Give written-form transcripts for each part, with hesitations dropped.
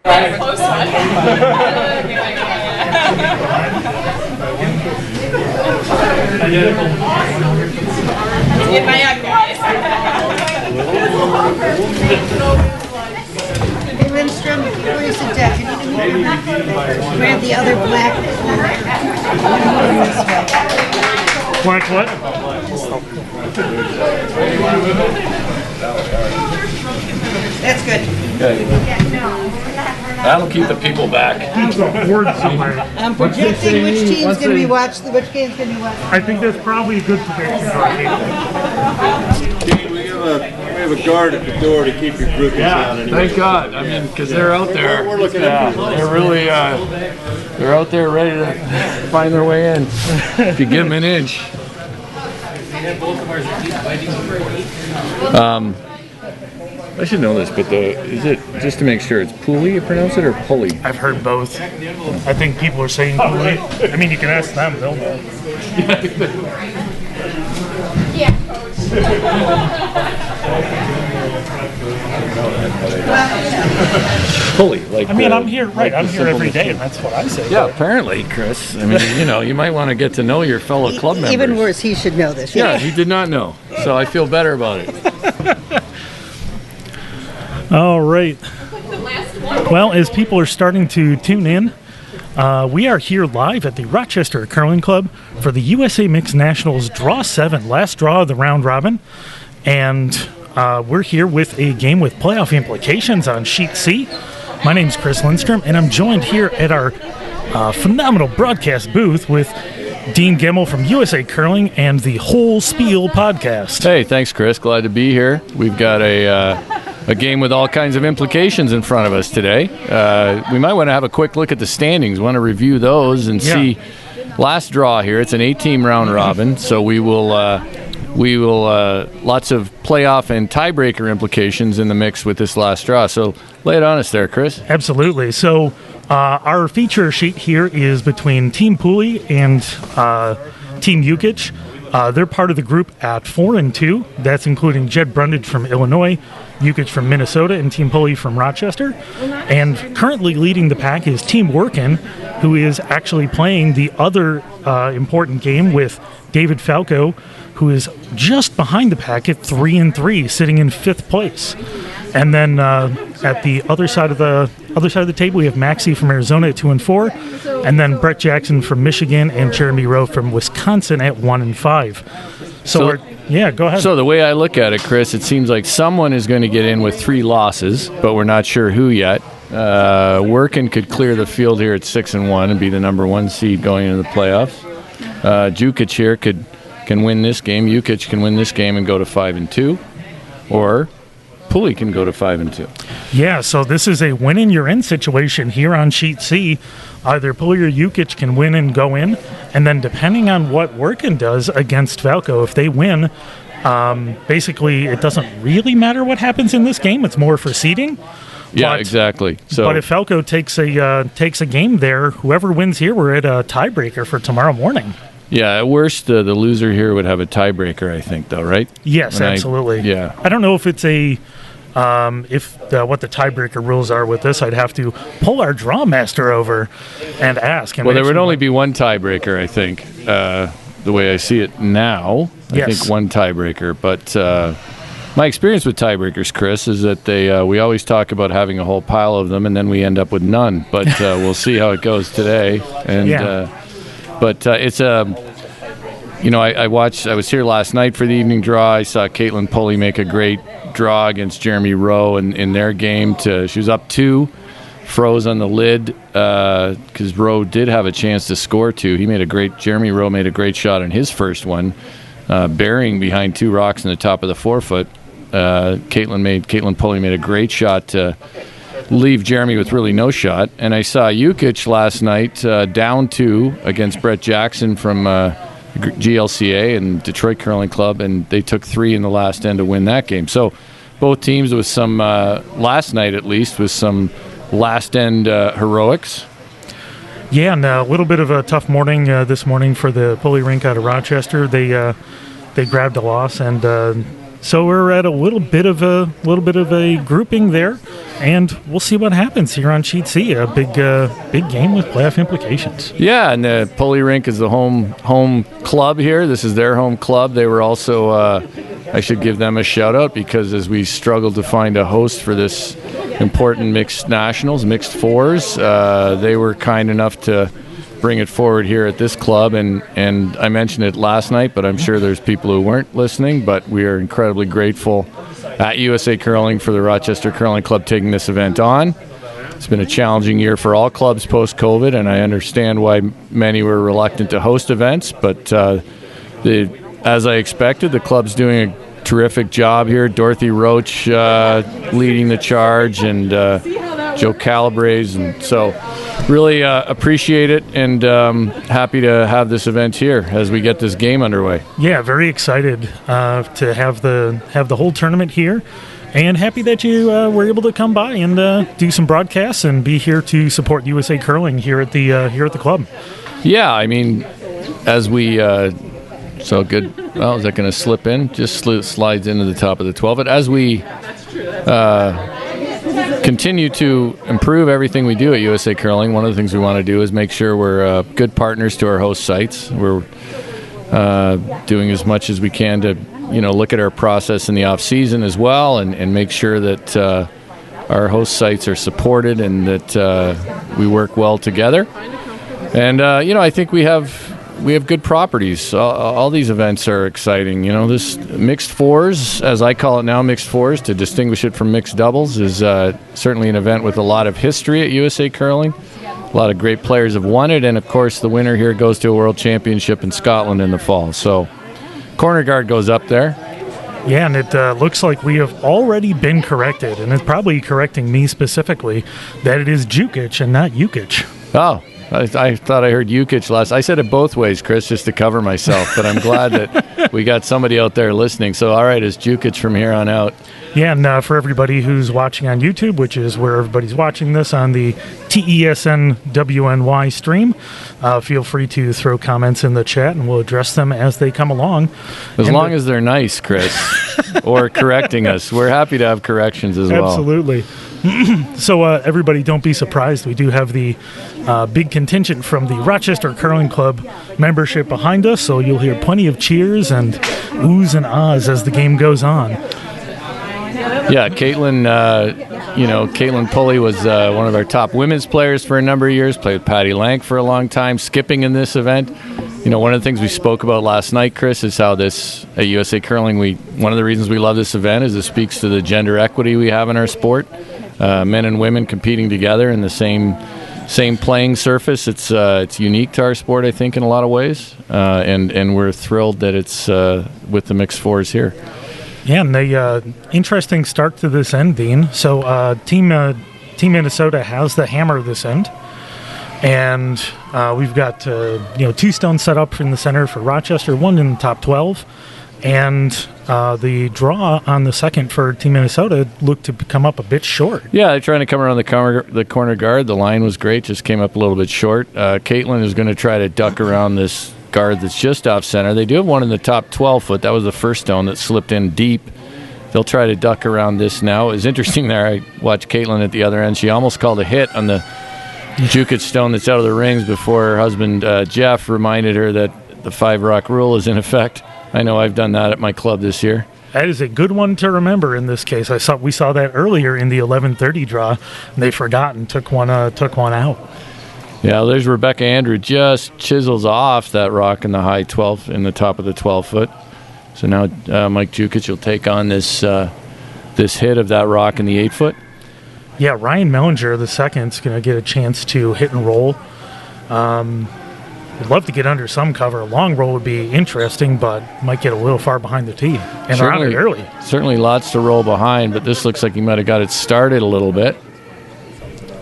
Close one. Get my young guys. Hey, Lindstrom, before you sit down, can you grab the other black? Black what? That's good. Okay. That'll keep the people back. Word somewhere. I'm projecting which team's going to be watched, which game's going to be watched. I think that's probably a good prediction. We have a guard at the door to keep your groupies out. Anyway. Thank God. I mean, because they're out there. We're looking at They're really, they're out there ready to find their way in. If you give them an inch. I should know this, but is it, just to make sure, it's Pooley you pronounce it, or Pulley? I've heard both. I think people are saying Pooley. I mean, you can ask them, they'll know. Yeah. Pulley, like. I mean, I'm here, right? I'm here every day, and that's what I say. Yeah, apparently, Chris. I mean, you might want to get to know your fellow club members. Even worse, he should know this. Yeah, he did not know, so I feel better about it. All right. Well, as people are starting to tune in, we are here live at the Rochester Curling Club for the USA Mixed Nationals Draw 7, last draw of the round robin. And we're here with a game with playoff implications on Sheet C. My name's Chris Lindstrom, and I'm joined here at our phenomenal broadcast booth with Dean Gemmel from USA Curling and the Whole Spiel podcast. Hey, thanks, Chris. Glad to be here. We've got a game with all kinds of implications in front of us today. We might want to have a quick look at the standings. Want to review those and see. Last draw here. It's an 8-team round robin, so we will lots of playoff and tiebreaker implications in the mix with this last draw. So lay it on us there, Chris. Absolutely. So our feature sheet here is between Team Pooley and Team Yukich. They're part of the group at 4-2. That's including Jed Brundage from Illinois, Yukich from Minnesota, and Team Pooley from Rochester. And currently leading the pack is Team Workin, who is actually playing the other important game with David Falco, who is just behind the pack at 3-3, sitting in 5th place. And then at the other side of the table, we have Maxie from Arizona at 2-4, and then Brett Jackson from Michigan and Jeremy Rowe from Wisconsin at 1-5. So go ahead. So the way I look at it, Chris, it seems like someone is going to get in with 3 losses, but we're not sure who yet. Workin could clear the field here at 6-1 and be the number 1 seed going into the playoffs. Jukic here can win this game. Yukich can win this game and go to 5-2, or Pooley can go to 5-2. Yeah, so this is a win and you're in situation here on Sheet C. Either Pooley or Yukich can win and go in, and then depending on what Workin does against Falco, if they win, basically it doesn't really matter what happens in this game. It's more for seeding. Yeah, exactly. So, but if Falco takes a game there, whoever wins here, we're at a tiebreaker for tomorrow morning. Yeah, at worst, the loser here would have a tiebreaker, I think, though, right? Yes, absolutely. I don't know if it's what the tiebreaker rules are with this. I'd have to pull our draw master over and ask. Well, there would only be one tiebreaker, I think, the way I see it now. I think one tiebreaker. But my experience with tiebreakers, Chris, is that we always talk about having a whole pile of them, and then we end up with none. But we'll see how it goes today. And but it's I was here last night for the evening draw. I saw Caitlin Pulley make a great draw against Jeremy Rowe in their game. She was up 2, froze on the lid because Rowe did have a chance to score 2. Jeremy Rowe made a great shot on his first one, burying behind 2 rocks in the top of the 4-foot. Caitlin Pulley made a great shot to leave Jeremy with really no shot. And I saw Yukich last night down 2 against Brett Jackson from GLCA and Detroit Curling Club, and they took 3 in the last end to win that game. So both teams with some, last night at least, with some last end heroics. Yeah, and a little bit of a tough morning this morning for the Pulley rink out of Rochester. They grabbed a loss, and So we're at a little bit of a grouping there, and we'll see what happens here on Sheet C. A big game with playoff implications. Yeah, and the Pulley Rink is the home club here. This is their home club. They were also, I should give them a shout out, because as we struggled to find a host for this important mixed nationals, mixed fours, they were kind enough to bring it forward here at this club, and I mentioned it last night, but I'm sure there's people who weren't listening, but we are incredibly grateful at USA Curling for the Rochester Curling Club taking this event on. It's been a challenging year for all clubs post-COVID, and I understand why many were reluctant to host events, but as I expected, the club's doing a terrific job here. Dorothy Roach leading the charge, and Joe Calabrese, and so really appreciate it, and happy to have this event here as we get this game underway. Yeah, very excited to have the whole tournament here, and happy that you were able to come by and do some broadcasts and be here to support USA Curling here at the club. Yeah, I mean, as we so good. Well, is that going to slip in? Just slides into the top of the 12. But as we continue to improve everything we do at USA Curling, one of the things we want to do is make sure we're good partners to our host sites. We're doing as much as we can to, look at our process in the off season as well, and make sure that our host sites are supported and that we work well together. And I think we have good properties. All these events are exciting. This mixed fours, as I call it now, mixed fours, to distinguish it from mixed doubles, is certainly an event with a lot of history at USA Curling. A lot of great players have won it, and of course the winner here goes to a world championship in Scotland in the fall. So corner guard goes up there. Yeah, and it looks like we have already been corrected, and it's probably correcting me specifically, that it is Jukic and not Jukic. Oh, I thought I heard Jukic last. I said it both ways, Chris, just to cover myself. But I'm glad that we got somebody out there listening. So, all right, it's Jukic from here on out. Yeah, and for everybody who's watching on YouTube, which is where everybody's watching this on the TESN WNY stream, feel free to throw comments in the chat, and we'll address them as they come along. As long as they're nice, Chris, or correcting us. We're happy to have corrections as well. Absolutely. So everybody, don't be surprised. We do have the big contingent from the Rochester Curling Club membership behind us, so you'll hear plenty of cheers and oohs and ahs as the game goes on. Yeah, Caitlin Pulley was one of our top women's players for a number of years, played with Patty Lank for a long time, skipping in this event. One of the things we spoke about last night, Chris, is how this, at USA Curling, one of the reasons we love this event is it speaks to the gender equity we have in our sport. Men and women competing together in the same playing surface. It's unique to our sport, I think, in a lot of ways, and we're thrilled that it's with the mixed fours here. Yeah, and the interesting start to this end, Dean. So Team Minnesota has the hammer this end, and we've got 2 stones set up in the center for Rochester, 1 in the top 12. And the draw on the second for Team Minnesota looked to come up a bit short. Yeah, they're trying to come around the corner guard. The line was great, just came up a little bit short. Caitlin is going to try to duck around this guard that's just off center. They do have one in the top 12 foot. That was the first stone that slipped in deep. They'll try to duck around this now. It was interesting there. I watched Caitlin at the other end. She almost called a hit on the Jukic stone that's out of the rings before her husband, Jeff, reminded her that the 5-rock rule is in effect. I know I've done that at my club this year. That is a good one to remember in this case. We saw that earlier in the 11:30 draw, and they forgot and took one out. Yeah, there's Rebecca Andrew, just chisels off that rock in the high 12, in the top of the 12 foot. So now Mike Jukic will take on this hit of that rock in the 8 foot. Yeah, Ryan Mellinger, the second, is going to get a chance to hit and roll. I'd love to get under some cover. A long roll would be interesting, but might get a little far behind the tee. And around it early. Certainly lots to roll behind, but this looks like he might have got it started a little bit.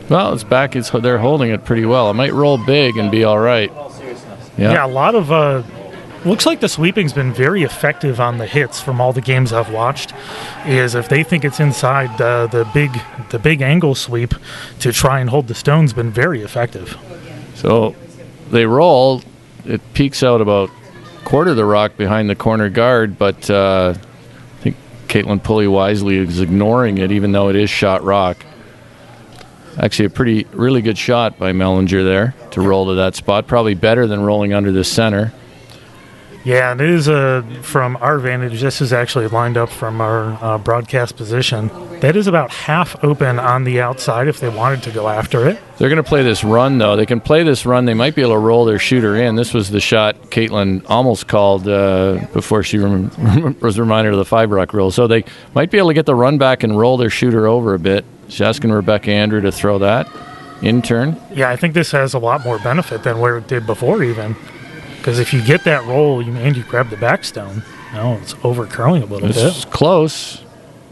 Well, it's back. They're holding it pretty well. It might roll big and be all right. Yeah, a lot of... looks like the sweeping's been very effective on the hits from all the games I've watched. Is if they think it's inside, the big angle sweep to try and hold the stone's been very effective. So they roll. It peaks out about quarter of the rock behind the corner guard, but I think Caitlin Pulley wisely is ignoring it, even though it is shot rock. Actually, really good shot by Mellinger there to roll to that spot. Probably better than rolling under the center. Yeah, and it is from our vantage. This is actually lined up from our broadcast position. That is about half open on the outside if they wanted to go after it. They're going to play this run, though. They can play this run. They might be able to roll their shooter in. This was the shot Caitlin almost called before she was reminded of the 5-rock rule. So they might be able to get the run back and roll their shooter over a bit. She's asking Rebecca Andrew to throw that in turn. Yeah, I think this has a lot more benefit than where it did before even. Because if you get that roll and you grab the backstone, it's over curling a little bit. This is close.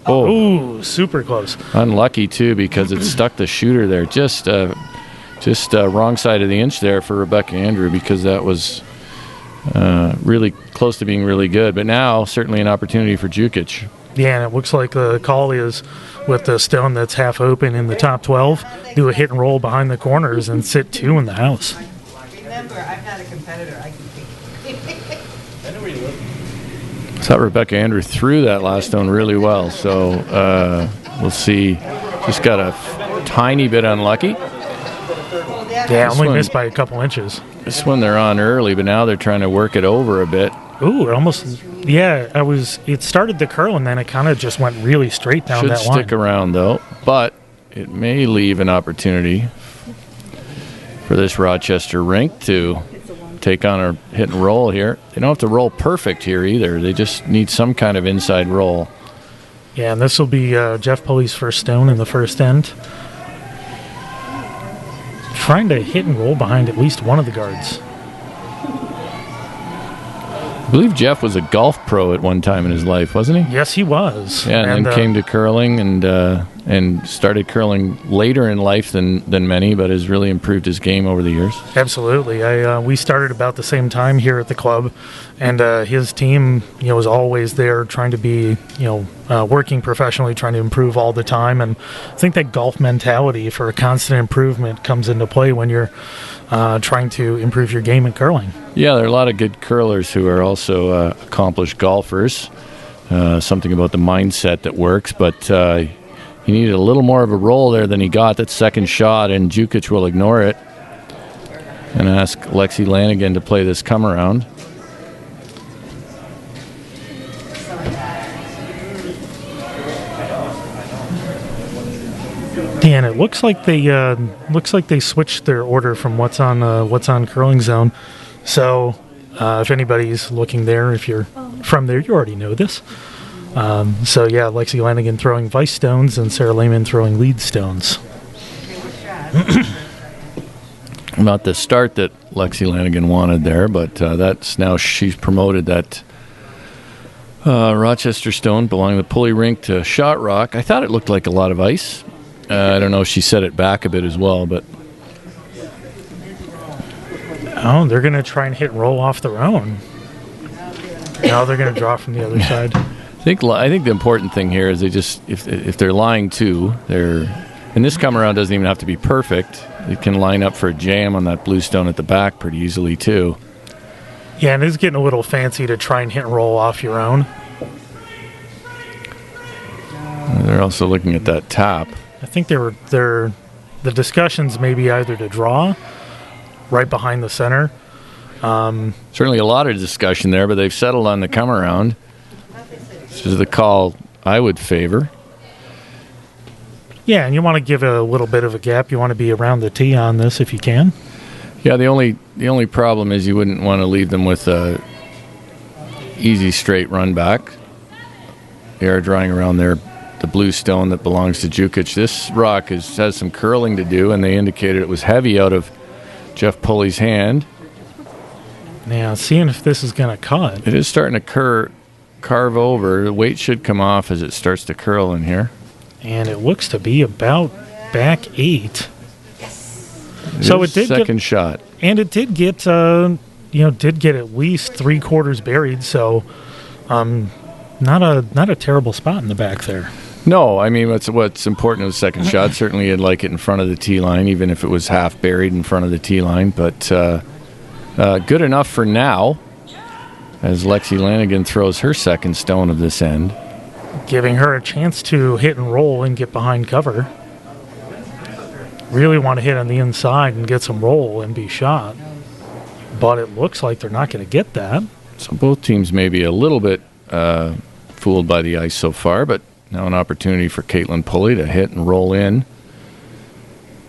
Oh, ooh, super close. Unlucky, too, because it stuck the shooter there. Just wrong side of the inch there for Rebecca Andrew, because that was really close to being really good. But now, certainly an opportunity for Jukic. Yeah, and it looks like the call is with the stone that's half open in the top 12, do a hit and roll behind the corners and sit 2 in the house. Remember, I'm not a competitor. I can think. I thought Rebecca Andrew threw that last stone really well, so we'll see. Just got a tiny bit unlucky. Yeah, only missed by a couple inches. This one they're on early, but now they're trying to work it over a bit. Ooh, it almost, it started to curl, and then it kind of just went really straight down that line. Should stick around, though, but it may leave an opportunity for this Rochester rink to take on a hit and roll here. They don't have to roll perfect here either. They just need some kind of inside roll. Yeah, and this will be Jeff Pulley's first stone in the first end. Trying to hit and roll behind at least one of the guards. I believe Jeff was a golf pro at one time in his life, wasn't he? Yes, he was. Yeah, and then came to curling and started curling later in life than many, but has really improved his game over the years. Absolutely. We started about the same time here at the club, and his team, was always there trying to be, working professionally, trying to improve all the time. And I think that golf mentality for a constant improvement comes into play when you're trying to improve your game in curling. Yeah, there are a lot of good curlers who are also accomplished golfers. Something about the mindset that works, but he needed a little more of a roll there than he got that second shot, and Jukic will ignore it and ask Lexi Lanigan to play this come around. And it looks like they switched their order from what's on curling zone. So if anybody's looking there, if you're from there, you already know this. So yeah, Lexi Lanigan throwing vice stones and Sarah Lehman throwing lead stones. Not the start that Lexi Lanigan wanted there, but that's now she's promoted that Rochester stone belonging to the Pulley rink to shot rock. I thought it looked like a lot of ice. I don't know if she set it back a bit as well, but oh, they're going to try and hit and roll off their own. Now they're going to draw from the other side. I think the important thing here is they just if they're lying to, and this come around doesn't even have to be perfect. It can line up for a jam on that blue stone at the back pretty easily too. Yeah, and it's getting a little fancy to try and hit and roll off your own. They're also looking at that tap. I think the discussions maybe either to draw right behind the center. Certainly a lot of discussion there, but they've settled on the come around. This is the call I would favor. Yeah, and you want to give a little bit of a gap. You want to be around the tee on this if you can. Yeah, the only problem is you wouldn't want to leave them with a easy straight run back. They are drawing around there the blue stone that belongs to Jukic. This rock has some curling to do, and they indicated it was heavy out of Jeff Pulley's hand. Now, seeing if this is going to cut. It is starting to carve over. The weight should come off as it starts to curl in here. And it looks to be about back 8. So it did second shot. And it did get did get at least 3/4 buried, so not a terrible spot in the back there. No, I mean what's important is the second shot. Certainly you'd like it in front of the tee line, even if it was half buried in front of the tee line, but good enough for now as Lexi Lanigan throws her second stone of this end. giving her a chance to hit and roll and get behind cover. Really want to hit on the inside and get some roll and be shot. But it looks like they're not going to get that. So both teams may be a little bit fooled by the ice so far, but now an opportunity for Caitlin Pulley to hit and roll in.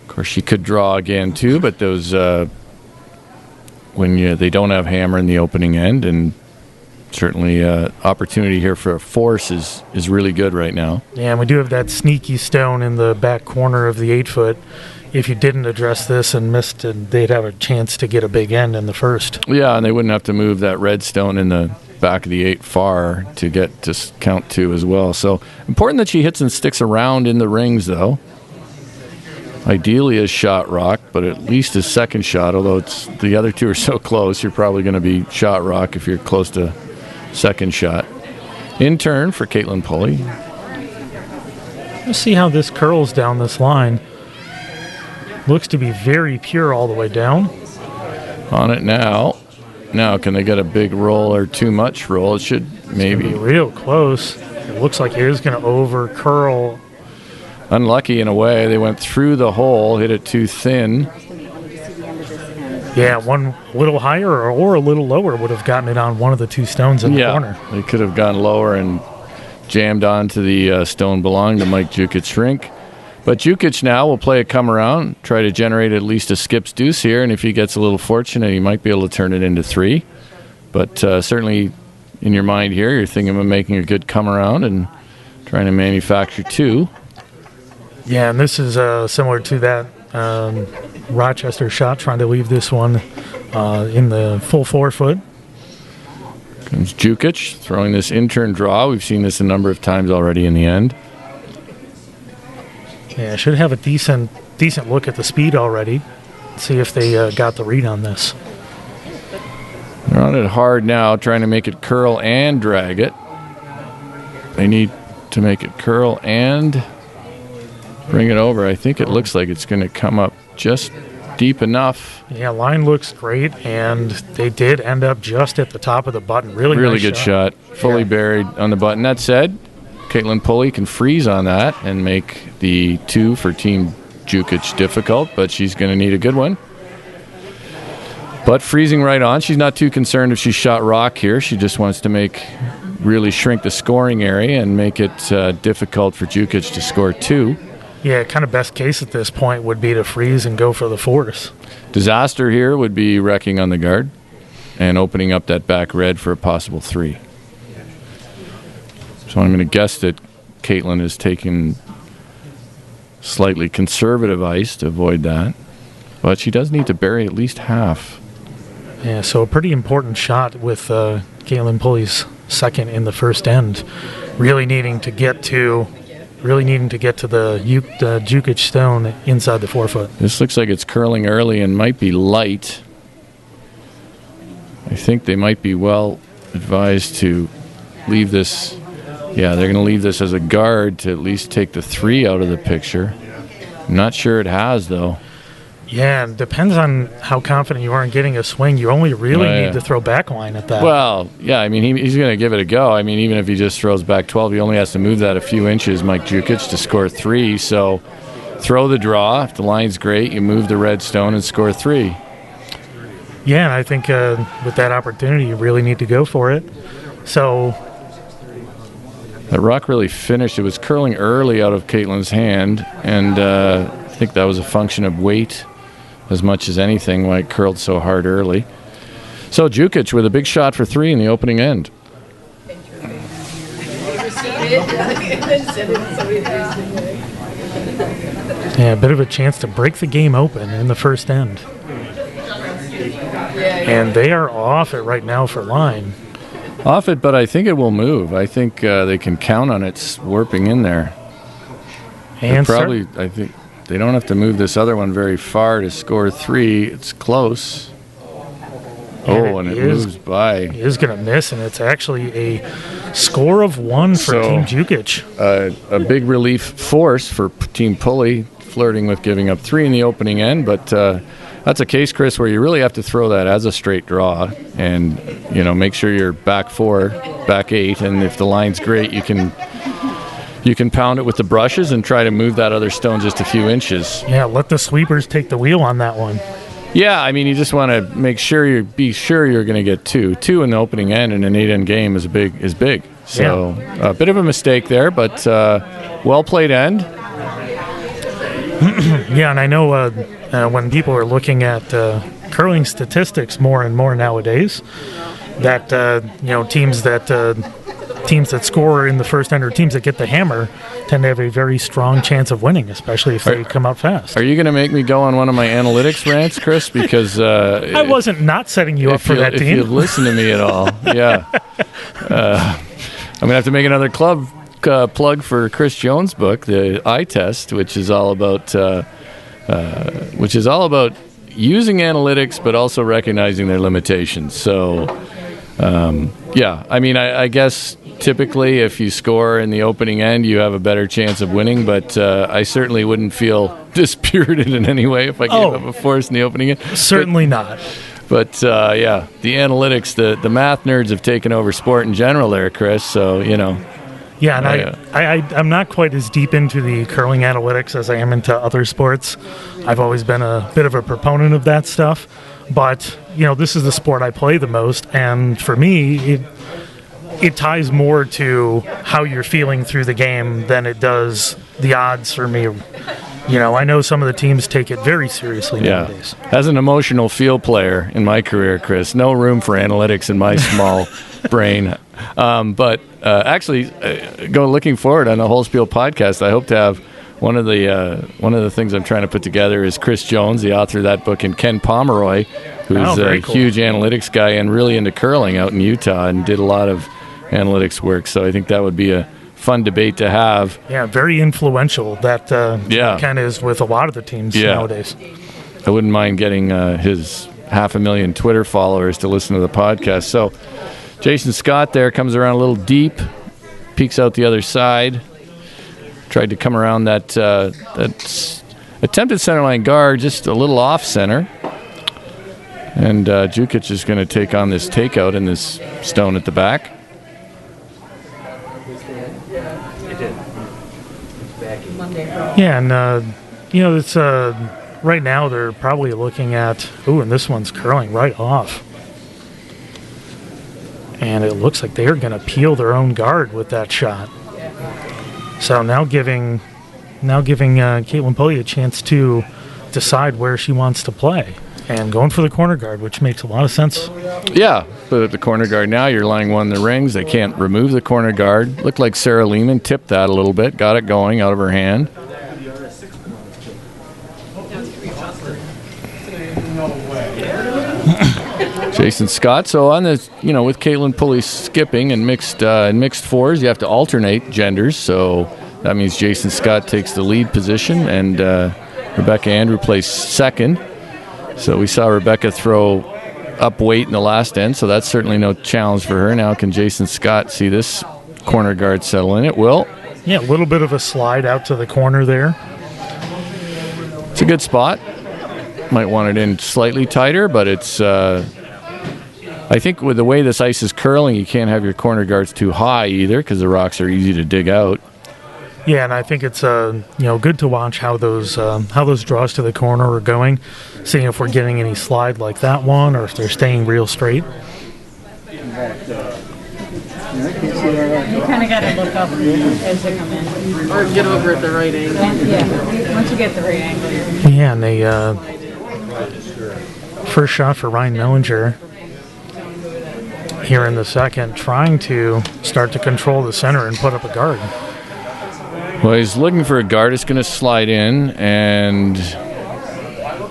Of course, she could draw again too, but those when they don't have hammer in the opening end, and certainly opportunity here for a force is really good right now. Yeah, and we do have that sneaky stone in the back corner of the 8-foot. If you didn't address this and missed it, they'd have a chance to get a big end in the first. Yeah, and they wouldn't have to move that red stone in the back of the 8 far to get to count 2 as well. So important that she hits and sticks around in the rings, though. Ideally a shot rock, but at least a second shot, although the other 2 are so close, you're probably going to be shot rock if you're close to second shot. In turn for Caitlin Pulley. Let's see how this curls down this line. Looks to be very pure all the way down. On it now. Now, can they get a big roll or too much roll? It should maybe. Be real close. It looks like it is going to over curl. Unlucky in a way. They went through the hole, hit it too thin. Yeah, one a little higher or a little lower would have gotten it on one of the 2 stones in the corner. They could have gone lower and jammed onto the stone belonging to Mike Jukic's rink. But Jukic now will play a come around, try to generate at least a skip's deuce here, and if he gets a little fortunate, he might be able to turn it into 3. But certainly in your mind here, you're thinking of making a good come around and trying to manufacture 2. Yeah, and this is similar to that Rochester shot, trying to leave this one in the full 4-foot. Comes Jukic throwing this in-turn draw. We've seen this a number of times already in the end. Yeah, should have a decent look at the speed already. See if they got the read on this. They're on it hard now, trying to make it curl and drag it. They need to make it curl and bring it over. I think it looks like it's going to come up just deep enough. Yeah, line looks great, and they did end up just at the top of the button. Really nice good shot. Fully buried on the button. That said, Caitlin Pulley can freeze on that and make the 2 for Team Jukic difficult, but she's going to need a good one. But freezing right on. She's not too concerned if she shot rock here. She just wants to really shrink the scoring area and make it difficult for Jukic to score 2. Yeah, kind of best case at this point would be to freeze and go for the force. Disaster here would be wrecking on the guard and opening up that back red for a possible 3. So I'm going to guess that Caitlin is taking slightly conservative ice to avoid that. But she does need to bury at least half. Yeah, so a pretty important shot with Caitlin Pulley's second in the first end. Really needing to get to the Jukic stone inside the 4-foot. This looks like it's curling early and might be light. I think they might be well advised to leave this. Yeah, they're going to leave this as a guard to at least take the 3 out of the picture. I'm not sure it has, though. Yeah, it depends on how confident you are in getting a swing. You only really need to throw back line at that. Well, yeah, I mean, he's going to give it a go. I mean, even if he just throws back 12, he only has to move that a few inches, Mike Jukic, to score 3. So throw the draw. If the line's great, you move the red stone and score 3. Yeah, and I think with that opportunity, you really need to go for it. So that rock really finished. It was curling early out of Caitlin's hand, and I think that was a function of weight as much as anything, why it curled so hard early. So Jukic with a big shot for 3 in the opening end. Yeah, a bit of a chance to break the game open in the first end. And they are off it right now for line. Off it, but I think it will move. I think they can count on it warping in there. And I think they don't have to move this other one very far to score 3. It's close. And it moves by. It is going to miss, and it's actually a score of 1 for Team Jukic. A big relief force for Team Pulley, flirting with giving up 3 in the opening end, but that's a case, Chris, where you really have to throw that as a straight draw and, make sure you're back 4, back 8, and if the line's great, you can You can pound it with the brushes and try to move that other stone just a few inches. Yeah, let the sweepers take the wheel on that one. Yeah, I mean, you just want to be sure you're going to get two. Two in the opening end in an 8-end game is big. So a bit of a mistake there, but well played end. Yeah, and I know when people are looking at curling statistics more and more nowadays, that teams that score in the first end or teams that get the hammer tend to have a very strong chance of winning, especially if they come out fast. Are you going to make me go on one of my analytics rants, Chris? Because I wasn't not setting you up for that team. If you've listened to me at all, yeah. I'm going to have to make another club plug for Chris Jones' book, the Eye Test, which is all about using analytics, but also recognizing their limitations. So, I mean, I guess typically if you score in the opening end, you have a better chance of winning, but I certainly wouldn't feel dispirited in any way if I gave up a force in the opening end. Certainly not. But, the analytics, the math nerds have taken over sport in general there, Chris, so, Yeah, and I'm not quite as deep into the curling analytics as I am into other sports. I've always been a bit of a proponent of that stuff. But, this is the sport I play the most, and for me, it ties more to how you're feeling through the game than it does the odds for me. I know some of the teams take it very seriously nowadays. As an emotional field player in my career, Chris, no room for analytics in my small brain. But looking forward on the Whole Spiel podcast, I hope to have one of the things I'm trying to put together is Chris Jones, the author of that book, and Ken Pomeroy, who's a huge analytics guy and really into curling out in Utah and did a lot of analytics work. So I think that would be a fun debate to have. Yeah, very influential. That Ken is with a lot of the teams nowadays. I wouldn't mind getting his 500,000 Twitter followers to listen to the podcast. So Jason Scott there comes around a little deep, peeks out the other side. Tried to come around that attempted centerline guard just a little off center. And Jukic is going to take on this takeout in this stone at the back. Yeah, and it's right now they're probably looking at and this one's curling right off. And it looks like they're going to peel their own guard with that shot. So now giving Caitlin Pulley a chance to decide where she wants to play. And going for the corner guard, which makes a lot of sense. Yeah, but at the corner guard now, you're lying one in the rings. They can't remove the corner guard. Looked like Sarah Lehman tipped that a little bit, got it going out of her hand. Jason Scott. So on this, with Caitlin Pulley skipping and mixed fours, you have to alternate genders. So that means Jason Scott takes the lead position and Rebecca Andrew plays second. So we saw Rebecca throw up weight in the last end, so that's certainly no challenge for her. Now can Jason Scott see this corner guard settle in? It will. Yeah, a little bit of a slide out to the corner there. It's a good spot. Might want it in slightly tighter, but it's... I think with the way this ice is curling, you can't have your corner guards too high either because the rocks are easy to dig out. Yeah, and I think it's good to watch how those draws to the corner are going, seeing if we're getting any slide like that one or if they're staying real straight. You kind of got to look up as they come in. Or get over at the right angle. Yeah, once you get the right angle. Yeah, and they first shot for Ryan Mellinger here in the second, trying to start to control the center and put up a guard. Well, he's looking for a guard. It's going to slide in and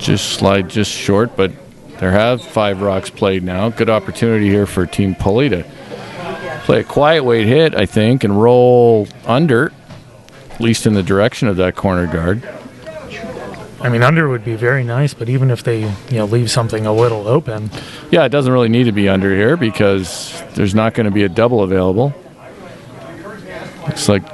just slide just short, but there have 5 rocks played now. Good opportunity here for Team Pulley to play a quiet weight hit, I think, and roll under, at least in the direction of that corner guard. I mean, under would be very nice, but even if they leave something a little open. Yeah, it doesn't really need to be under here because there's not going to be a double available. Looks like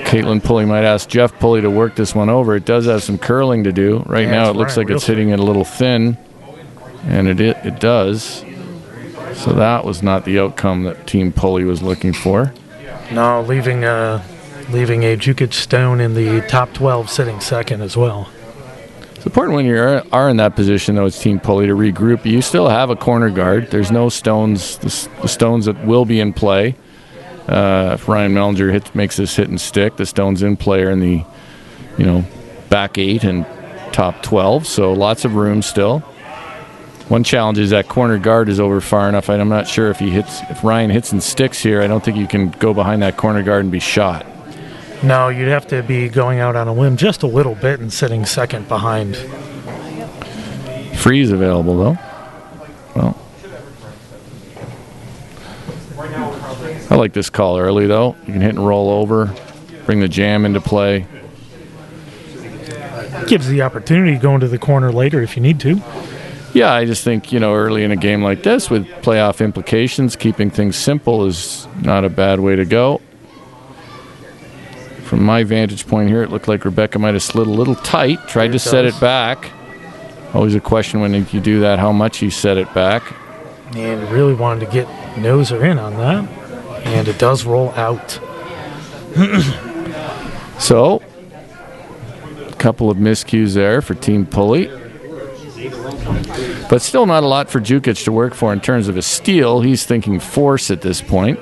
Caitlin Pulley might ask Jeff Pulley to work this one over. It does have some curling to do. Right now it looks like it's hitting it a little thin, and it does. So that was not the outcome that Team Pulley was looking for. No, leaving leaving a Jukic stone in the top 12 sitting second as well. It's important when you are in that position, though, it's Team Pulley to regroup. You still have a corner guard. There's no stones, the stones that will be in play. If Ryan Mellinger makes this hit and stick, the stones in play are in the, back 8 and top 12, so lots of room still. One challenge is that corner guard is over far enough. I'm not sure if Ryan hits and sticks here, I don't think you can go behind that corner guard and be shot. No, you'd have to be going out on a limb just a little bit and sitting second behind. Freeze available, though. Well, I like this call early, though. You can hit and roll over, bring the jam into play. Gives the opportunity to go into the corner later if you need to. Yeah, I just think, early in a game like this with playoff implications, keeping things simple is not a bad way to go. From my vantage point here, it looked like Rebecca might have slid a little tight, tried to set it back. Always a question when you do that, how much you set it back. And really wanted to get noser in on that. And it does roll out. So, a couple of miscues there for Team Pulley. But still not a lot for Jukic to work for in terms of a steal. He's thinking force at this point.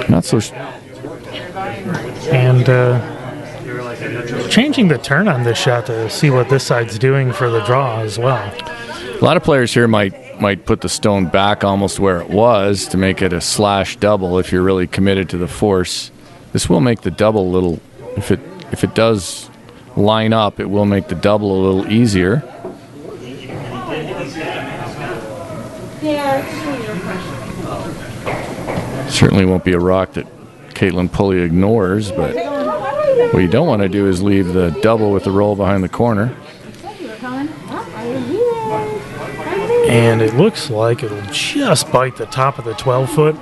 Not so... And changing the turn on this shot to see what this side's doing for the draw as well. A lot of players here might put the stone back almost where it was to make it a slash double if you're really committed to the force. This will make the double a little... If it does line up, it will make the double a little easier. Certainly won't be a rock that Caitlin Pulley ignores, but what you don't want to do is leave the double with the roll behind the corner. And it looks like it'll just bite the top of the 12-foot,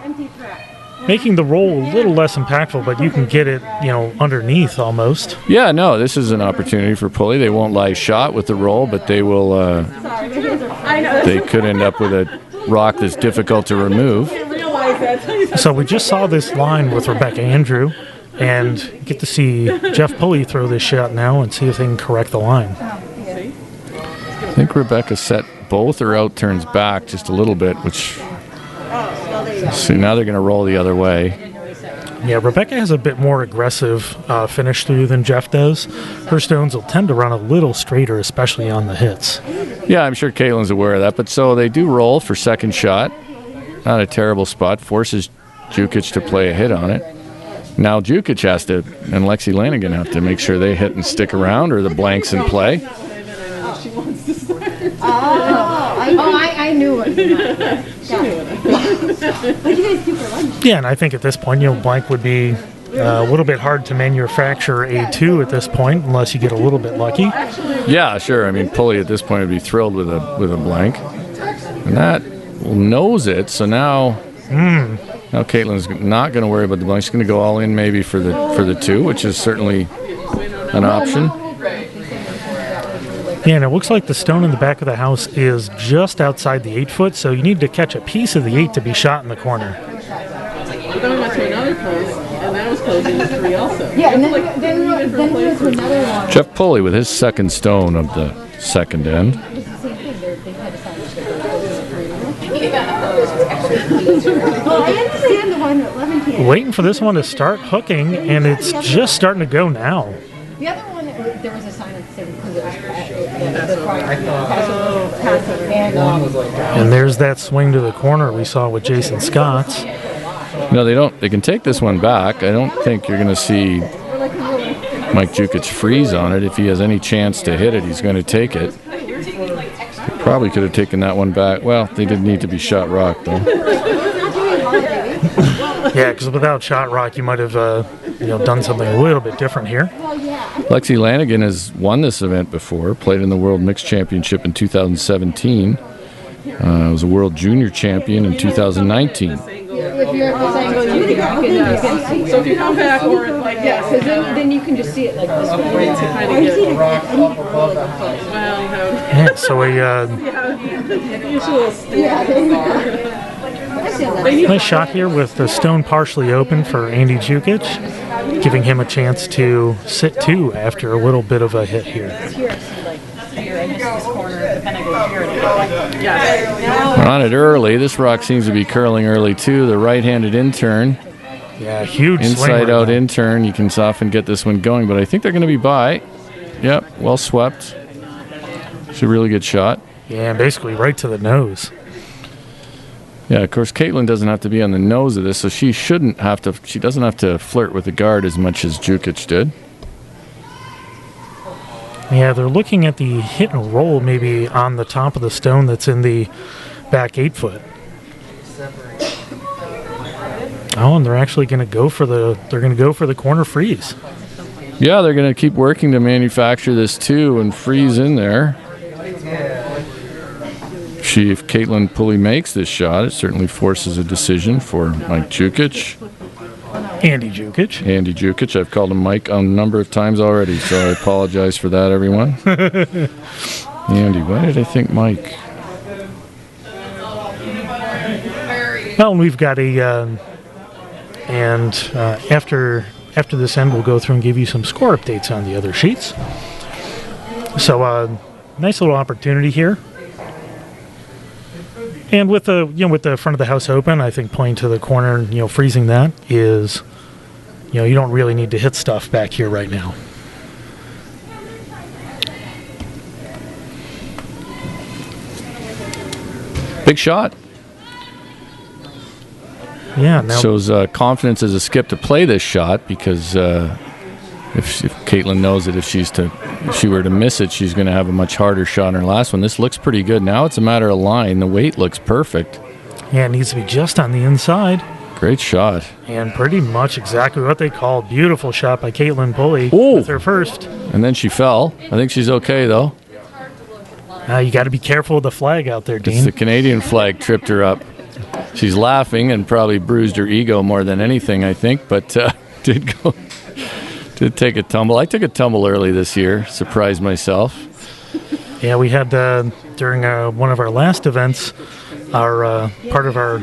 making the roll a little less impactful, but you can get it, underneath almost. Yeah, no, this is an opportunity for Pulley. They won't lie shot with the roll, but they will. They could end up with a rock that's difficult to remove. So we just saw this line with Rebecca Andrew, and get to see Jeff Pulley throw this shot now and see if they can correct the line. I think Rebecca set both her out turns back just a little bit, which... So now they're going to roll the other way. Yeah, Rebecca has a bit more aggressive finish through than Jeff does. Her stones will tend to run a little straighter, especially on the hits. Yeah, I'm sure Caitlin's aware of that. But so they do roll for second shot. Not a terrible spot. Forces Jukic to play a hit on it. Now Jukic has to, and Lexi Lanigan have to make sure they hit and stick around, or the blank's in play. I knew it. What did you guys do for lunch? Yeah, and I think at this point, blank would be a little bit hard to manufacture a 2 at this point, unless you get a little bit lucky. Yeah, sure. I mean, Pulley at this point would be thrilled with a blank, and that knows it. So now Caitlin's not going to worry about the blank. She's going to go all in maybe for the 2, which is certainly an option. Yeah, and it looks like the stone in the back of the house is just outside the 8-foot, so you need to catch a piece of the 8 to be shot in the corner. But then we went to another post, and that was closing the 3 also. Yeah, and then we went to another one. Jeff Pulley with his second stone of the second end. I understand the one at Levington. Waiting for this one to start hooking, and it's just starting to go now. The other one, there was a sign that said because it was And there's that swing to the corner we saw with Jason Scott. No, they don't. They can take this one back. I don't think you're going to see Mike Jukic freeze on it. If he has any chance to hit it, he's going to take it. They probably could have taken that one back. Well, they didn't need to be shot rock, though. Yeah, because without shot rock, you might have done something a little bit different here. Lexi Lanigan has won this event before, played in the World Mixed Championship in 2017. Was a World Junior Champion in 2019. If you're at this angle, you can see. So if you come back or like Because then you can just see it like this way. to kind of get well, Yeah, so usual Nice shot here with the stone partially open for Andy Jukic, giving him a chance to sit two after a little bit of a hit here. We're on it early. This rock seems to be curling early too. The right-handed in-turn. Yeah, huge Inside-out in-turn. You can often get this one going, but I think they're going to be by. Yep, well swept. It's a really good shot. Yeah, basically right to the nose. Yeah, of course, Caitlin doesn't have to be on the nose of this, so she shouldn't have to. She doesn't have to flirt with the guard as much as Jukic did. Yeah, they're looking at the hit and roll maybe on the top of the stone that's in the back 8 foot. Oh, and they're actually going to go for the corner freeze. Yeah, they're going to keep working to manufacture this too and freeze in there. If Caitlin Pulley makes this shot, it certainly forces a decision for Mike Jukic. Andy Jukic. Andy Jukic. I've called him Mike a number of times already, so I apologize for that, everyone. Andy, why did I think Mike? Well, we've got after this end, we'll go through and give you some score updates on the other sheets. So, nice little opportunity here. And with the front of the house open, I think playing to the corner, freezing that is, you don't really need to hit stuff back here right now. Big shot. Yeah. Now shows confidence as a skip to play this shot because if Caitlin knows that if she were to miss it, she's going to have a much harder shot in her last one. This looks pretty good. Now it's a matter of line. The weight looks perfect. Yeah, it needs to be just on the inside. Great shot. And pretty much exactly what they call beautiful shot by Caitlin Pulley with her first. And then she fell. I think she's okay, though. You got to be careful with the flag out there, Dean. It's the Canadian flag tripped her up. She's laughing and probably bruised her ego more than anything, I think, but did take a tumble. I took a tumble early this year, surprised myself. Yeah, we had during one of our last events, our part of our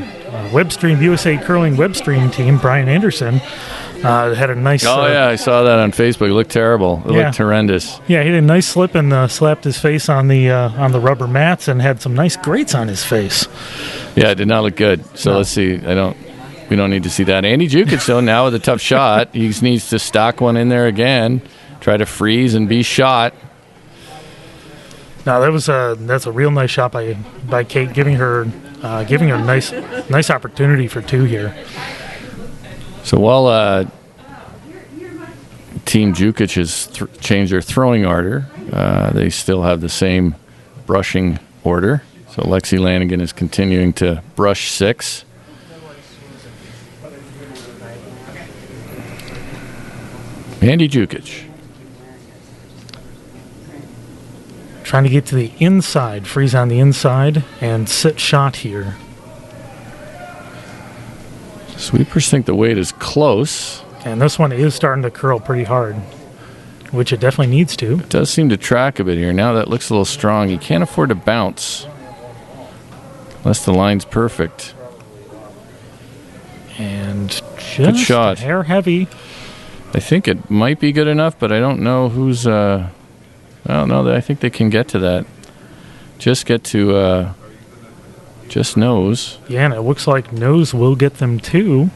Webstream USA Curling Webstream team, Brian Anderson, had a nice. I saw that on Facebook. It looked terrible. It looked horrendous. Yeah, he did a nice slip and slapped his face on the rubber mats and had some nice grates on his face. Yeah, it did not look good. So let's see. We don't need to see that. Andy Jukic, though, now with a tough shot, he needs to stock one in there again, try to freeze and be shot. No, that's a real nice shot by Kate, giving her a nice opportunity for two here. So while Team Jukic has changed their throwing order, they still have the same brushing order. So Lexi Lanigan is continuing to brush 6. Andy Jukic. Trying to get to the inside, freeze on the inside, and sit shot here. Sweepers think the weight is close. And this one is starting to curl pretty hard, which it definitely needs to. It does seem to track a bit here. Now that looks a little strong. You can't afford to bounce unless the line's perfect. And good shot. Hair heavy. I think it might be good enough, but I don't know who's... I don't know. I think they can get to that. Just get to... just nose. Yeah, and it looks like nose will get them too.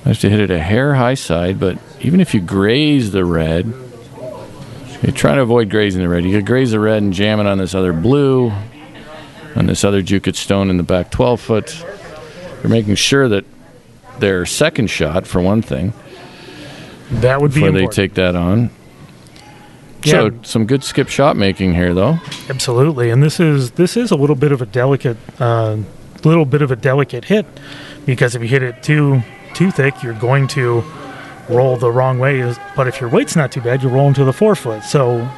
I have to hit it a hair high side, but even if you graze the red... You try to avoid grazing the red. You could graze the red and jam it on this other blue, on this other Jukic stone in the back 12-foot. They're making sure that their second shot, for one thing... That would be before important. They take that on. Yeah. So some good skip shot making here, though. Absolutely, and this is a little bit of a delicate hit, because if you hit it too thick, you're going to roll the wrong way. But if your weight's not too bad, you roll into the 4-foot. So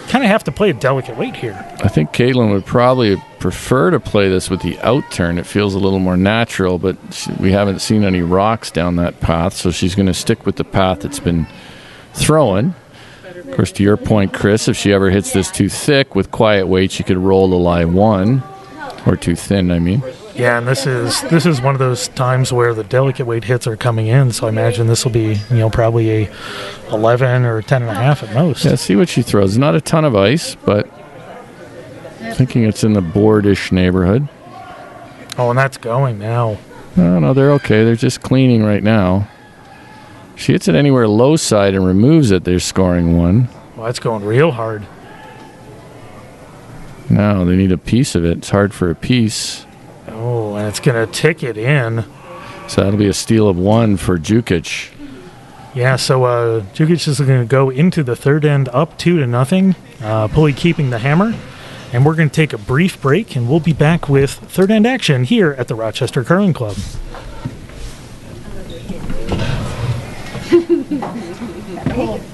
kind of have to play a delicate weight here. I think Caitlin would probably prefer to play this with the out turn. It feels a little more natural, but we haven't seen any rocks down that path, so she's going to stick with the path that's been thrown. Of course, to your point, Chris, if she ever hits this too thick with quiet weight, she could roll the lie 1, or too thin, I mean. Yeah, and this is one of those times where the delicate weight hits are coming in, so I imagine this will be, probably a 11 or 10.5 at most. Yeah, see what she throws. Not a ton of ice, but thinking it's in the boardish neighborhood. Oh, and that's going now. No, they're okay. They're just cleaning right now. She hits it anywhere low side and removes it, they're scoring 1. Well, that's going real hard. No, they need a piece of it. It's hard for a piece. Oh, and it's going to tick it in. So that'll be a steal of 1 for Jukic. Yeah, so Jukic is going to go into the third end up 2-0. Pulley keeping the hammer. And we're going to take a brief break, and we'll be back with third end action here at the Rochester Curling Club.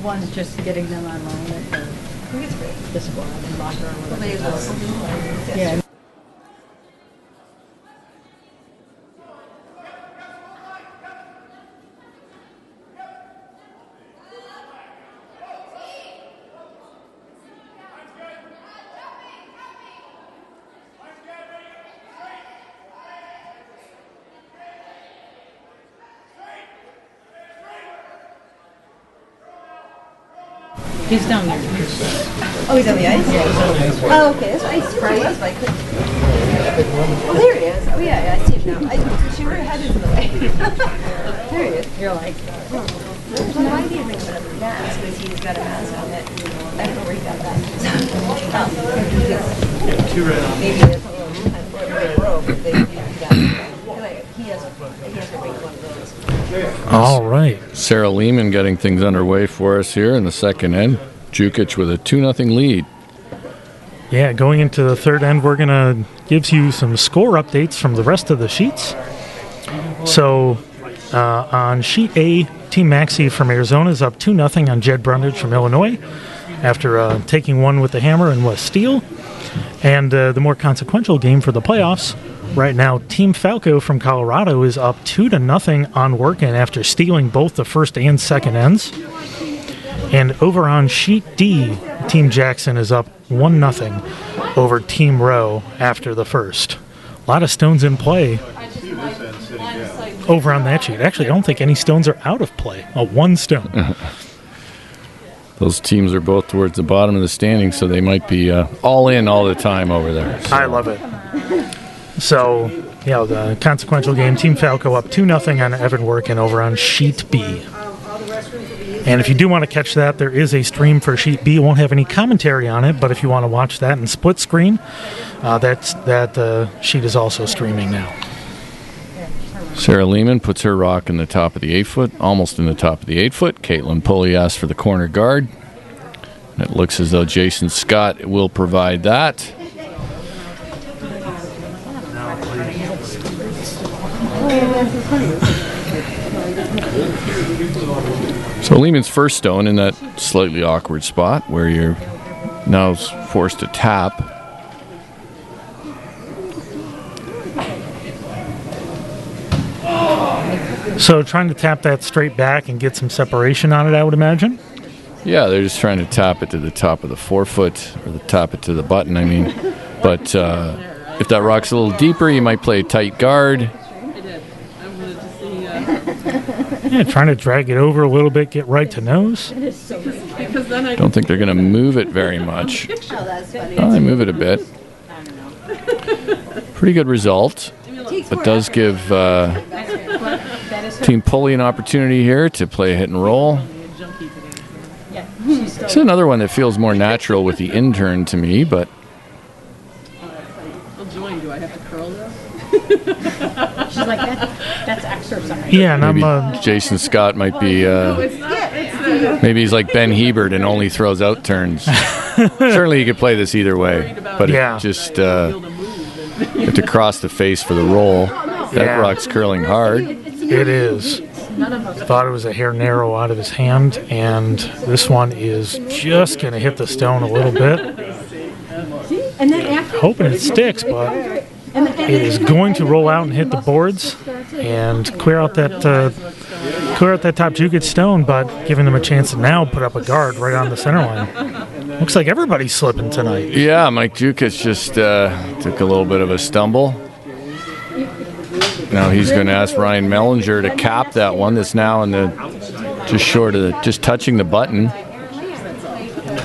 One's just getting them online at the squad and locker or whatever. Yeah. He's down there. Oh, he's on the ice? Oh, okay. That's what I see where he was, but I couldn't. Oh, there he is. Oh, yeah, I see him now. Her head is in the way. There he is. You're like, There's no idea if he's got a mask, because he's got a mask on that. I don't know where he got that. Maybe it's a little rope, but he has a big one of those. All right. Sarah Lehman getting things underway for us here in the second end. Jukic with a 2-0 lead. Yeah, going into the third end, we're going to give you some score updates from the rest of the sheets. So on sheet A, Team Maxey from Arizona is up 2-0 on Jed Brundage from Illinois after taking one with the hammer and was steal. And the more consequential game for the playoffs, right now, Team Falco from Colorado is up 2-0 on Workin after stealing both the first and second ends. And over on sheet D, Team Jackson is up 1-0 over Team Rowe after the first. A lot of stones in play over on that sheet. Actually, I don't think any stones are out of play. One stone. Those teams are both towards the bottom of the standings, so they might be all in all the time over there. So. I love it. So, the consequential game, Team Falco up 2-0 on Evan Workin over on sheet B. And if you do want to catch that, there is a stream for sheet B. It won't have any commentary on it, but if you want to watch that in split screen, that sheet is also streaming now. Sarah Lehman puts her rock in the top of the 8-foot, almost in the top of the 8-foot. Caitlin Pulley asks for the corner guard. And it looks as though Jason Scott will provide that. So Lehman's first stone in that slightly awkward spot where you're now forced to tap. So trying to tap that straight back and get some separation on it, I would imagine? Yeah, they're just trying to tap it to the top of the 4-foot or tap it to the button, I mean. But if that rock's a little deeper, you might play a tight guard. Yeah, trying to drag it over a little bit, get right to nose. Don't think they're going to move it very much. Oh, that's funny. Oh, they move it a bit. Pretty good result, but does give Team Pulley an opportunity here to play a hit and roll. It's another one that feels more natural with the intern to me, but... do I have to curl this? She's like, that's exercise. Yeah, and maybe Jason Scott might be... maybe he's like Ben Hebert and only throws out turns. Certainly he could play this either way, but yeah. It just... you have to cross the face for the roll. That rock's curling hard. It is. Thought it was a hair narrow out of his hand, and this one is just going to hit the stone a little bit. Hoping it sticks, but it is going to roll out and hit the boards and clear out that top Jukic stone, but giving them a chance to now put up a guard right on the center line. Looks like everybody's slipping tonight. Yeah, Mike Jukic just took a little bit of a stumble. Now he's going to ask Ryan Mellinger to cap that one. That's now in the just short of just touching the button.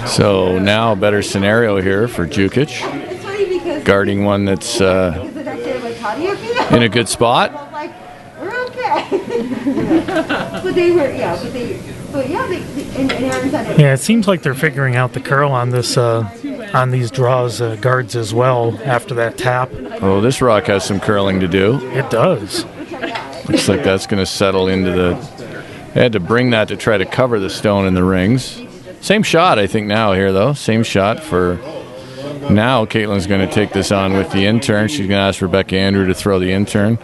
So now a better scenario here for Jukic, guarding one that's in a good spot. We're okay. But they were, yeah. But yeah, and Aaron's done it. Yeah, it seems like they're figuring out the curl on this on these draws guards as well after that tap. Oh, this rock has some curling to do. It does. Looks like that's going to settle into the. They had to bring that to try to cover the stone in the rings. Same shot, I think, now here, though. Same shot for now. Caitlin's going to take this on with the intern. She's going to ask Rebecca Andrew to throw the intern.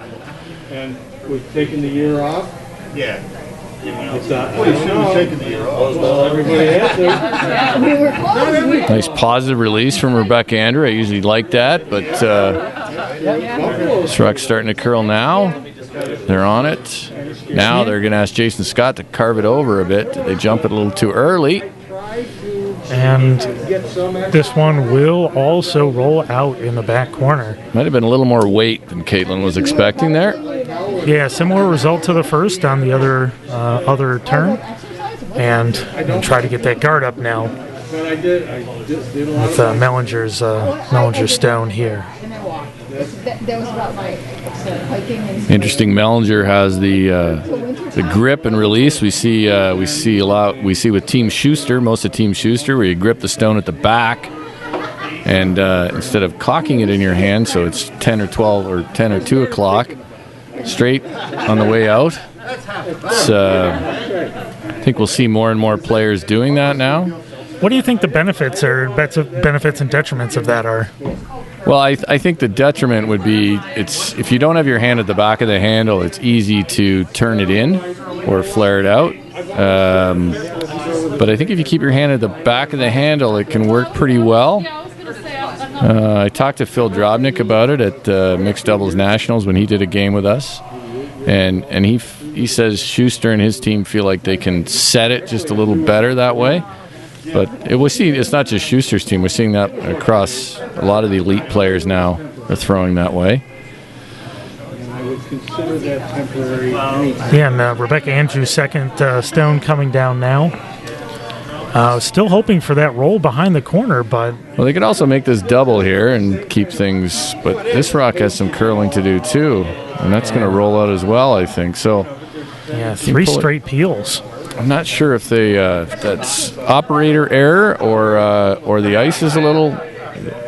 And we've taken the year off? Yeah. It's taking the year off. Well, everybody has to. Nice positive release from Rebecca Andrew. I usually like that, but this rock's starting to curl now. They're on it. Now they're going to ask Jason Scott to carve it over a bit. Did they jump it a little too early? And this one will also roll out in the back corner. Might have been a little more weight than Caitlin was expecting there. Yeah, similar result to the first on the other turn. And try to get that guard up now with Mellinger's stone here. Interesting. Mellinger has the grip and release. We see a lot. We see with Team Schuster, most of Team Schuster, where you grip the stone at the back, and instead of cocking it in your hand, so it's 10 or 12 or 10 or 2 o'clock, straight on the way out. I think we'll see more and more players doing that now. What do you think the benefits and detriments of that are? Well, I think the detriment would be if you don't have your hand at the back of the handle, it's easy to turn it in or flare it out. But I think if you keep your hand at the back of the handle, it can work pretty well. I talked to Phil Drobnik about it at Mixed Doubles Nationals when he did a game with us, and he says Schuster and his team feel like they can set it just a little better that way. But we'll see. It's not just Schuster's team. We're seeing that across a lot of the elite players now are throwing that way. I would consider that temporary. Yeah, and Rebecca Andrews' second stone coming down now. Still hoping for that roll behind the corner, but... Well, they could also make this double here and keep things... But this rock has some curling to do, too. And that's going to roll out as well, I think. So... Yeah, 3 straight peels. I'm not sure if they if that's operator error or the ice is a little...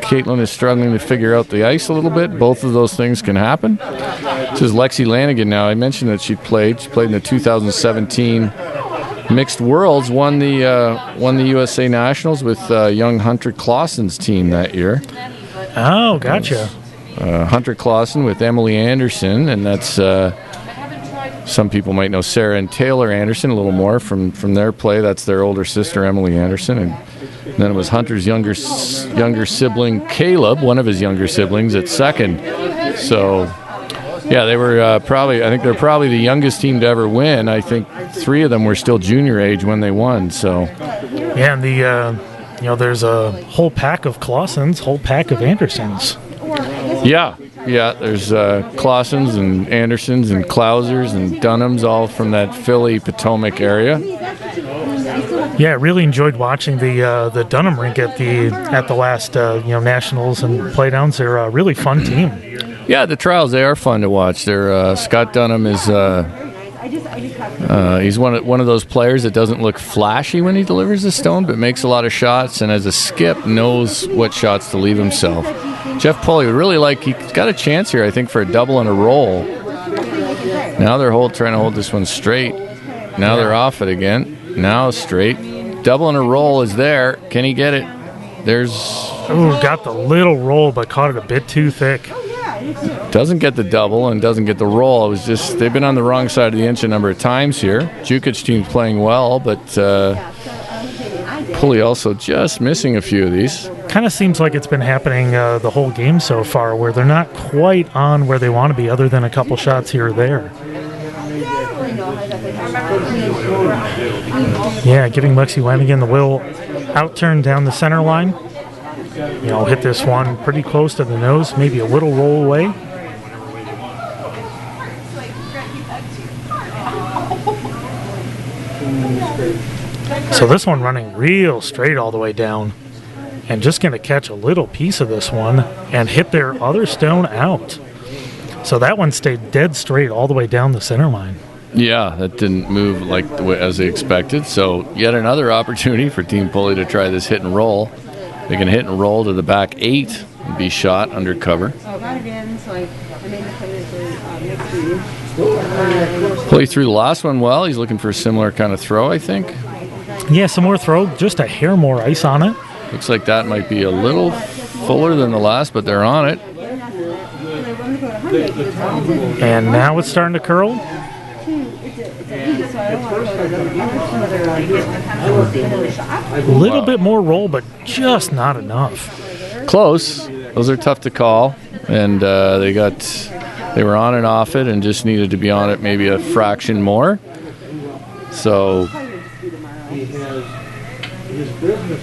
Caitlin is struggling to figure out the ice a little bit. Both of those things can happen. This is Lexi Lanigan now. I mentioned that she played. She played in the 2017 Mixed Worlds, won the USA Nationals with young Hunter Clausen's team that year. Oh, gotcha. Hunter Clausen with Emily Anderson, and that's some people might know Sarah and Taylor Anderson a little more from their play. That's their older sister, Emily Anderson, and then it was Hunter's younger sibling, Caleb, one of his younger siblings, at second. So, yeah, they were I think they're probably the youngest team to ever win. I think 3 of them were still junior age when they won. So, yeah, and there's a whole pack of Clausens, whole pack of Andersons. Yeah, there's Clausens and Andersons and Clausers and Dunhams, all from that Philly Potomac area. Yeah, I really enjoyed watching the Dunham rink at the last nationals and playdowns. They're a really fun team. Yeah, the trials, they are fun to watch. They're Scott Dunham is he's one of those players that doesn't look flashy when he delivers the stone, but makes a lot of shots, and as a skip knows what shots to leave himself. Jeff Pulley would really he's got a chance here, I think, for a double and a roll. Now they're trying to hold this one straight. Now they're off it again. Now straight. Double and a roll is there. Can he get it? Got the little roll, but caught it a bit too thick. Doesn't get the double and doesn't get the roll. It was just they've been on the wrong side of the inch a number of times here. Jukic's team's playing well, but Pulley also just missing a few of these. Kind of seems like it's been happening the whole game so far, where they're not quite on where they want to be, other than a couple shots here or there. Yeah, giving Lexi Lanigan the will out-turn down the center line. Hit this one pretty close to the nose, maybe a little roll away. So this one running real straight all the way down, and just going to catch a little piece of this one and hit their other stone out. So that one stayed dead straight all the way down the center line. Yeah, that didn't move like the way, as they expected. So yet another opportunity for Team Pulley to try this hit and roll. They can hit and roll to the back 8 and be shot under cover. Oh, got it in, so I made the next Pulley threw the last one well. He's looking for a similar kind of throw, I think. Yeah, some more throw, just a hair more ice on it. Looks like that might be a little fuller than the last, but they're on it. And now it's starting to curl. A little bit more roll, but just not enough. Close. Those are tough to call, and they were on and off it, and just needed to be on it maybe a fraction more. So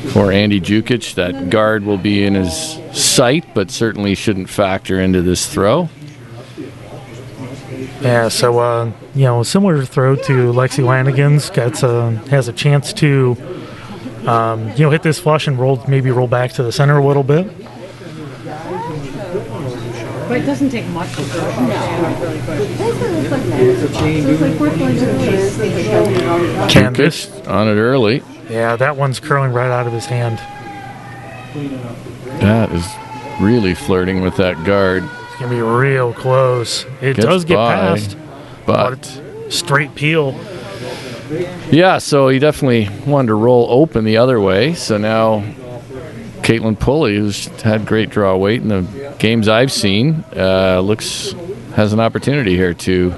for Andy Jukic, that guard will be in his sight, but certainly shouldn't factor into this throw. Yeah, so similar throw to Lexi Lanigan's. Has a chance to hit this flush and maybe roll back to the center a little bit. But it doesn't take much to throw. Jukic on it early. Yeah, that one's curling right out of his hand. That is really flirting with that guard. It's going to be real close. It does get past, but straight peel. Yeah, so he definitely wanted to roll open the other way. So now Caitlin Pulley, who's had great draw weight in the games I've seen, has an opportunity here to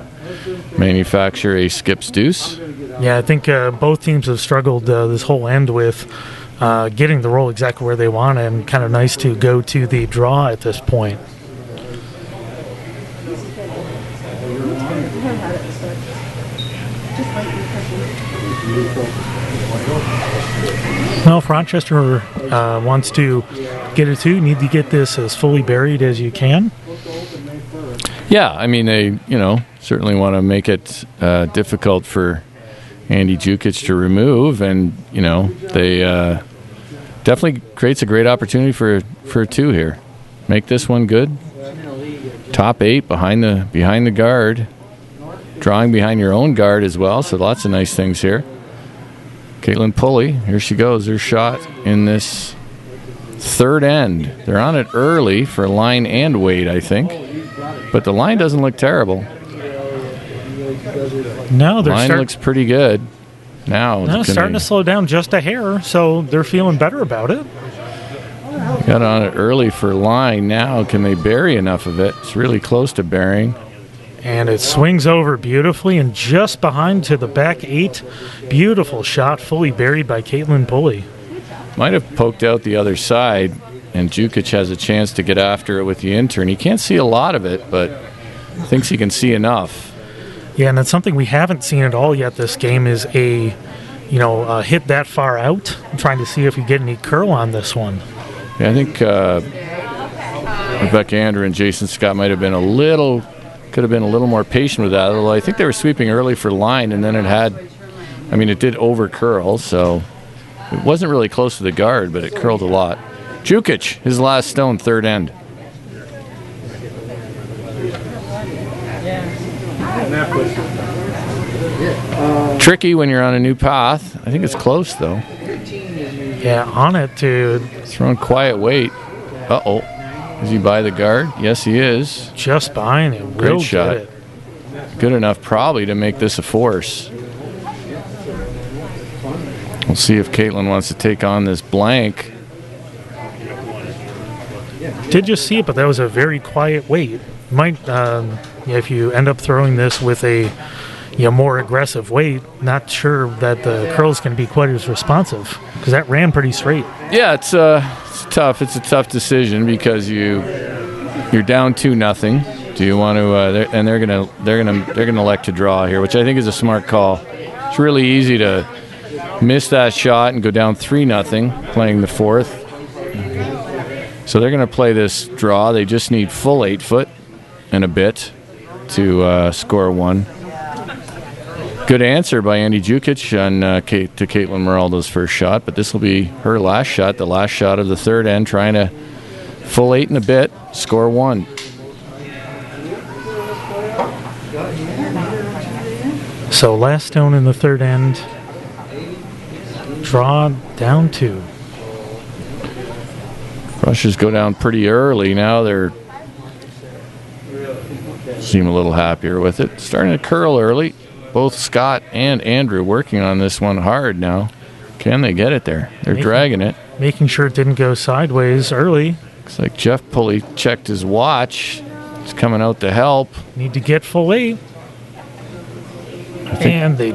manufacture a skips deuce. Yeah, I think both teams have struggled this whole end with getting the roll exactly where they want, and kind of nice to go to the draw at this point. Well, if Rochester wants to get it too, you need to get this as fully buried as you can. Yeah, I mean, they certainly want to make it difficult for Andy Jukic to remove, and they definitely creates a great opportunity for a 2 here. Make this one good. Top 8 behind the guard, drawing behind your own guard as well. So lots of nice things here. Caitlin Pulley, here she goes. Her shot in this third end. They're on it early for line and weight, I think, but the line doesn't look terrible. No, line looks pretty good. Now it's starting to slow down just a hair, so they're feeling better about it. Got on it early for line. Now can they bury enough of it? It's really close to burying. And it swings over beautifully and just behind to the back 8. Beautiful shot, fully buried by Caitlin Pulley. Might have poked out the other side, and Jukic has a chance to get after it with the intern. He can't see a lot of it, but thinks he can see enough. Yeah, and that's something we haven't seen at all yet this game is a hit that far out. I'm trying to see if we get any curl on this one. Yeah, I think Rebecca Andrew and Jason Scott might have been could have been a little more patient with that, although I think they were sweeping early for line, and then it did over curl, so it wasn't really close to the guard, but it curled a lot. Jukic, his last stone, third end. Tricky when you're on a new path. I think it's close, though. Yeah, on it, dude. Throwing quiet weight. Uh-oh. Is he by the guard? Yes, he is. Just behind him. Great shot. Good enough probably to make this a force. We'll see if Caitlin wants to take on this blank. Did just see it, but that was a very quiet weight. Might, if you end up throwing this with a more aggressive weight, not sure that the curls can be quite as responsive, because that ran pretty straight. Yeah, it's tough. It's a tough decision because you're down 2-0. Do you want to? And they're gonna elect to draw here, which I think is a smart call. It's really easy to miss that shot and go down 3-0, playing the 4th. So they're gonna play this draw. They just need full 8 foot and a bit to score 1. Good answer by Andy Jukic on to Caitlin Meraldo's first shot, but this will be her last shot, the last shot of the third end, trying to full 8 and a bit, score 1. So last stone in the third end, draw down 2. Rushes go down pretty early. Now they're seem a little happier with it. Starting to curl early. Both Scott and Andrew working on this one hard now. Can they get it there? They're dragging it. Making sure it didn't go sideways early. Looks like Jeff Pulley checked his watch. He's coming out to help. Need to get full 8. And I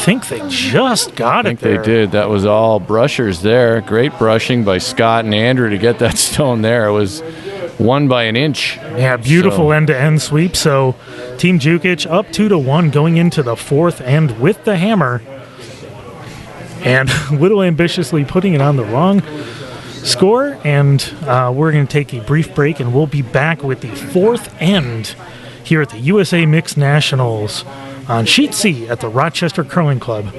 think they just got it there. I think they did. That was all brushers there. Great brushing by Scott and Andrew to get that stone there. It was won by an inch. Yeah, beautiful end-to-end sweep. So Team Jukic up 2-1 going into the fourth end with the hammer. And a little ambitiously putting it on the wrong score. And we're going to take a brief break, and we'll be back with the fourth end here at the USA Mixed Nationals on Sheet C at the Rochester Curling Club.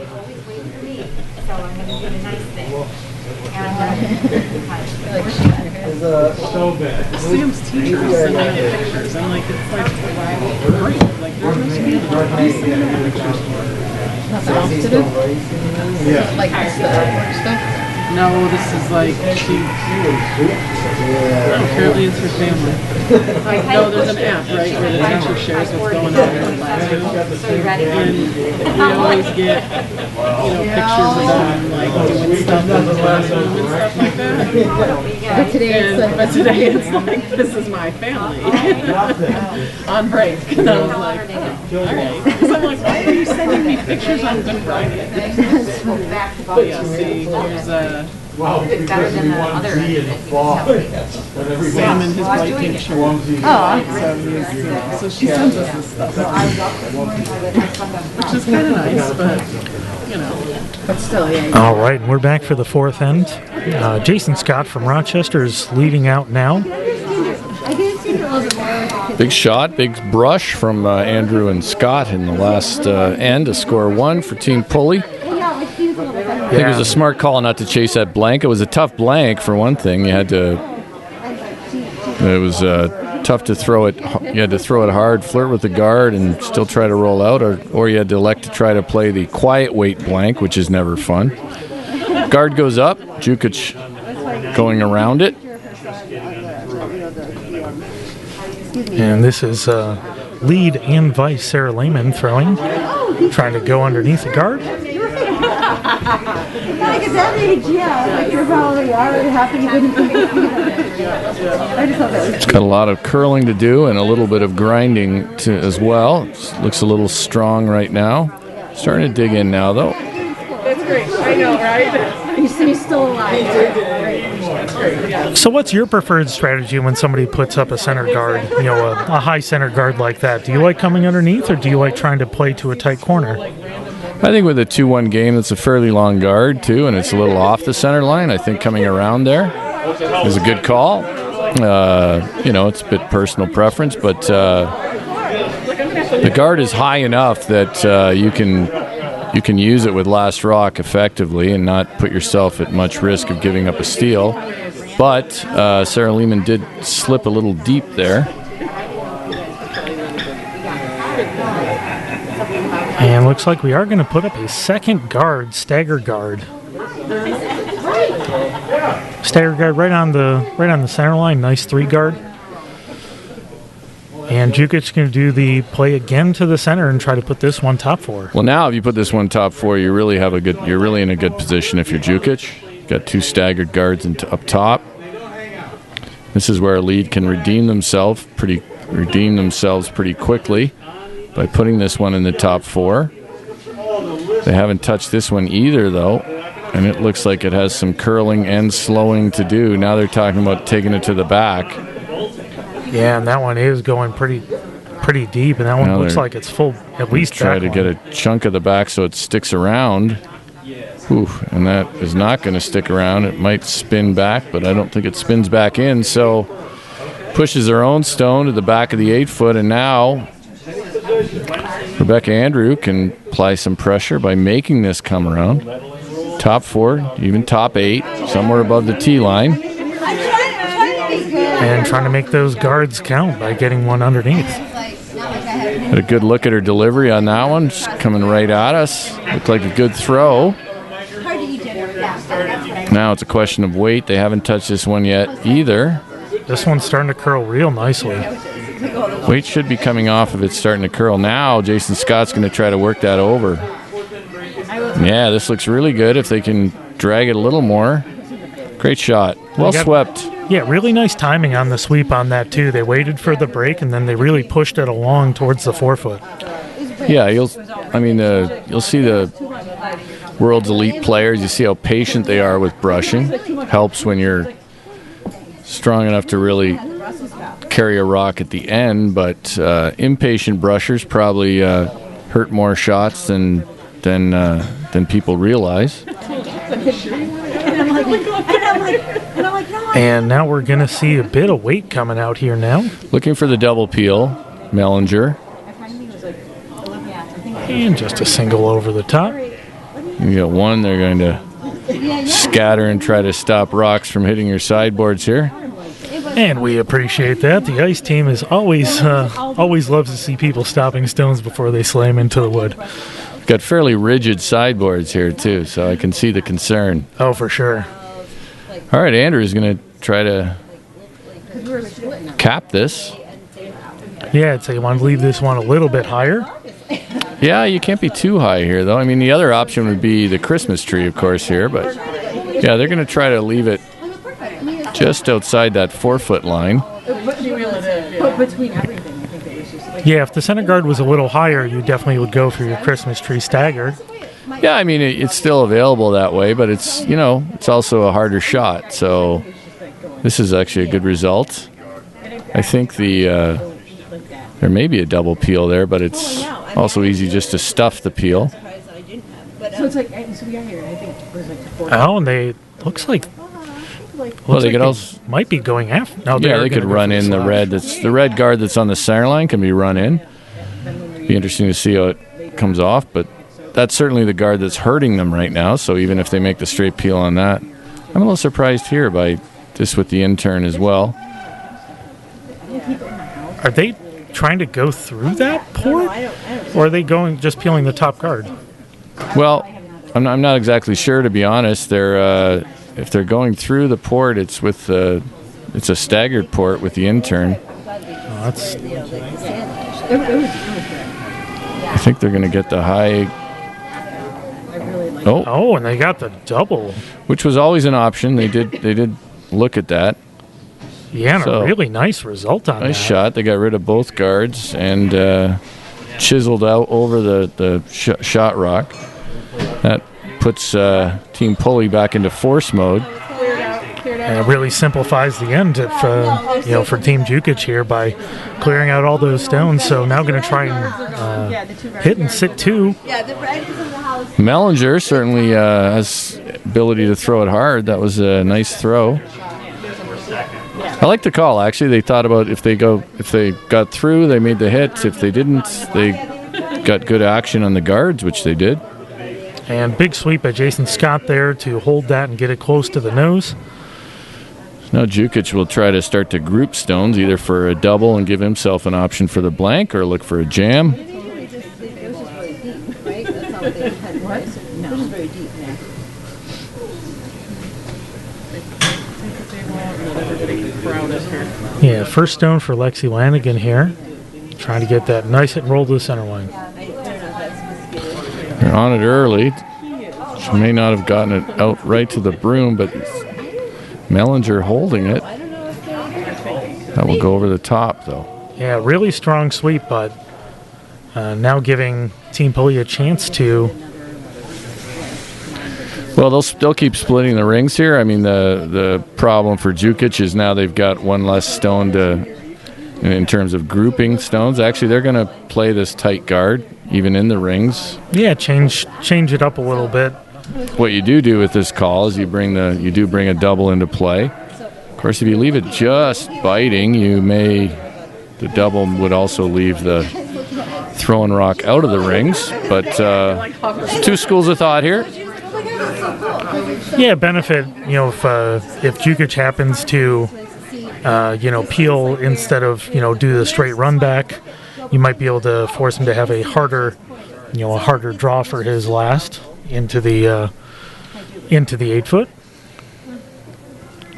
So bad. Sam's teachers send me pictures. I'm like, it's like great. Like, there's no speed. He's sending me pictures. Nothing else to do? Yeah. Like this work stuff? No, this is like, apparently it's her family. No, there's an app, right, where the teacher shares what's going on in the classroom. And we always get, pictures of them, like, doing stuff in the classroom and stuff like that. But today it's like, this is my family. On break. And I was like, all right. Because I'm like, why are you sending me pictures on Good Friday? But yeah, see, here's Wow, it's better than the other end. Sam and his white pink shirt. So she sends us this stuff, which is kind of nice, but But still, yeah. All right, we're back for the fourth end. Jason Scott from Rochester is leading out now. Big shot, big brush from Andrew and Scott in the last end to score 1 for Team Pulley. I think it was a smart call not to chase that blank. It was a tough blank for one thing. You had to. It was tough to throw it. You had to throw it hard, flirt with the guard, and still try to roll out, or you had to elect to try to play the quiet weight blank, which is never fun. Guard goes up. Jukic going around it. And this is lead and vice Sarah Lehman throwing, trying to go underneath the guard. Like at that age, yeah, like you're probably already happy you didn't think I just thought that was It's got a lot of curling to do and a little bit of grinding as well. Looks a little strong right now. Starting to dig in now, though. that's great. I know, right? he's still alive. So what's your preferred strategy when somebody puts up a center guard, a high center guard like that? Do you like coming underneath, or do you like trying to play to a tight corner? I think with a 2-1 game, it's a fairly long guard, too, and it's a little off the center line. I think coming around there is a good call. It's a bit personal preference, but the guard is high enough that you can use it with last rock effectively and not put yourself at much risk of giving up a steal. But Sarah Lehman did slip a little deep there. And looks like we are going to put up a second guard, stagger guard. Stagger guard right on the center line. Nice 3 guard. And Jukic's going to do the play again to the center and try to put this one top 4. Well, now if you put this one top 4, you're really in a good position if you're Jukic. You've got 2 staggered guards up top. This is where a lead can redeem themselves pretty quickly by putting this one in the top 4. They haven't touched this one either, though, and it looks like it has some curling and slowing to do. Now they're talking about taking it to the back. Yeah, and that one is going pretty deep, and that one looks like it's full, at least try to get a chunk of the back so it sticks around. Oof, and that is not going to stick around. It might spin back, but I don't think it spins back in, so pushes her own stone to the back of the 8-foot, and now Rebecca Andrew can apply some pressure by making this come around. Top 4, even top 8, somewhere above the tee line. I'm trying to be good. And trying to make those guards count by getting one underneath. Had a good look at her delivery on that one. Just coming right at us. Looked like a good throw. Now it's a question of weight. They haven't touched this one yet either. This one's starting to curl real nicely. Weight should be coming off if it's starting to curl. Now Jason Scott's going to try to work that over. Yeah, this looks really good if they can drag it a little more. Great shot. Well swept. Yeah, really nice timing on the sweep on that too. They waited for the break and then they really pushed it along towards the 4-foot. Yeah, you'll see the world's elite players. You see how patient they are with brushing. Helps when you're strong enough to really carry a rock at the end, but impatient brushers probably hurt more shots than people realize. And now we're going to see a bit of weight coming out here now. Looking for the double peel, Mellinger. And just a single over the top. You got one, they're going to scatter and try to stop rocks from hitting your sideboards here. And we appreciate that. The ice team is always loves to see people stopping stones before they slam into the wood. Got fairly rigid sideboards here too, so I can see the concern. Oh, for sure. All right, Andrew's going to try to cap this. Yeah, I'd say you want to leave this one a little bit higher. Yeah, you can't be too high here, though. I mean, the other option would be the Christmas tree, of course, here. But, yeah, they're going to try to leave it just outside that 4-foot line. Yeah, if the center guard was a little higher, you definitely would go for your Christmas tree stagger. Yeah, I mean, it's still available that way, but it's, it's also a harder shot. So this is actually a good result. I think there may be a double peel there, but it's also easy just to stuff the peel. So it's like, so we got here, I think it was like 4. Oh, and they looks like They could also might be going after. No, they could run in the red. That's the red guard that's on the center line can be run in. Be interesting to see how it comes off, but that's certainly the guard that's hurting them right now. So even if they make the straight peel on that, I'm a little surprised here by this with the intern as well. Are they trying to go through that port, or are they just peeling the top guard? Well, I'm not exactly sure, to be honest. They're if they're going through the port, it's a staggered port with the intern. Oh, I think they're going to get the high. Oh, and they got the double, which was always an option. They did look at that. Yeah, and a really nice result on that. Nice shot. They got rid of both guards and chiseled out over the shot rock. That puts Team Pulley back into force mode. And it really simplifies the end for Team Jukic here by clearing out all those stones. So now going to try and hit and sit 2. Mellinger certainly has ability to throw it hard. That was a nice throw. I like the call, actually. They thought about if they got through, they made the hit. If they didn't, they got good action on the guards, which they did. And big sweep by Jason Scott there to hold that and get it close to the nose. Now Jukic will try to start to group stones, either for a double and give himself an option for the blank or look for a jam. Yeah, first stone for Lexi Lanigan here. Trying to get that nice hit and roll to the center line. They're on it early. She may not have gotten it out right to the broom, but Mellinger holding it. That will go over the top, though. Yeah, really strong sweep, but now giving Team Pulley a chance to. Well, they'll still keep splitting the rings here. I mean, the problem for Jukic is now they've got one less stone in terms of grouping stones. Actually, they're going to play this tight guard, even in the rings. Yeah, change it up a little bit. What you do with this call is you bring a double into play. Of course, if you leave it just biting, the double would also leave the throwing rock out of the rings. But two schools of thought here. Yeah, benefit, if Jukic happens to, peel instead of, do the straight run back, you might be able to force him to have a harder draw for his last into the 8-foot.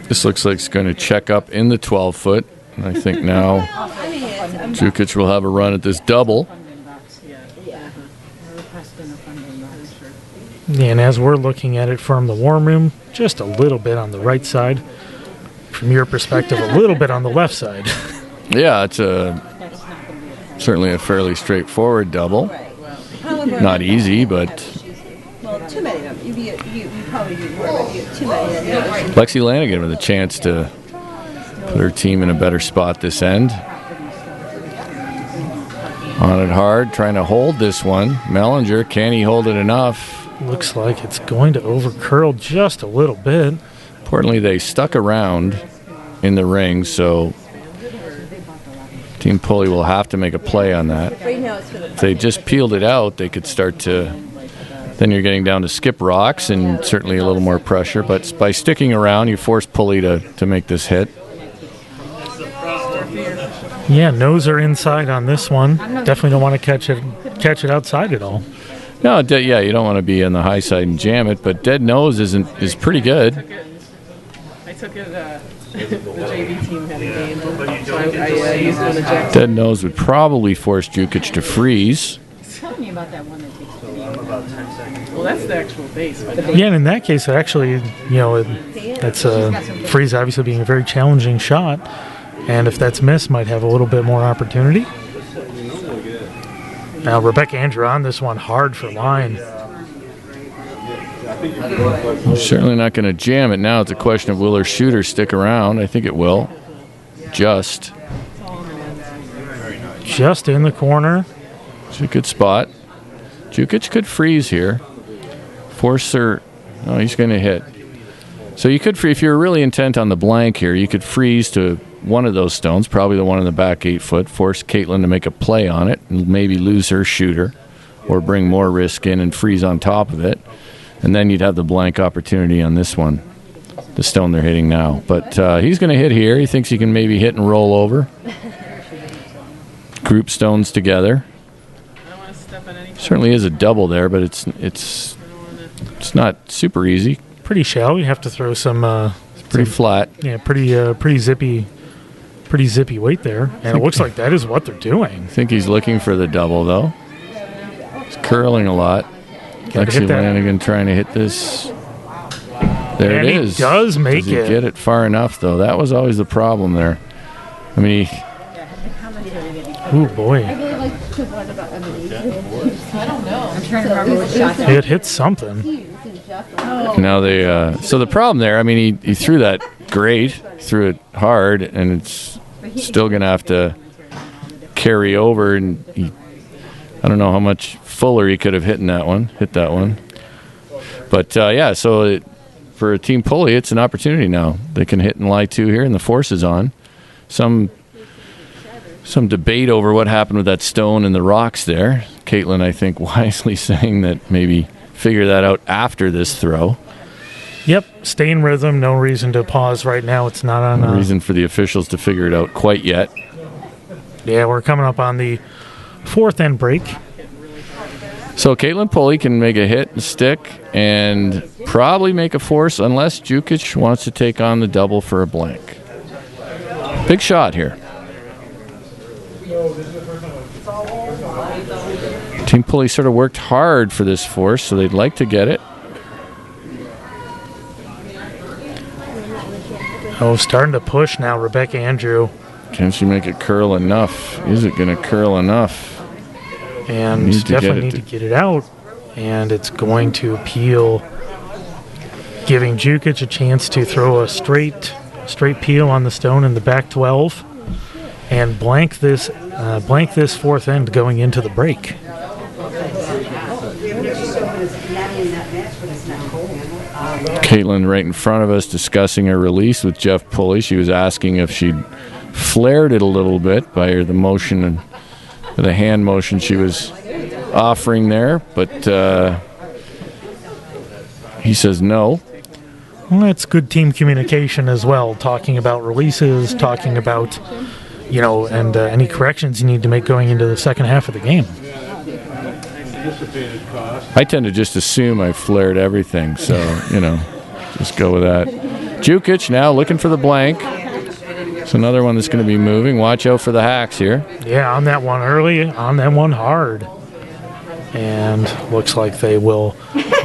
This looks like it's going to check up in the 12-foot. And I think now Jukic will have a run at this double. And as we're looking at it from the warm room, just a little bit on the right side. From your perspective, a little bit on the left side. Yeah, it's certainly a fairly straightforward double. Not easy, but... Well, too many of them. You probably do more, but you have too many. Lexi Lanigan with a chance to put her team in a better spot this end. On it hard, trying to hold this one. Mellinger, can he hold it enough? Looks like it's going to overcurl just a little bit. Importantly, they stuck around in the ring, so Team Pulley will have to make a play on that. If they just peeled it out, they could start to... Then you're getting down to skip rocks and certainly a little more pressure. But by sticking around, you force Pulley to make this hit. Yeah, nose are inside on this one. Definitely don't want to catch it outside at all. No, you don't want to be on the high side and jam it, but dead nose is pretty good. I took it, the JV team had a game, so I used it on the jack. Dead nose would probably force Jukic to freeze. Tell me about that one that takes Well, that's the actual base. Yeah, and in that case, it actually, that's freeze obviously being a very challenging shot. And if that's missed, might have a little bit more opportunity. Now, Rebecca Andrew on this one hard for line. Certainly not going to jam it now. It's a question of will her shooter stick around. I think it will. Just in the corner. It's a good spot. Jukic could freeze here. Force her. Oh, he's going to hit. So you could, if you're really intent on the blank here, you could freeze to one of those stones, probably the one in the back 8-foot, force Caitlin to make a play on it and maybe lose her shooter or bring more risk in and freeze on top of it. And then you'd have the blank opportunity on this one, the stone they're hitting now. But he's going to hit here. He thinks he can maybe hit and roll over. Group stones together. Certainly is a double there, but it's not super easy. Pretty shallow. You have to throw some... pretty flat. Yeah, pretty zippy weight there. And it looks like that is what they're doing. I think he's looking for the double, though. He's curling a lot. Lexi Lanigan trying to hit this. There and it is. He does make Does he get it far enough, though? That was always the problem there. I mean, oh boy. I don't know. I'm trying to remember what shot that. It hit something. Now they. So the problem there, I mean, he threw that great, threw it hard, and it's still going to have to carry over. And I don't know how much fuller he could have hit that one. But yeah, so for Team Pulley, it's an opportunity now. They can hit and lie two here, and the force is on. Some debate over what happened with that stone and the rocks there. Caitlin, I think, wisely saying that maybe figure that out after this throw. Yep, stay in rhythm. No reason to pause right now. It's not on... No reason for the officials to figure it out quite yet. Yeah, we're coming up on the fourth end break. So Caitlin Pulley can make a hit and stick and probably make a force unless Jukic wants to take on the double for a blank. Big shot here. Team Pulley sort of worked hard for this force, so they'd like to get it. Oh, starting to push now, Rebecca Andrew. Can she make it curl enough? Is it going to curl enough? And definitely need to get it out. And it's going to peel, giving Jukic a chance to throw a straight peel on the stone in the back 12 and blank this fourth end going into the break. Caitlin right in front of us discussing her release with Jeff Pulley. She was asking if she'd flared it a little bit by the motion the hand motion she was offering there, but he says no. Well, that's good team communication as well, talking about releases, talking about, and any corrections you need to make going into the second half of the game. I tend to just assume I flared everything, so, just go with that. Jukic now looking for the blank. It's another one that's going to be moving. Watch out for the hacks here. Yeah, on that one early, on that one hard. And looks like they will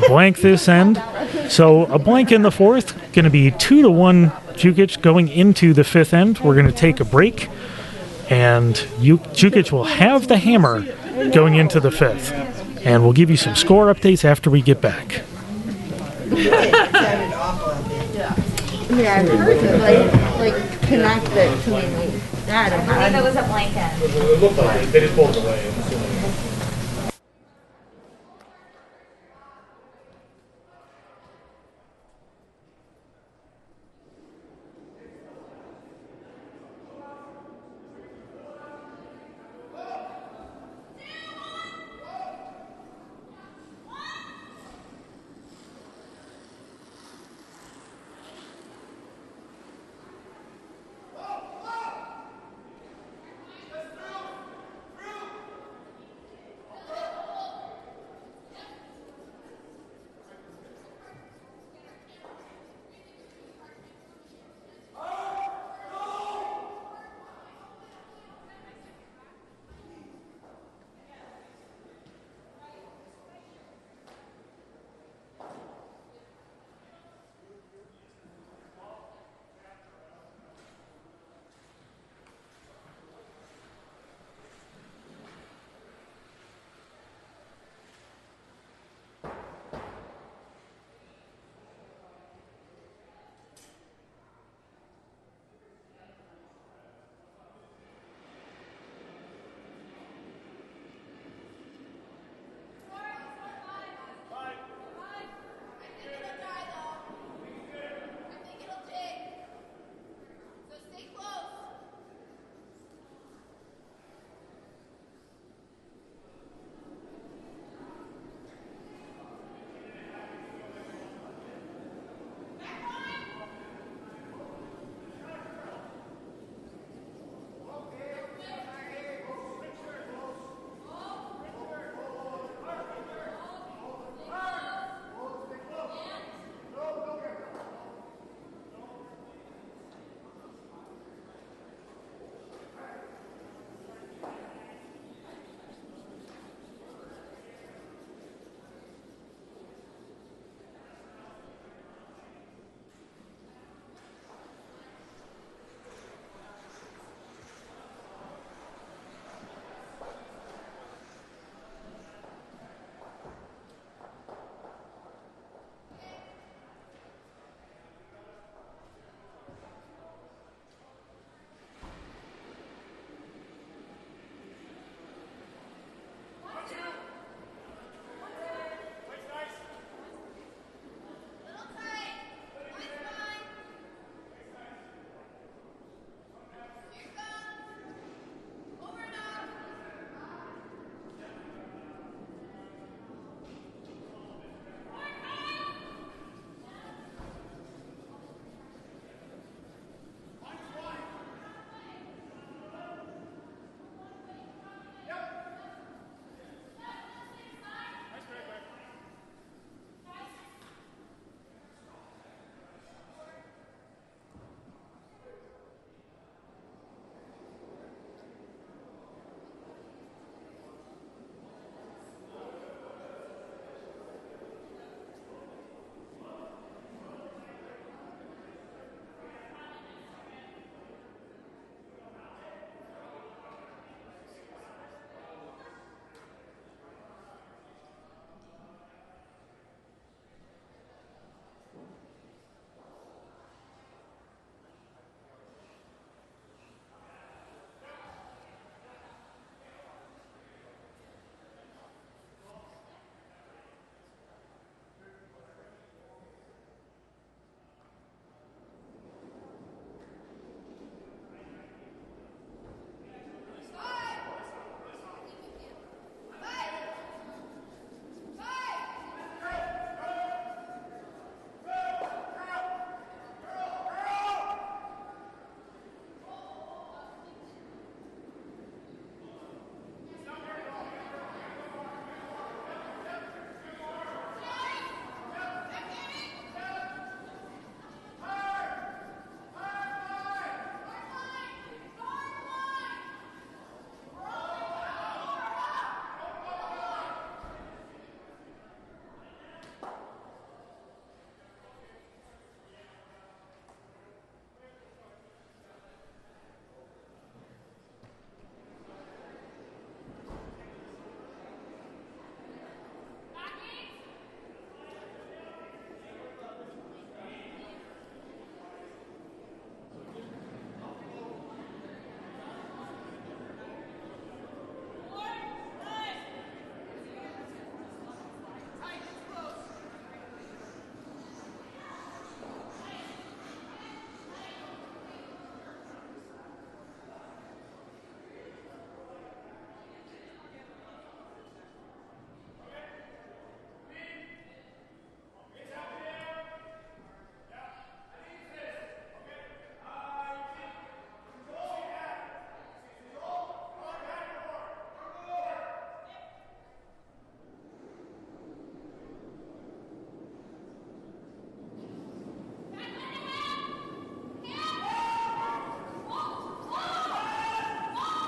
blank this end. So a blank in the fourth, going to be 2-1 Jukic going into the fifth end. We're going to take a break, and Jukic will have the hammer going into the fifth. And we'll give you some score updates after we get back. Yeah, I've heard it, like connect it to me like that. I think it was a blank end. It looked like they just pulled it away.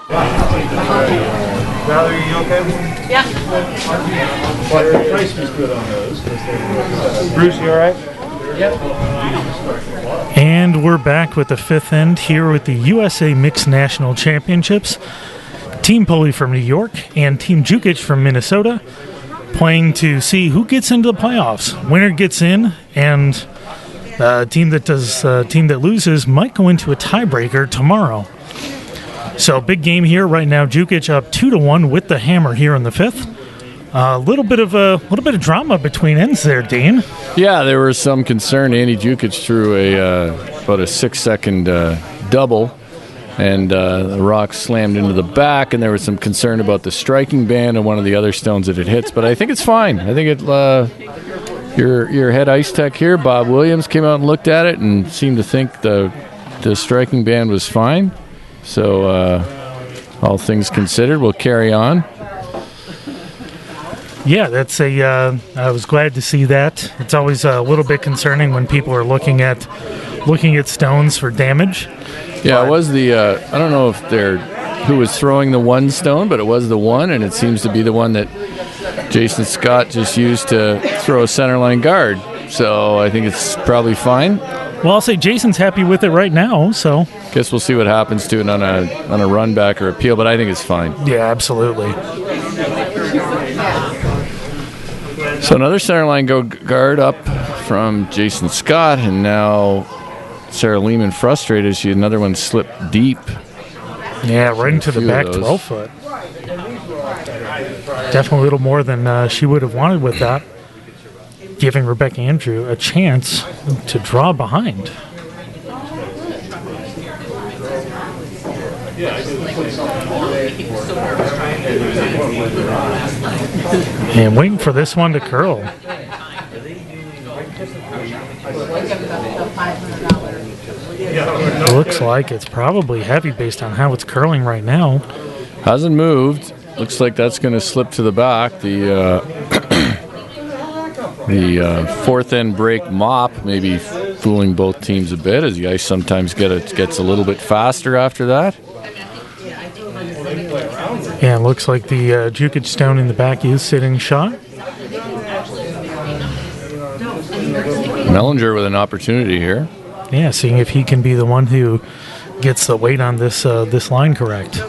Valerie, you okay? Yeah. The price was good on those. Bruce, you all right? And we're back with the fifth end here with the USA Mixed National Championships. Team Pulley from New York and Team Jukic from Minnesota playing to see who gets into the playoffs. Winner gets in, and team that loses might go into a tiebreaker tomorrow. So big game here right now. Jukic up 2-1 with the hammer here in the fifth. A little bit of drama between ends there, Dane. Yeah, there was some concern. Andy Jukic threw about a 6-second double, and the rock slammed into the back, and there was some concern about the striking band and one of the other stones that it hits. But I think it's fine. I think your head ice tech here, Bob Williams, came out and looked at it and seemed to think the striking band was fine. So all things considered, we'll carry on. Yeah, that's I was glad to see that. It's always a little bit concerning when people are looking at stones for damage. Yeah, it was the I don't know if who was throwing the one stone, but it was the one, and it seems to be the one that Jason Scott just used to throw a centerline guard. So I think it's probably fine. Well, I'll say Jason's happy with it right now, so guess we'll see what happens to it on a run back or appeal, but I think it's fine. Yeah, absolutely. So another centerline guard up from Jason Scott, and now Sarah Lehman frustrated. Another one slipped deep. Yeah, right into the back 12-foot. Definitely a little more than she would have wanted with that, giving Rebecca Andrew a chance to draw behind. And waiting for this one to curl. Looks like it's probably heavy based on how it's curling right now. Hasn't moved. Looks like that's going to slip to the back. The fourth end break mop maybe fooling both teams a bit, as the ice sometimes gets a little bit faster after that. Yeah, it looks like the Jukic stone in the back is sitting shot. Mellinger with an opportunity here. Yeah, seeing if he can be the one who gets the weight on this line correct.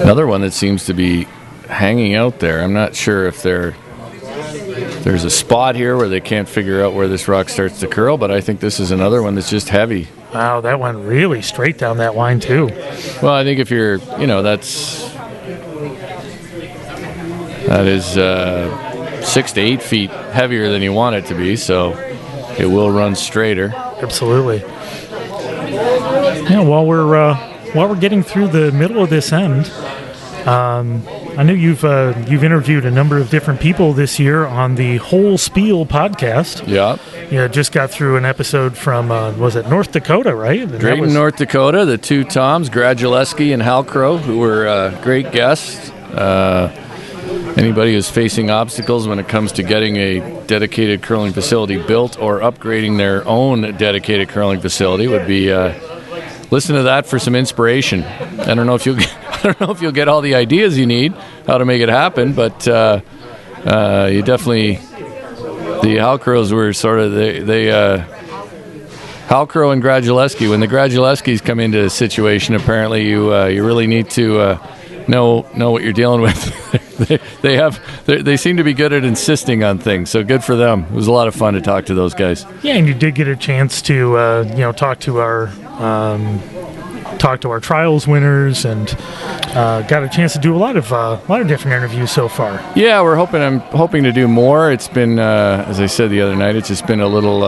Another one that seems to be hanging out there. I'm not sure if there's a spot here where they can't figure out where this rock starts to curl, but I think this is another one that's just heavy. Wow, that went really straight down that line too. Well, I think if you're, that is 6 to 8 feet heavier than you want it to be, so it will run straighter. Absolutely. Yeah, while we're getting through the middle of this end, I know you've interviewed a number of different people this year on the Whole Spiel podcast. Yeah. Yeah, just got through an episode from, was it North Dakota, right? Drayton, North Dakota, the two Toms, Graduleski and Halcrow, who were great guests. Anybody who's facing obstacles when it comes to getting a dedicated curling facility built or upgrading their own dedicated curling facility would be listen to that for some inspiration. I don't know if you'll get all the ideas you need how to make it happen, but you definitely, the Halcrows were sort of Halcrow and Graduleski. When the Graduleskis come into a situation, apparently you really need to know what you're dealing with. They seem to be good at insisting on things, so good for them. It was a lot of fun to talk to those guys. Yeah, and you did get a chance to talk to our trials winners, and got a chance to do a lot of different interviews so far. Yeah, I'm hoping to do more. It's been, as I said the other night, it's just been a little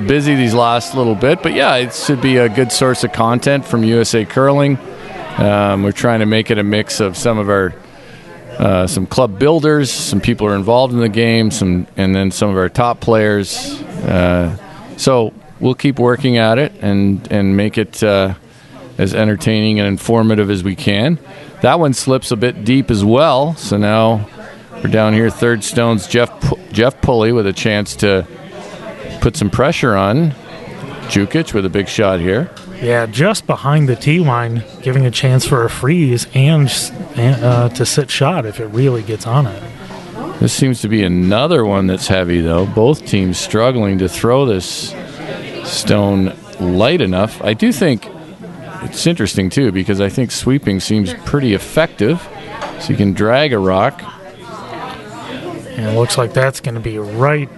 busy these last little bit, but yeah, it should be a good source of content from USA Curling. We're trying to make it a mix of some of our some club builders, some people who are involved in the game, and then some of our top players. So we'll keep working at it and make it as entertaining and informative as we can. That one slips a bit deep as well, so now we're down here third stones. Jeff Pulley with a chance to put some pressure on Jukic with a big shot here. Yeah, just behind the tee line, giving a chance for a freeze and to sit shot if it really gets on it. This seems to be another one that's heavy, though. Both teams struggling to throw this stone light enough. I do think it's interesting, too, because I think sweeping seems pretty effective. So you can drag a rock. And it looks like that's going to be right.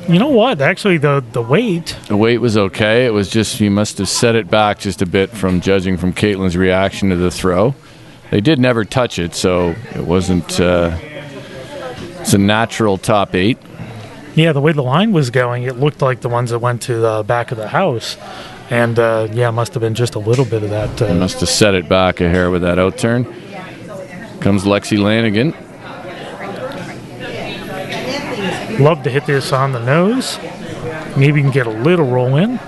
You know what? Actually, the weight. The weight was okay. It was just you must have set it back just a bit from judging from Caitlin's reaction to the throw. They did never touch it, so it wasn't... it's a natural top 8. Yeah, the way the line was going, it looked like the ones that went to the back of the house. And, yeah, must have been just a little bit of that. They must have set it back a hair with that outturn. Comes Lexi Lanigan. Love to hit this on the nose. Maybe you can get a little roll in.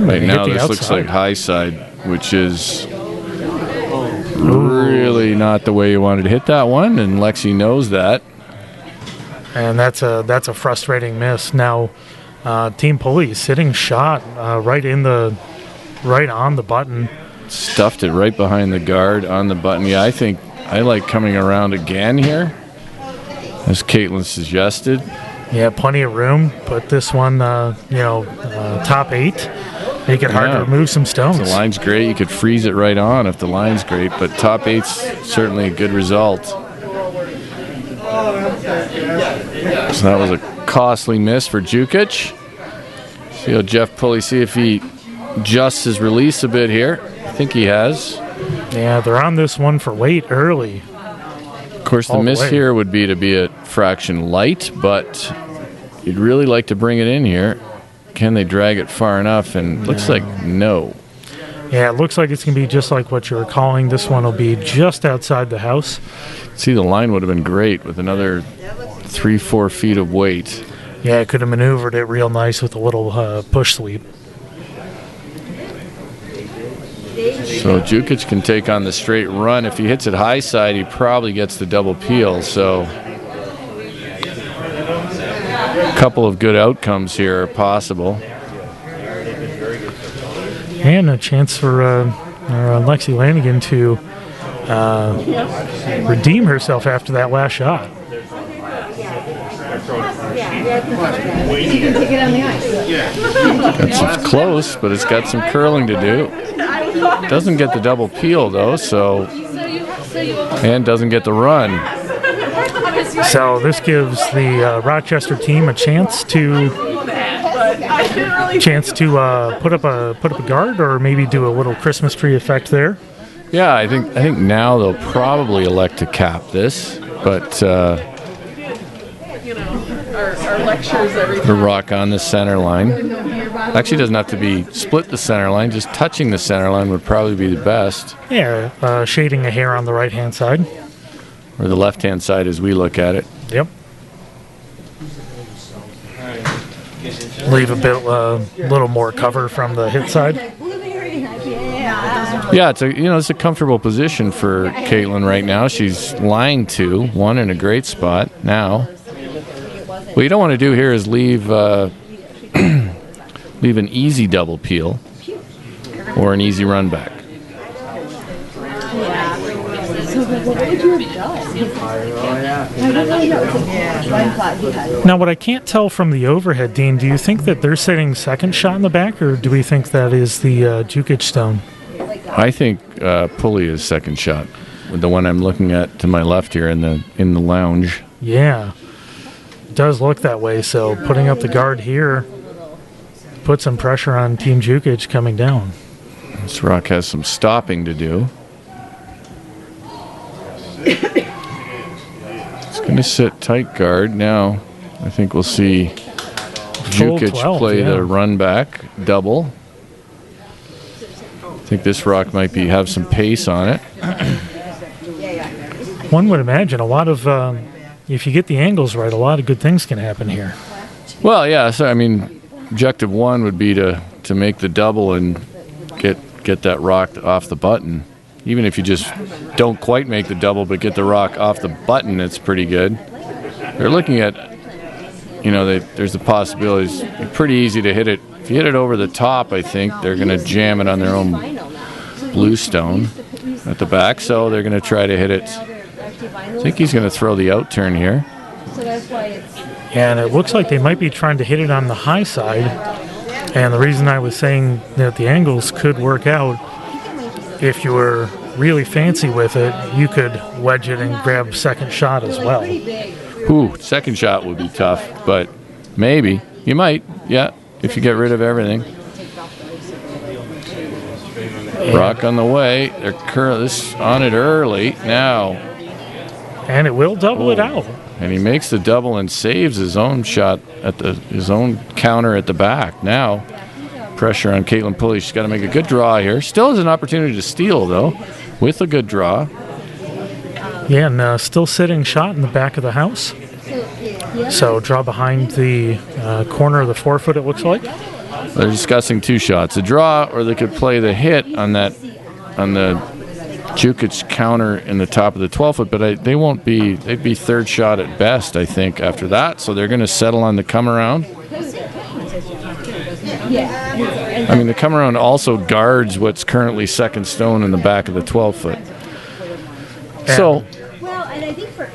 Right now, this looks like high side, which is really not the way you wanted to hit that one, and Lexi knows that. And that's a frustrating miss. Now, Team Pulley sitting shot right on the button. Stuffed it right behind the guard on the button. Yeah, I think I like coming around again here, as Caitlin suggested. Yeah, plenty of room. Put this one, top 8. Make it hard to remove some stones. If the line's great, you could freeze it right on if the line's great, but top 8's certainly a good result. So that was a costly miss for Jukic. See how Jeff Pulley, see if he adjusts his release a bit here. I think he has. Yeah, they're on this one for weight early. Of course, the miss here would be to be a fraction light, but you'd really like to bring it in here. Can they drag it far enough? And looks like no. Yeah, it looks like it's going to be just like what you were calling. This one will be just outside the house. See, the line would have been great with another 3-4 feet of weight. Yeah, it could have maneuvered it real nice with a little push sweep. So Jukic can take on the straight run. If he hits it high side, he probably gets the double peel. So a couple of good outcomes here are possible. And a chance for Lexi Lanigan to redeem herself after that last shot. It's close, but it's got some curling to do. Doesn't get the double peel, though, and doesn't get the run. So this gives the Rochester team a chance to put up a guard, or maybe do a little Christmas tree effect there. Yeah, I think now they'll probably elect to cap this, but our lectures every time. the rock on the center line. Actually, doesn't have to be split the center line. Just touching the center line would probably be the best. Yeah, shading a hair on the right-hand side. Or the left-hand side as we look at it. Yep. Leave a bit, little more cover from the hit side. Yeah, it's a comfortable position for Caitlin right now. She's lying to one in a great spot now. What you don't want to do here is leave leave an easy double peel or an easy run back. Now, what I can't tell from the overhead, Dean, do you think that they're setting second shot in the back, or do we think that is the Jukic stone? I think Pulley is second shot, with the one I'm looking at to my left here in the lounge. Yeah, it does look that way. So putting up the guard here put some pressure on Team Jukic coming down. This rock has some stopping to do. It's going to sit tight guard now. I think we'll see Jukic 12, play yeah. the run back double. I think this rock might have some pace on it. One would imagine a lot of, if you get the angles right, a lot of good things can happen here. Well, yeah. So I mean, objective one would be to make the double and get that rock off the button. Even if you just don't quite make the double but get the rock off the button, it's pretty good. they're looking at, there's a possibility. It's pretty easy to hit it. If you hit it over the top, I think they're going to jam it on their own bluestone at the back. So they're going to try to hit it. I think he's going to throw the out turn here. And it looks like they might be trying to hit it on the high side. And the reason I was saying that the angles could work out, if you were really fancy with it, you could wedge it and grab second shot as well. Ooh, second shot would be tough, but maybe. You might, yeah, if you get rid of everything. Rock on the way. They're this on it early now. And it will double it out. And he makes the double and saves his own shot at his own counter at the back. Now, pressure on Caitlin Pulley. She's got to make a good draw here. Still has an opportunity to steal, though, with a good draw. Yeah, and still sitting shot in the back of the house. So draw behind the corner of the forefoot, it looks like. They're discussing two shots, a draw, or they could play the hit on the Jukic counter in the top of the 12-foot, but they won't be. They'd be third shot at best, I think, after that. So they're going to settle on the come around. I mean, the come around also guards what's currently second stone in the back of the 12-foot. So,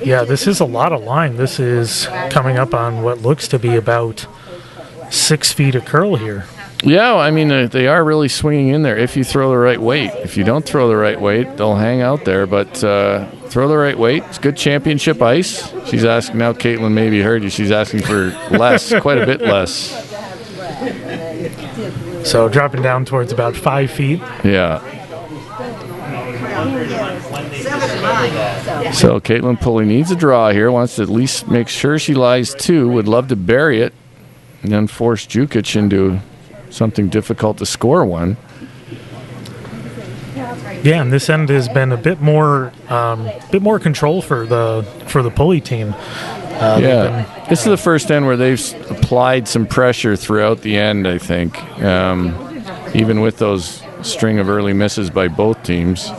yeah, this is a lot of line. This is coming up on what looks to be about 6 feet of curl here. Yeah, I mean, they are really swinging in there if you throw the right weight. If you don't throw the right weight, they'll hang out there. But throw the right weight. It's good championship ice. She's asking now, Caitlin maybe heard you. She's asking for less, quite a bit less. So dropping down towards about 5 feet. Yeah. So Caitlin Pulley needs a draw here. Wants to at least make sure she lies 2. Would love to bury it and then force Jukic into something difficult to score one. Yeah, and this end has been a bit more control for the Pulley team. This is the first end where they've applied some pressure throughout the end, I think, even with those string of early misses by both teams.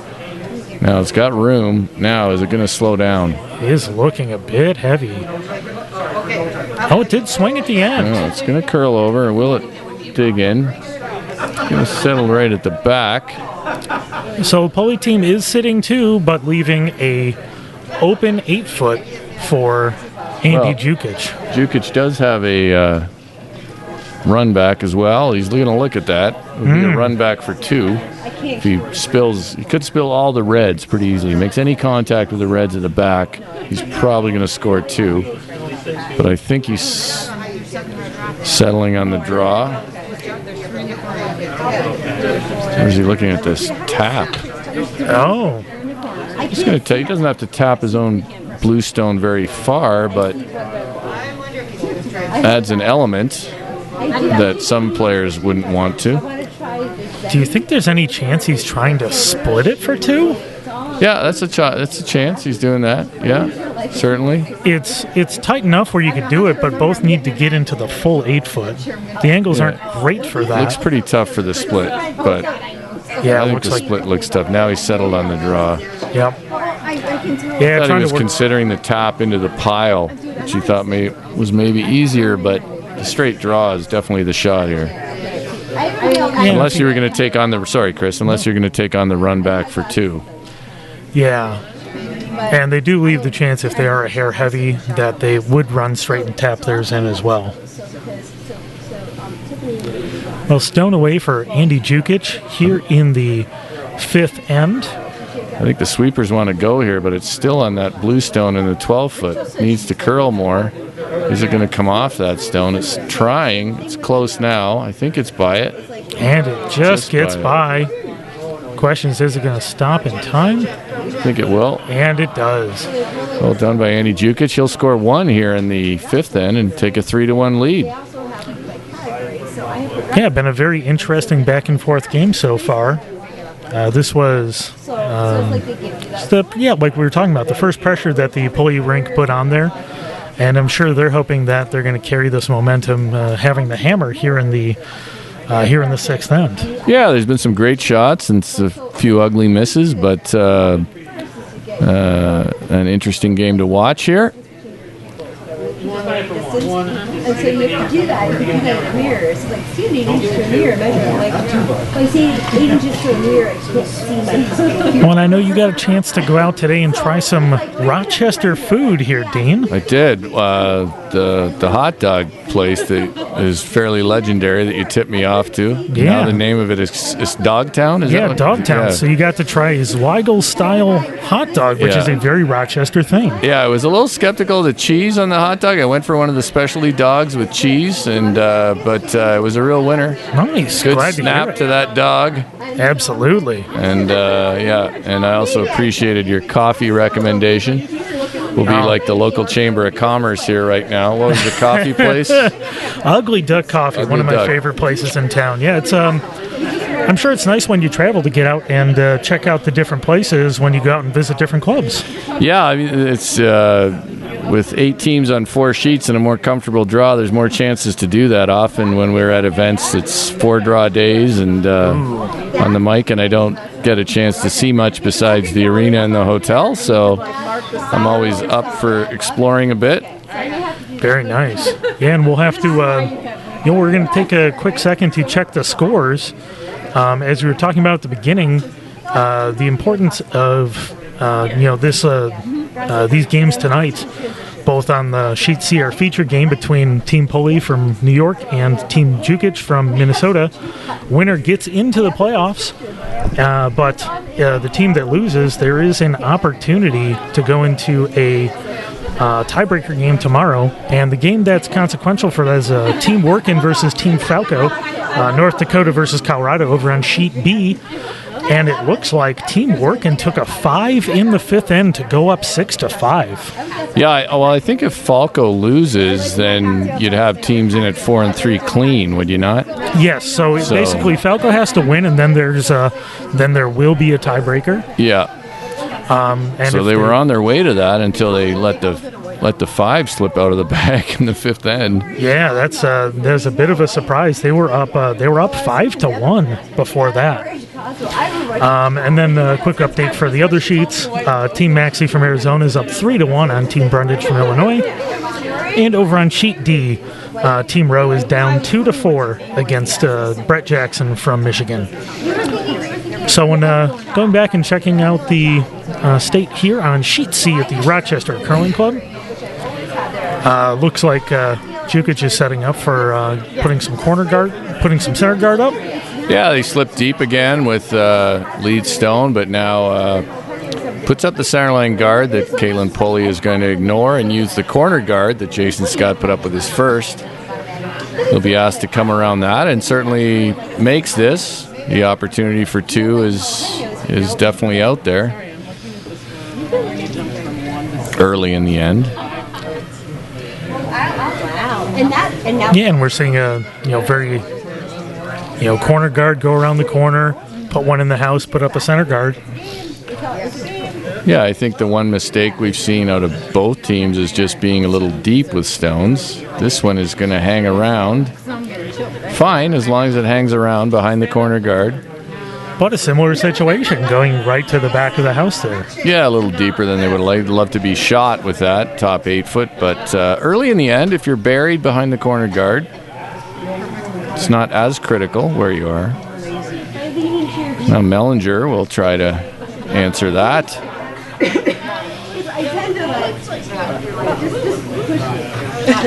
Now it's got room. Now is it going to slow down? It is looking a bit heavy. Oh, it did swing at the end. Oh, it's going to curl over. Will it dig in? It's going to settle right at the back. So Pulley team is sitting 2, but leaving a open 8-foot for Andy Jukic. Jukic does have a run back as well. He's going to look at that. It would be a run back for 2. If he could spill all the reds pretty easily. Makes any contact with the reds at the back, he's probably going to score 2. But I think he's settling on the draw. Or is he looking at this tap? Oh. He's going to tell you, he doesn't have to tap his own bluestone very far, but adds an element that some players wouldn't want to. Do you think there's any chance he's trying to split it for 2? Yeah, that's a chance. He's doing that. Yeah, certainly. It's tight enough where you could do it, but both need to get into the full 8-foot. The angles aren't great for that. Looks pretty tough for the split, but yeah, I think the split looks tough. Now he's settled on the draw. Yep. Yeah, I thought he was considering the tap into the pile, which he thought was maybe easier, but the straight draw is definitely the shot here. Unless you were going to take on unless you're going to take on the run back for 2. Yeah. And they do leave the chance, if they are a hair heavy, that they would run straight and tap theirs in as well. Well, stone away for Andy Jukic here in the 5th end. I think the sweepers want to go here, but it's still on that blue stone in the 12-foot. Needs to curl more. Is it going to come off that stone? It's trying. It's close now. I think it's by it. And it just gets by. Question is it going to stop in time? I think it will. And it does. Well done by Andy Jukic. He'll score 1 here in the 5th end and take a 3-1 lead. Yeah, been a very interesting back and forth game so far. This was, like we were talking about, the first pressure that the Pulley rink put on there. And I'm sure they're hoping that they're going to carry this momentum, having the hammer here in the 6th end. Yeah, there's been some great shots and a few ugly misses, but an interesting game to watch here. distance. And so you have to do that. You can do that in a mirror. So like, see an 8 inches to a mirror, measure it. Like, if I see 8 inches to a mirror, I can't see my. Well, and I know you got a chance to go out today and try some Rochester food here, Dean. I did. The hot dog place that is fairly legendary that you tipped me off to. Yeah. Now the name of it is Dogtown? Is that Yeah, what- Dogtown. Yeah. So you got to try Zweigel-style hot dog, which Yeah. is a very Rochester thing. Yeah, I was a little skeptical of the cheese on the hot dog. I went for one of the specialty dogs with cheese, and but it was a real winner. Nice. Good Glad to hear snap it. to that dog. Absolutely. And and I also appreciated your coffee recommendation. We'll be like the local Chamber of Commerce here right now. What was the coffee place? Ugly Duck Coffee, one of my Duck. favorite places in town. Yeah, it's I'm sure it's nice when you travel to get out and check out the different places when you go out and visit different clubs. Yeah, I mean, it's with 8 teams on 4 sheets and a more comfortable draw, there's more chances to do that. Often when we're at events, it's 4 draw days and on the mic, and I don't get a chance to see much besides the arena and the hotel, so I'm always up for exploring a bit. Very nice. Yeah, and we'll have to, we're going to take a quick second to check the scores. As we were talking about at the beginning, the importance of, these games tonight, both on the Sheet C, our feature game between Team Pulley from New York and Team Jukic from Minnesota. Winner gets into the playoffs, but the team that loses, there is an opportunity to go into a tiebreaker game tomorrow, and the game that's consequential for that is Team Workin versus Team Falco, North Dakota versus Colorado over on Sheet B. And it looks like Team Workin took a 5 in the 5th end to go up 6-5. Yeah, I think if Falco loses, then you'd have teams in at 4 and 3 clean, would you not? Yes, so basically Falco has to win, and then there will be a tiebreaker. Yeah. And So if they were on their way to that until they let the 5 slip out of the bag in the 5th end. Yeah, there's a bit of a surprise. They were up 5-1 before that. And then a quick update for the other sheets. Team Maxey from Arizona is up 3-1 on Team Brundage from Illinois. And over on Sheet D, Team Rowe is down 2-4 against Brett Jackson from Michigan. So when going back and checking out the state here on Sheet C at the Rochester Curling Club, looks like Jukic is setting up for putting some center guard up. Yeah, they slipped deep again with lead stone, but now puts up the centerline guard that Caitlin Pulley is going to ignore and use the corner guard that Jason Scott put up with his first. He'll be asked to come around that, and certainly makes this. The opportunity for 2 is definitely out there early in the end. Yeah, and we're seeing a very corner guard go around the corner, put one in the house, put up a center guard. Yeah, I think the one mistake we've seen out of both teams is just being a little deep with stones. This one is going to hang around fine as long as it hangs around behind the corner guard. But a similar situation, going right to the back of the house there. Yeah, a little deeper than they would love to be shot with that top 8 foot. But early in the end, if you're buried behind the corner guard, it's not as critical where you are. Now Mellinger will try to answer that.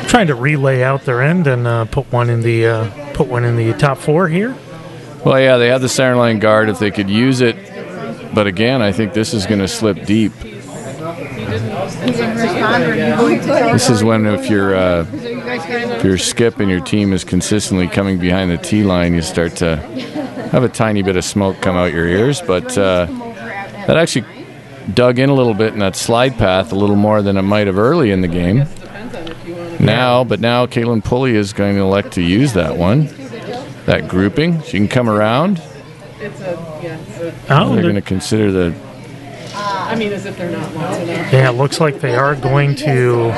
Trying to relay out their end and put one in the top 4 here. Well, yeah, they have the centerline guard if they could use it. But again, I think this is going to slip deep. This is when if you're Skip and your team is consistently coming behind the tee line, you start to have a tiny bit of smoke come out your ears. But that actually dug in a little bit in that slide path, a little more than it might have early in the game. Now Caitlin Pulley is going to elect to use that one. That grouping, she can come around. They're going to consider the. As if they're not long enough. Yeah, it looks like they are going to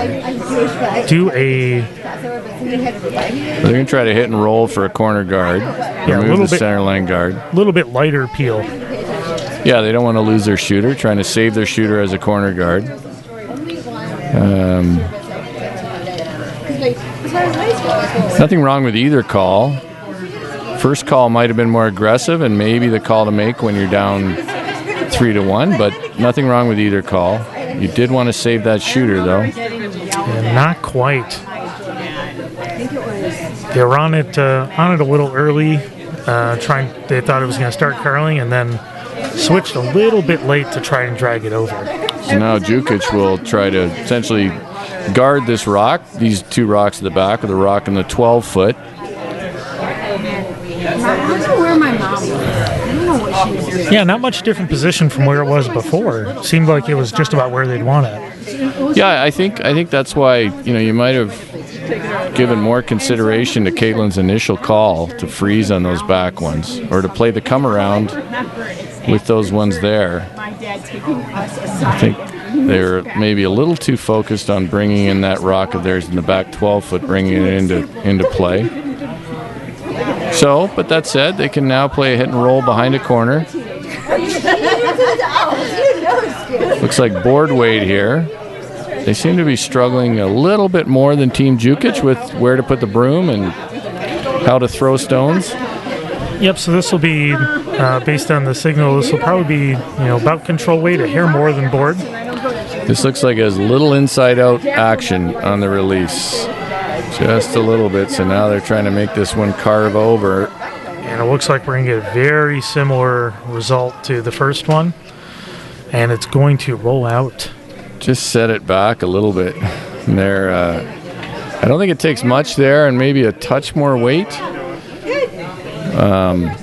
do a. They're going to try to hit and roll for a corner guard. Remove the center line guard. A little bit lighter peel. Yeah, they don't want to lose their shooter. Trying to save their shooter as a corner guard. Nothing wrong with either call. First call might have been more aggressive, and maybe the call to make when you're down 3-1, but nothing wrong with either call. You did want to save that shooter, though. And not quite. They were on it a little early. They thought it was going to start curling, and then switched a little bit late to try and drag it over. So now Jukic will try to essentially guard this rock, these two rocks at the back, with a rock in the 12-foot. I don't know where my mom was. I don't know what she was doing. Yeah, not much different position from where it was before. Seemed like it was just about where they'd want it. Yeah, I think that's why you might have given more consideration to Caitlin's initial call to freeze on those back ones, or to play the come around with those ones there. I think they were maybe a little too focused on bringing in that rock of theirs in the back 12-foot, bringing it into play. So, but that said, they can now play a hit and roll behind a corner. Looks like board weight here. They seem to be struggling a little bit more than Team Jukic with where to put the broom and how to throw stones. Yep, so this will be, based on the signal, this will probably be, about control weight, a hair more than board. This looks like a little inside-out action on the release. Just a little bit, so now they're trying to make this one carve over. And it looks like we're going to get a very similar result to the first one. And it's going to roll out. Just set it back a little bit there. I don't think it takes much there, and maybe a touch more weight.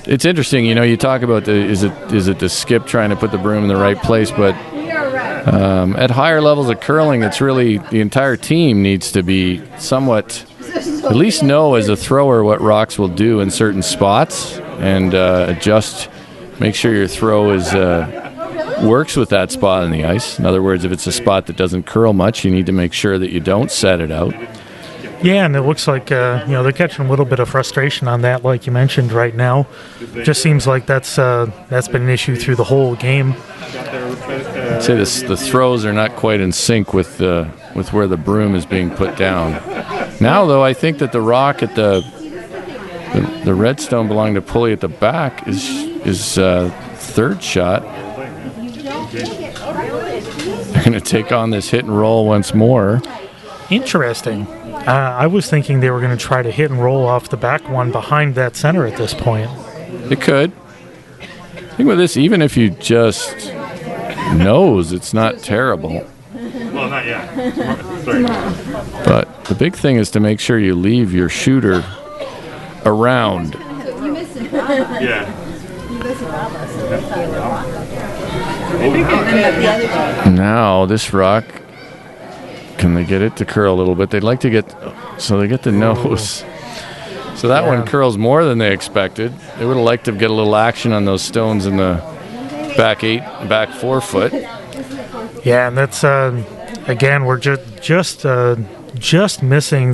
It's interesting, you talk about is it the skip trying to put the broom in the right place, but at higher levels of curling, it's really the entire team needs to be somewhat, at least know as a thrower what rocks will do in certain spots, and adjust, make sure your throw is works with that spot on the ice. In other words, if it's a spot that doesn't curl much, you need to make sure that you don't set it out. Yeah, and it looks like they're catching a little bit of frustration on that, like you mentioned right now. Just seems like that's been an issue through the whole game. I'd say the throws are not quite in sync with where the broom is being put down. Now, though, I think that the rock at the redstone belonging to Pulley at the back is third shot. They're going to take on this hit and roll once more. Interesting. I was thinking they were going to try to hit and roll off the back one behind that center at this point. It could. I think with this, even if you just nose, it's not terrible. Well, not yet. Sorry. But the big thing is to make sure you leave your shooter around. Yeah. Now this rock, can they get it to curl a little bit? They'd like to get, so they get the nose. So that one curls more than they expected. They would have liked to get a little action on those stones in the back 4 foot. Yeah, and that's again, we're just missing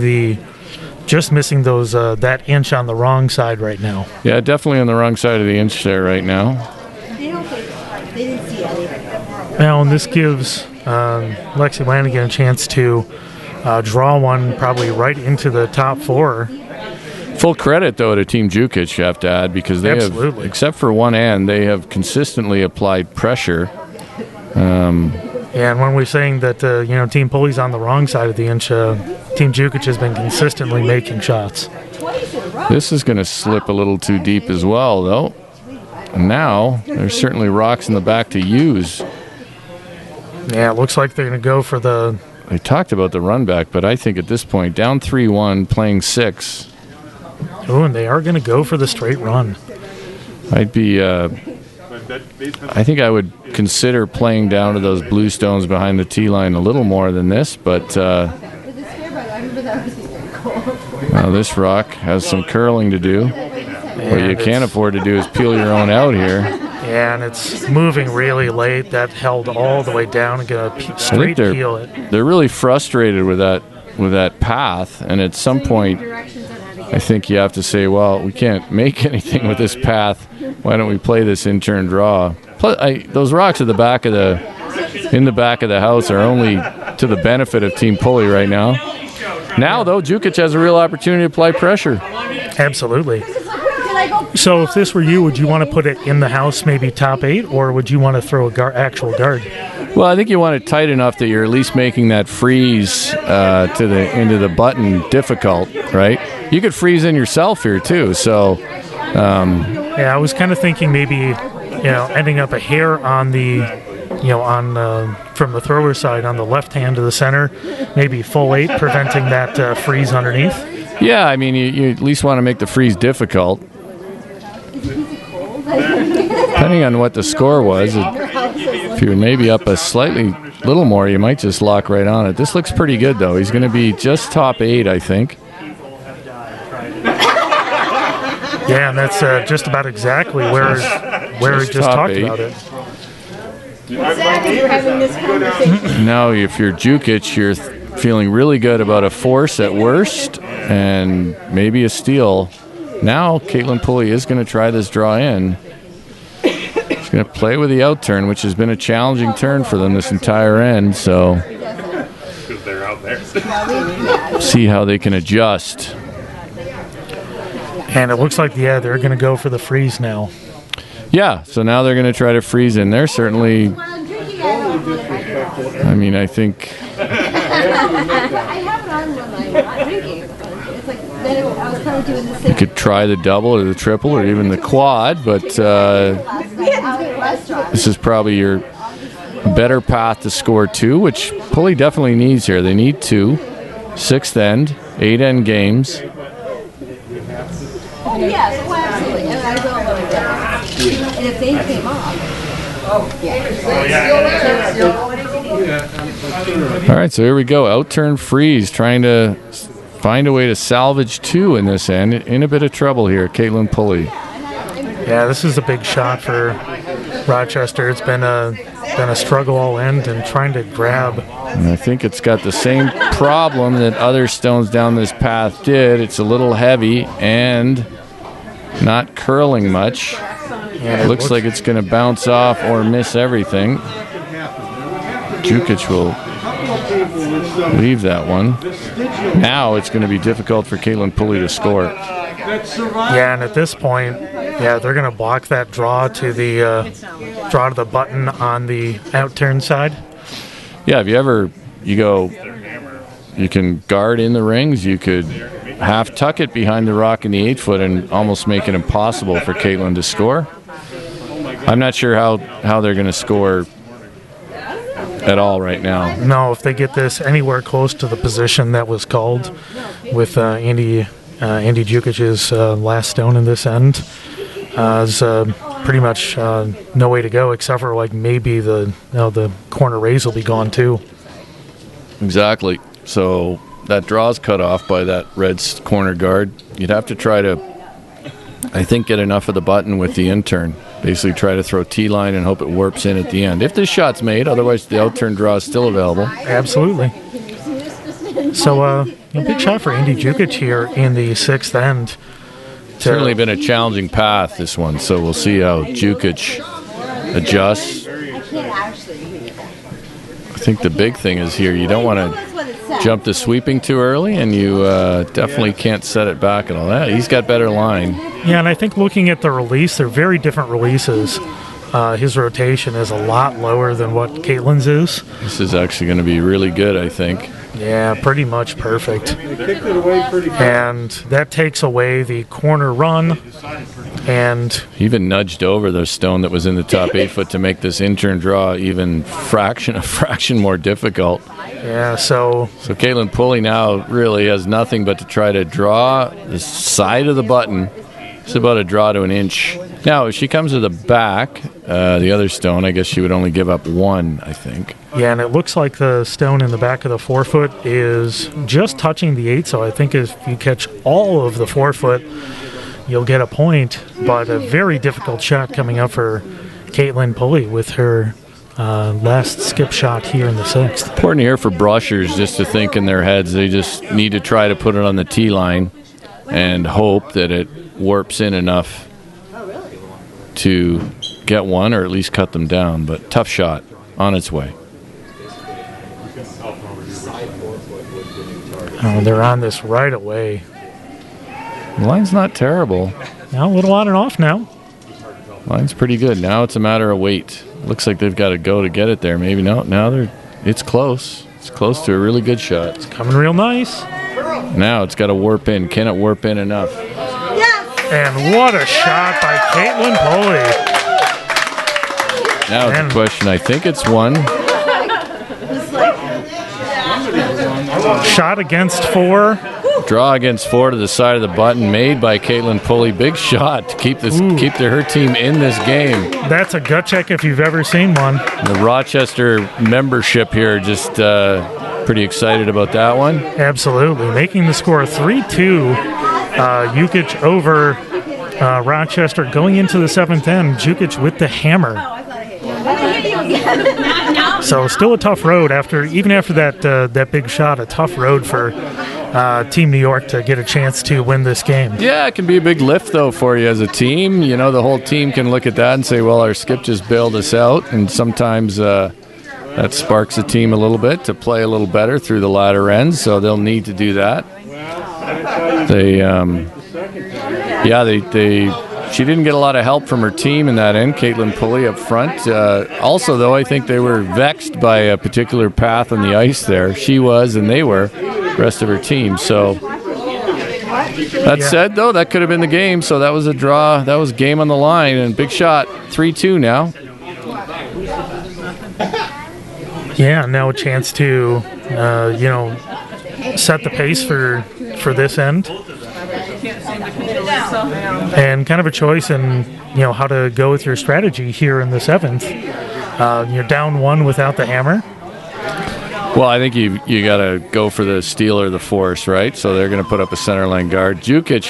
those that inch on the wrong side right now. Yeah, definitely on the wrong side of the inch there right now. Now, and this gives Lexi Lanigan a chance to draw one probably right into the top 4. Full credit, though, to Team Jukic, you have to add, because they have, except for one end, they have consistently applied pressure. Yeah, and when we're saying that Team Pulley's on the wrong side of the inch, Team Jukic has been consistently making shots. This is going to slip a little too deep as well, though. And now there's certainly rocks in the back to use. Yeah, it looks like they're going to go for the... They talked about the run back, but I think at this point, down 3-1, playing 6. Oh, and they are going to go for the straight run. I'd be... I think I would consider playing down to those blue stones behind the tee line a little more than this, but now this rock has some curling to do. What you can't afford to do is peel your own out here. Yeah, and it's moving really late. That held all the way down and going to straight peel it. They're really frustrated with that path, and at some point, I think you have to say, well, we can't make anything with this path. Why don't we play this in-turn draw? Plus, those rocks at the back in the back of the house are only to the benefit of Team Pulley right now. Now, though, Jukic has a real opportunity to apply pressure. Absolutely. So if this were you, would you want to put it in the house, maybe top 8, or would you want to throw a actual guard? Well, I think you want it tight enough that you're at least making that freeze into the button difficult, right? You could freeze in yourself here too. So, yeah, I was kind of thinking maybe, ending up a hair on the, from the thrower side on the left hand to the center, maybe full 8, preventing that freeze underneath. Yeah, I mean, you at least want to make the freeze difficult. Depending on what the score was, if you were maybe up a little more, you might just lock right on it. This looks pretty good, though. He's going to be just top 8, I think. Yeah, and that's just about exactly where he just talked 8. About it. We're having this conversation. Now, if you're Jukic, you're feeling really good about a force at worst and maybe a steal. Now, Caitlin Pulley is going to try this draw in. She's going to play with the out turn, which has been a challenging turn for them this entire end. So, they're out there. see how they can adjust. And it looks like, they're going to go for the freeze now. Yeah, so now they're going to try to freeze in there. Certainly, I mean, I think... I have it on when I'm not drinking. It's like, then I was kind of doing the same. You could try the double or the triple or even the quad, but this is probably your better path to score 2, which Pulley definitely needs here. They need 2. 6th end, 8 end games. Oh, yes, well, absolutely. And I will know that. And if they came off, All right, so here we go. Out-turn freeze, trying to find a way to salvage 2 in this end. In a bit of trouble here, Caitlin Pulley. Yeah, this is a big shot for Rochester. It's been a struggle all end and trying to grab. And I think it's got the same problem that other stones down this path did. It's a little heavy and not curling much. Yeah, it looks like it's going to bounce off or miss everything. Jukic will leave that one. Now it's going to be difficult for Caitlin Pulley to score. Yeah, and at this point, they're going to block that draw to the button on the out turn side. Yeah, if you can guard in the rings, you could half tuck it behind the rock in the 8-foot and almost make it impossible for Caitlin to score. I'm not sure how they're going to score at all right now. No, if they get this anywhere close to the position that was called with Andy Jukic's last stone in this end, is pretty much no way to go except for like maybe the corner raise will be gone too. Exactly. So that draw's cut off by that red corner guard. You'd have to try to, I think, get enough of the button with the in-turn. Basically try to throw T-line and hope it warps in at the end. If this shot's made, otherwise the out-turn draw is still available. Absolutely. So big shot for Andy Jukic here in the 6th end. Certainly been a challenging path, this one, so we'll see how Jukic adjusts. I think the big thing is here, you don't want to jump to sweeping too early, and you definitely can't set it back and all that. He's got better line. Yeah, and I think looking at the release, they're very different releases. His rotation is a lot lower than what Caitlin's is. This is actually going to be really good, I think. Yeah, pretty much perfect. And that takes away the corner run. And he even nudged over the stone that was in the top 8-foot to make this in-turn draw even a fraction more difficult. Yeah, so Caitlin Pulley now really has nothing but to try to draw the side of the button. It's about a draw to an inch. Now, if she comes to the back, the other stone, I guess she would only give up 1, I think. Yeah, and it looks like the stone in the back of the 4-foot is just touching the 8, so I think if you catch all of the 4-foot, you'll get a point. But a very difficult shot coming up for Caitlin Pulley with her last skip shot here in the 6th. Important here for brushers just to think in their heads. They just need to try to put it on the tee line and hope that it warps in enough to get one or at least cut them down. But tough shot on its way. Oh, they're on this right away. The line's not terrible. Now a little on and off now. Line's pretty good. Now it's a matter of weight. Looks like they've got to go to get it there. Maybe no. Now it's close. It's close to a really good shot. It's coming real nice. Now it's got to warp in. Can it warp in enough? And what a shot by Caitlin Pulley. Now it's a question. I think it's one. Shot against 4. Draw against 4 to the side of the button made by Caitlin Pulley. Big shot to keep her team in this game. That's a gut check if you've ever seen one. The Rochester membership here just pretty excited about that one. Absolutely. Making the score 3-2. Jukic over Rochester going into the 7th end. Jukic with the hammer. So still a tough road even after that big shot. A tough road for Team New York to get a chance to win this game. Yeah, it can be a big lift though for you as a team. You know, the whole team can look at that and say, "Well, our skip just bailed us out," and sometimes that sparks the team a little bit to play a little better through the latter ends. So they'll need to do that. She didn't get a lot of help from her team in that end, Caitlin Pulley up front. Also, though, I think they were vexed by a particular path on the ice there. She was, and they were, the rest of her team. So, that said, though, that could have been the game. So that was a draw. That was game on the line, and big shot, 3-2 now. Yeah, now a chance to, set the pace for this end. And kind of a choice in how to go with your strategy here in the 7th. You're down 1 without the hammer. Well, I think you got to go for the steal or the force, right? So they're going to put up a center line guard. Jukic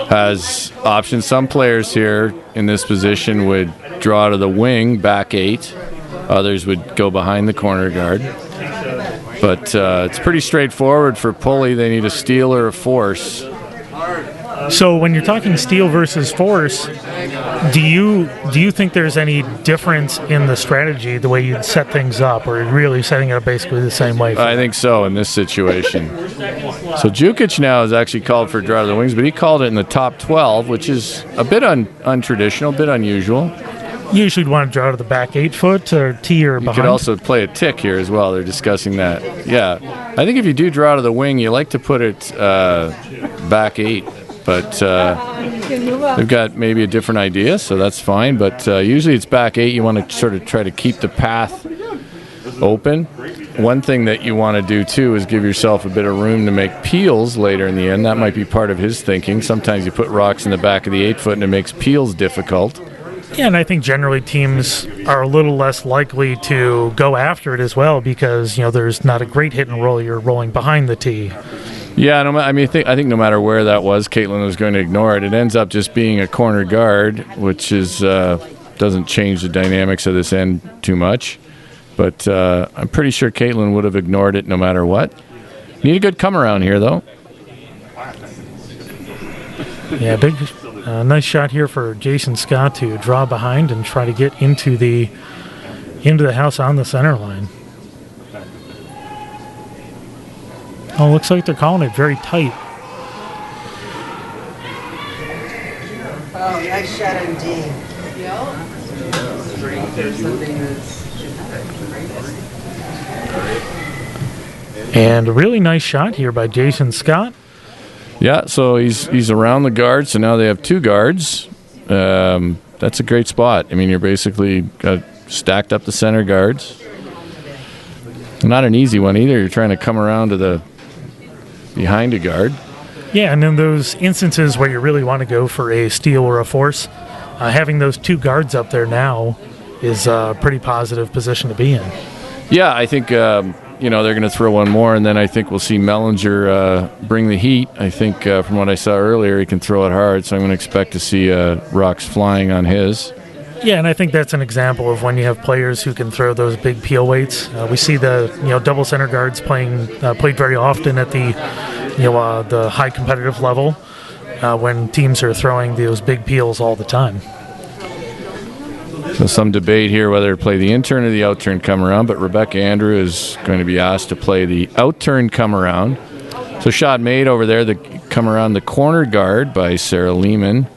has options. Some players here in this position would draw to the wing, back 8. Others would go behind the corner guard. But it's pretty straightforward for Pulley. They need a steal or a force. So when you're talking steal versus force, do you think there's any difference in the strategy, the way you set things up, or really setting it up basically the same way? I think so in this situation. So Jukic now has actually called for a draw to the wings, but he called it in the top 12, which is a bit untraditional, a bit unusual. Usually you'd want to draw to the back 8 foot or tee or behind. You could also play a tick here as well. They're discussing that. Yeah. I think if you do draw to the wing, you like to put it back 8. But they've got maybe a different idea, so that's fine. But usually it's back 8. You want to sort of try to keep the path open. One thing that you want to do, too, is give yourself a bit of room to make peels later in the end. That might be part of his thinking. Sometimes you put rocks in the back of the 8 foot and it makes peels difficult. Yeah, and I think generally teams are a little less likely to go after it as well because, there's not a great hit and roll. You're rolling behind the tee. Yeah, I think no matter where that was, Caitlin was going to ignore it. It ends up just being a corner guard, which is doesn't change the dynamics of this end too much. But I'm pretty sure Caitlin would have ignored it no matter what. Need a good come around here, though. Yeah, big, nice shot here for Jason Scott to draw behind and try to get into the house on the center line. Oh, looks like they're calling it very tight. Oh, nice shot on D. And a really nice shot here by Jason Scott. Yeah, so he's around the guard, so now they have 2 guards. That's a great spot. I mean, you're basically got stacked up the center guards. Not an easy one either. You're trying to come around to the behind a guard. Yeah, and in those instances where you really want to go for a steal or a force, having those 2 guards up there now is a pretty positive position to be in. Yeah, I think they're going to throw one more, and then I think we'll see Mellinger bring the heat. I think from what I saw earlier, he can throw it hard, so I'm going to expect to see rocks flying on his. Yeah, and I think that's an example of when you have players who can throw those big peel weights. We see the double center guards played very often at the high competitive level when teams are throwing those big peels all the time. So some debate here whether to play the in-turn or the out-turn come-around, but Rebecca Andrew is going to be asked to play the out-turn come-around. So shot made over there, the come-around the corner guard by Sarah Lehman.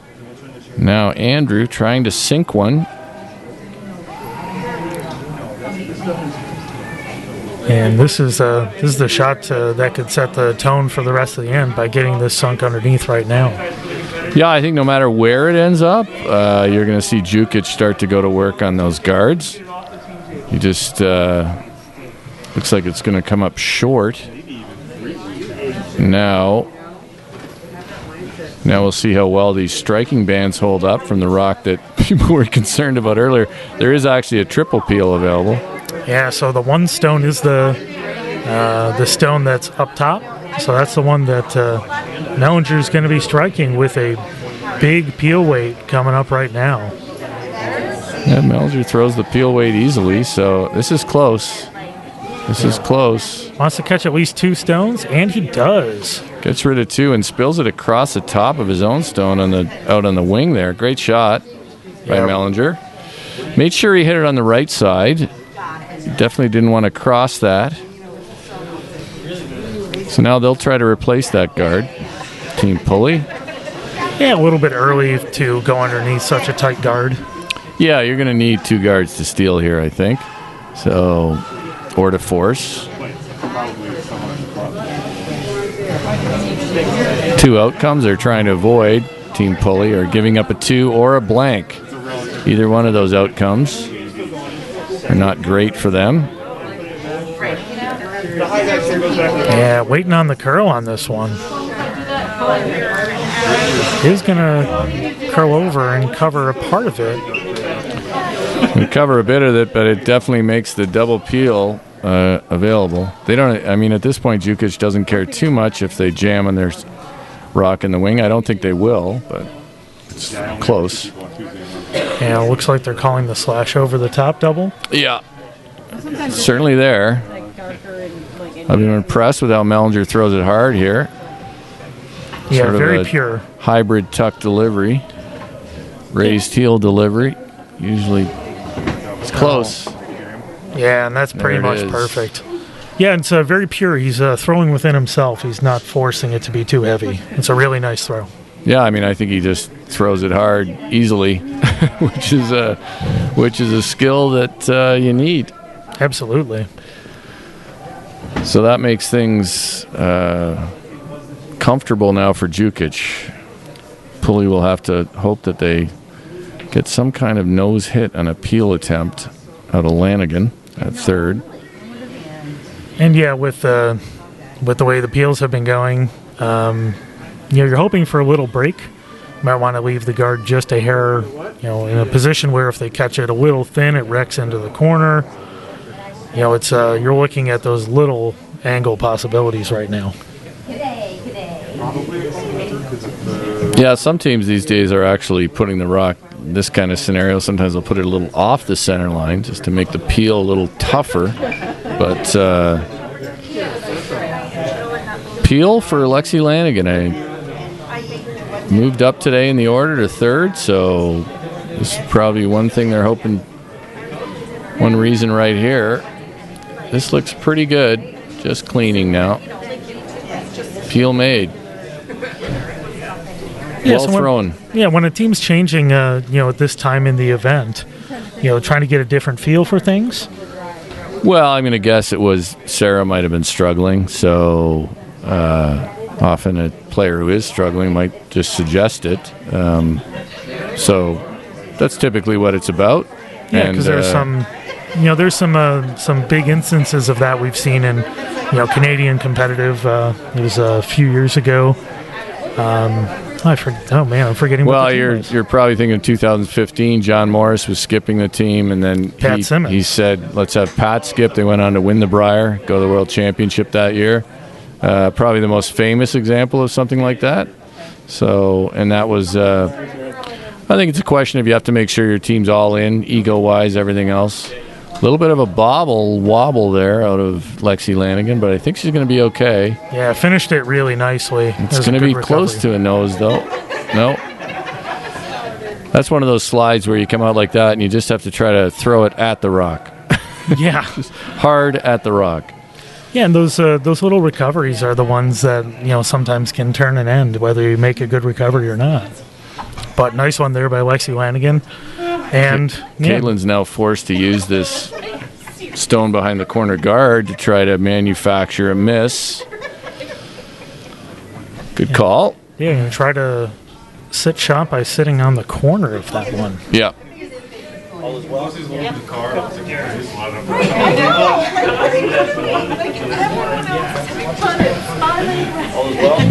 Now Andrew trying to sink one. And this is the shot that could set the tone for the rest of the end by getting this sunk underneath right now. Yeah, I think no matter where it ends up, you're going to see Jukic start to go to work on those guards. He just looks like it's going to come up short. Now we'll see how well these striking bands hold up from the rock that people were concerned about earlier. There is actually a triple peel available. Yeah, so the one stone is the stone that's up top. So that's the one that Mellinger is going to be striking with a big peel weight coming up right now. Yeah, Mellinger throws the peel weight easily, so this is close. This is close. Wants to catch at least 2 stones, and he does. Gets rid of 2 and spills it across the top of his own stone out on the wing there. Great shot by Mellinger. Made sure he hit it on the right side. Definitely didn't want to cross that. So now they'll try to replace that guard. Team Pulley. Yeah, a little bit early to go underneath such a tight guard. Yeah, you're going to need 2 guards to steal here, I think. So, or to force. 2 outcomes they're trying to avoid. Team Pulley are giving up a 2 or a blank. Either one of those outcomes are not great for them. Yeah, waiting on the curl on this one. He's going to curl over and cover a part of it. We cover a bit of it, but it definitely makes the double peel available. They don't. I mean, at this point, Jukic doesn't care too much if they jam on their rock in the wing. I don't think they will, but it's close. Yeah, looks like they're calling the slash over the top double. Yeah, certainly there. I've been impressed with how Mellinger throws it hard here. Yeah, sort very of a pure. Hybrid tuck delivery, raised heel delivery. Usually it's close. Yeah, and that's pretty much perfect. Yeah, it's very pure. He's throwing within himself. He's not forcing it to be too heavy. It's a really nice throw. Yeah, I mean, I think he just throws it hard easily, which is a skill that you need. Absolutely. So that makes things comfortable now for Jukic. Pulley will have to hope that they get some kind of nose hit on a peel attempt out of Lanigan at third. And yeah, with the way the peels have been going, you're hoping for a little break. You might want to leave the guard just a hair, in a position where if they catch it a little thin, it wrecks into the corner. It's you're looking at those little angle possibilities right now. Yeah, some teams these days are actually putting the rock, this kind of scenario, sometimes they'll put it a little off the center line just to make the peel a little tougher. But peel for Lexi Lanigan. I moved up today in the order to third, so this is probably one thing they're hoping, one reason right here. This looks pretty good. Just cleaning now. Peel made. Yeah, well thrown. When a team's changing, at this time in the event, trying to get a different feel for things. Well, I'm going to guess it was Sarah might have been struggling, so often a player who is struggling might just suggest it. So that's typically what it's about. Yeah, because there's some big instances of that we've seen in Canadian competitive. It was a few years ago. I'm forgetting. Well, what the team was. you're probably thinking 2015. John Morris was skipping the team, and then Pat Simmons. He said, "Let's have Pat skip." They went on to win the Brier, go to the World Championship that year. Probably the most famous example of something like that. So, and that was. I think it's a question of you have to make sure your team's all in, ego-wise, everything else. A little bit of a wobble there out of Lexi Lanigan, but I think she's going to be okay. Yeah, finished it really nicely. It's going to be close to a nose, though. No. That's one of those slides where you come out like that and you just have to try to throw it at the rock. Yeah. Hard at the rock. Yeah, and those little recoveries are the ones that, sometimes can turn an end, whether you make a good recovery or not. But nice one there by Lexi Lanigan. And Caitlin's now forced to use this stone behind the corner guard to try to manufacture a miss. Good call. Yeah, you're going to try to sit shot by sitting on the corner of that one. Yeah.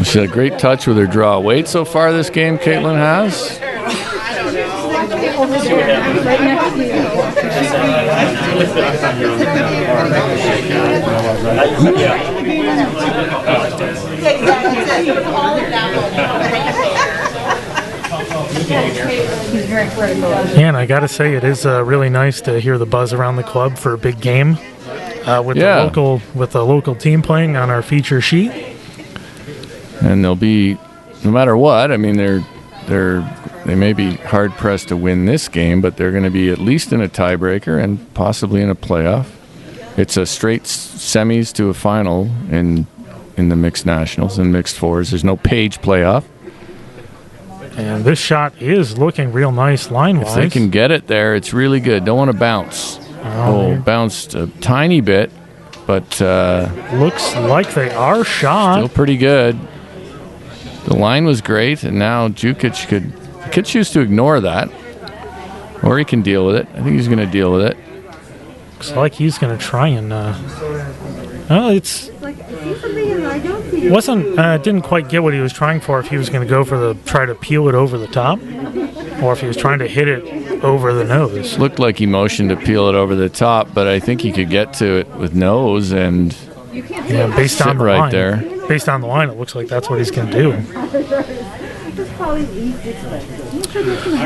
She's had a great touch with her draw weight so far this game, Caitlin has. And I got to say, it is really nice to hear the buzz around the club for a big game with the local team playing on our feature sheet. And they'll be, no matter what, I mean, they may be hard pressed to win this game, but they're going to be at least in a tiebreaker and possibly in a playoff. It's a straight semis to a final in the mixed nationals and mixed fours. There's no page playoff. And this shot is looking real nice line-wise. If they can get it there, it's really good. Don't want to bounce. Bounced a tiny bit, but looks like they are shot. Still pretty good. The line was great, and now Jukic could choose to ignore that, or he can deal with it. I think he's going to deal with it. Looks like he's going to try and. Didn't quite get what he was trying for. If he was going to go for try to peel it over the top, or if he was trying to hit it over the nose. Looked like he motioned to peel it over the top, but I think he could get to it with nose and. Yeah, based on the right line. there. Based on the line, it looks like that's what he's going to do.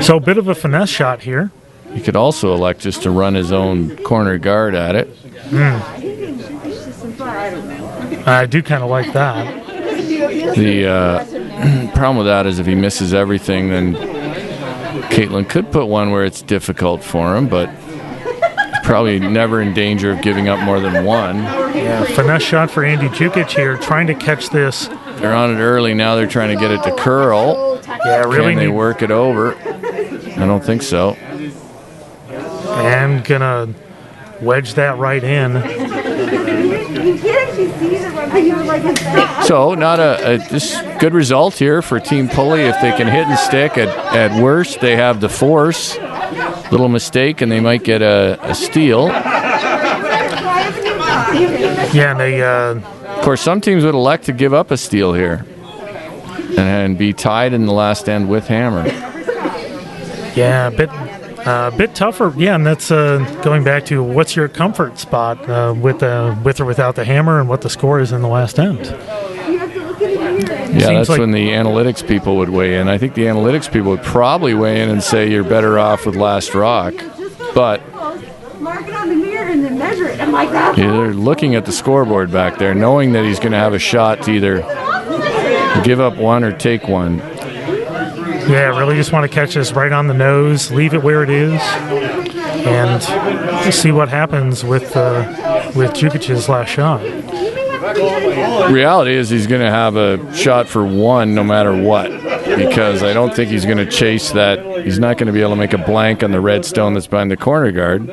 So a bit of a finesse shot here. He could also elect just to run his own corner guard at it. I do kind of like that. The problem with that is if he misses everything, then Caitlin could put one where it's difficult for him, but probably never in danger of giving up more than one. Yeah, finesse shot for Andy Jukic here, trying to catch this. They're on it early. Now they're trying to get it to curl. Yeah, really. Can they work it over? I don't think so. And gonna wedge that right in. So not just good result here for Team Pulley. If they can hit and stick, at worst they have the force. Little mistake and they might get a steal. Yeah, and they. Of course, some teams would elect to give up a steal here and be tied in the last end with hammer. Yeah, a bit tougher. Yeah, and that's going back to what's your comfort spot with or without the hammer, and what the score is in the last end. Yeah, that's when the analytics people would weigh in. I think the analytics people would probably weigh in and say you're better off with last rock. But mark it on the mirror and then measure it. I'm like, that. Yeah, they're looking at the scoreboard back there, knowing that he's going to have a shot to either give up one or take one. Yeah, really just want to catch this right on the nose, leave it where it is, and just see what happens with Jukic's last shot. Reality is he's going to have a shot for one no matter what, because I don't think he's going to chase that. He's not going to be able to make a blank on the red stone that's behind the corner guard,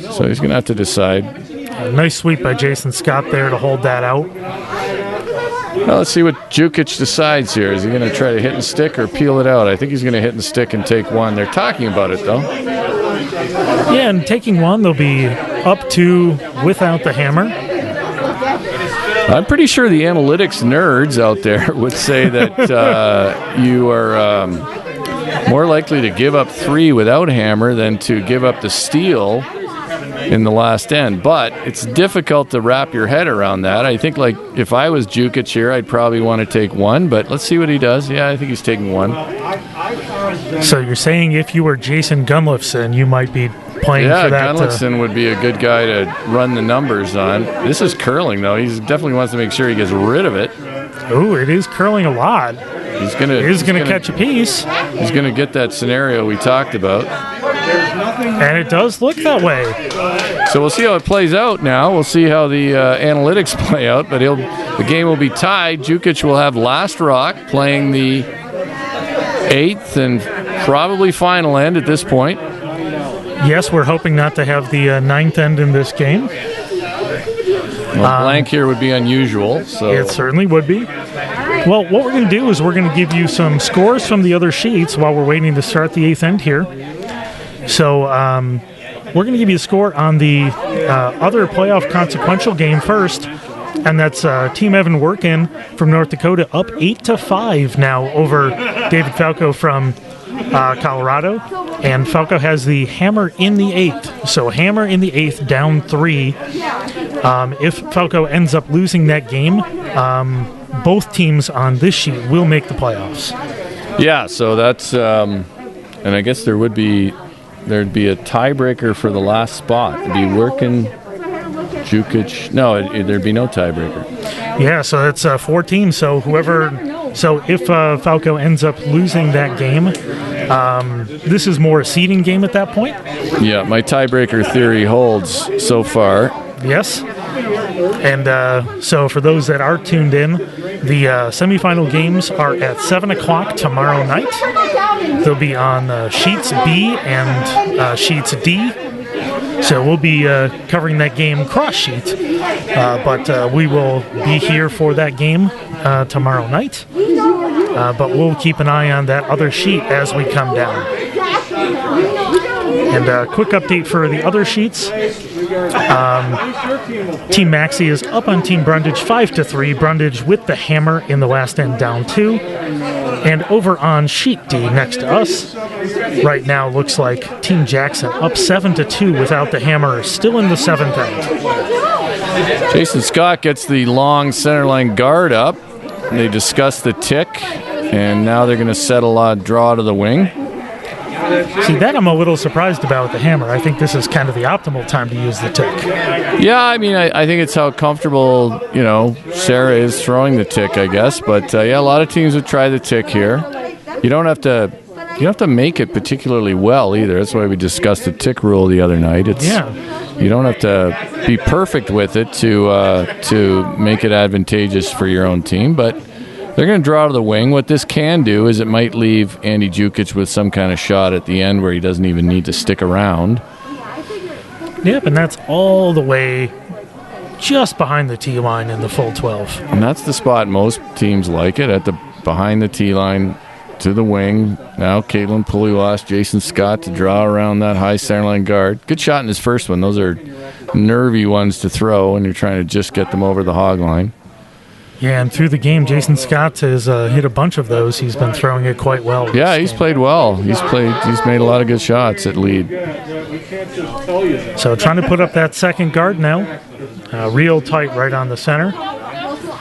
so he's going to have to decide. A nice sweep by Jason Scott there to hold that out. Well, let's see what Jukic decides here. Is he going to try to hit and stick or peel it out? I think he's going to hit and stick and take one. They're talking about it, though. Yeah, and taking one, they'll be up two without the hammer. I'm pretty sure the analytics nerds out there would say that you are more likely to give up three without hammer than to give up the steal in the last end. But it's difficult to wrap your head around that. I think, like, if I was Jukic here, I'd probably want to take one, but let's see what he does. Yeah, I think he's taking one. So you're saying if you were Jason Gunlifson, you might be playing for that? Yeah, Gunlifson would be a good guy to run the numbers on. This is curling, though. He definitely wants to make sure he gets rid of it. Oh, it is curling a lot. He's gonna catch a piece. He's gonna get that scenario we talked about. And it does look that way. So we'll see how it plays out now. We'll see how the analytics play out, but the game will be tied. Jukic will have last rock, playing the 8th and probably final end at this point. Yes, we're hoping not to have the 9th end in this game. Well, blank here would be unusual. So it certainly would be. Well, what we're going to do is we're going to give you some scores from the other sheets while we're waiting to start the 8th end here. So we're going to give you a score on the other playoff consequential game first, and that's Team Evan Workin from North Dakota up 8-5 now over David Falco from Colorado. And Falco has the hammer in the 8th. So hammer in the 8th, down 3. If Falco ends up losing that game, both teams on this sheet will make the playoffs. Yeah, so that's, and I guess there'd be a tiebreaker for the last spot. It'd be Workin, Jukic. No, there'd be no tiebreaker. Yeah, so that's 4 teams. So if Falco ends up losing that game, this is more a seeding game at that point. Yeah, my tiebreaker theory holds so far. Yes. And so for those that are tuned in, the semifinal games are at 7 o'clock tomorrow night. They'll be on Sheets B and Sheets D. So we'll be covering that game cross-sheet. But we will be here for that game tomorrow night. But we'll keep an eye on that other sheet as we come down. And a quick update for the other sheets. Team Maxey is up on Team Brundage 5-3. Brundage with the hammer in the last end, down 2. And over on Sheet D next to us, right now looks like Team Jackson up 7-2 without the hammer, still in the 7th end. Jason Scott gets the long centerline guard up. They discuss the tick, and now they're going to settle a draw to the wing. See, that I'm a little surprised about with the hammer. I think this is kind of the optimal time to use the tick. Yeah, I mean, I think it's how comfortable, Sarah is throwing the tick, I guess. But, yeah, a lot of teams would try the tick here. You don't have to make it particularly well either. That's why we discussed the tick rule the other night. You don't have to be perfect with it to make it advantageous for your own team, but they're going to draw to the wing. What this can do is it might leave Andy Jukic with some kind of shot at the end where he doesn't even need to stick around. Yep, and that's all the way just behind the tee line in the full 12. And that's the spot most teams like it, behind the tee line to the wing. Now Caitlin Pulley will ask Jason Scott to draw around that high centerline guard. Good shot in his first one. Those are nervy ones to throw, and you're trying to just get them over the hog line. Yeah, and through the game, Jason Scott has hit a bunch of those. He's been throwing it quite well. Yeah, he's played well. He's made a lot of good shots at lead. So trying to put up that second guard now. Real tight right on the center.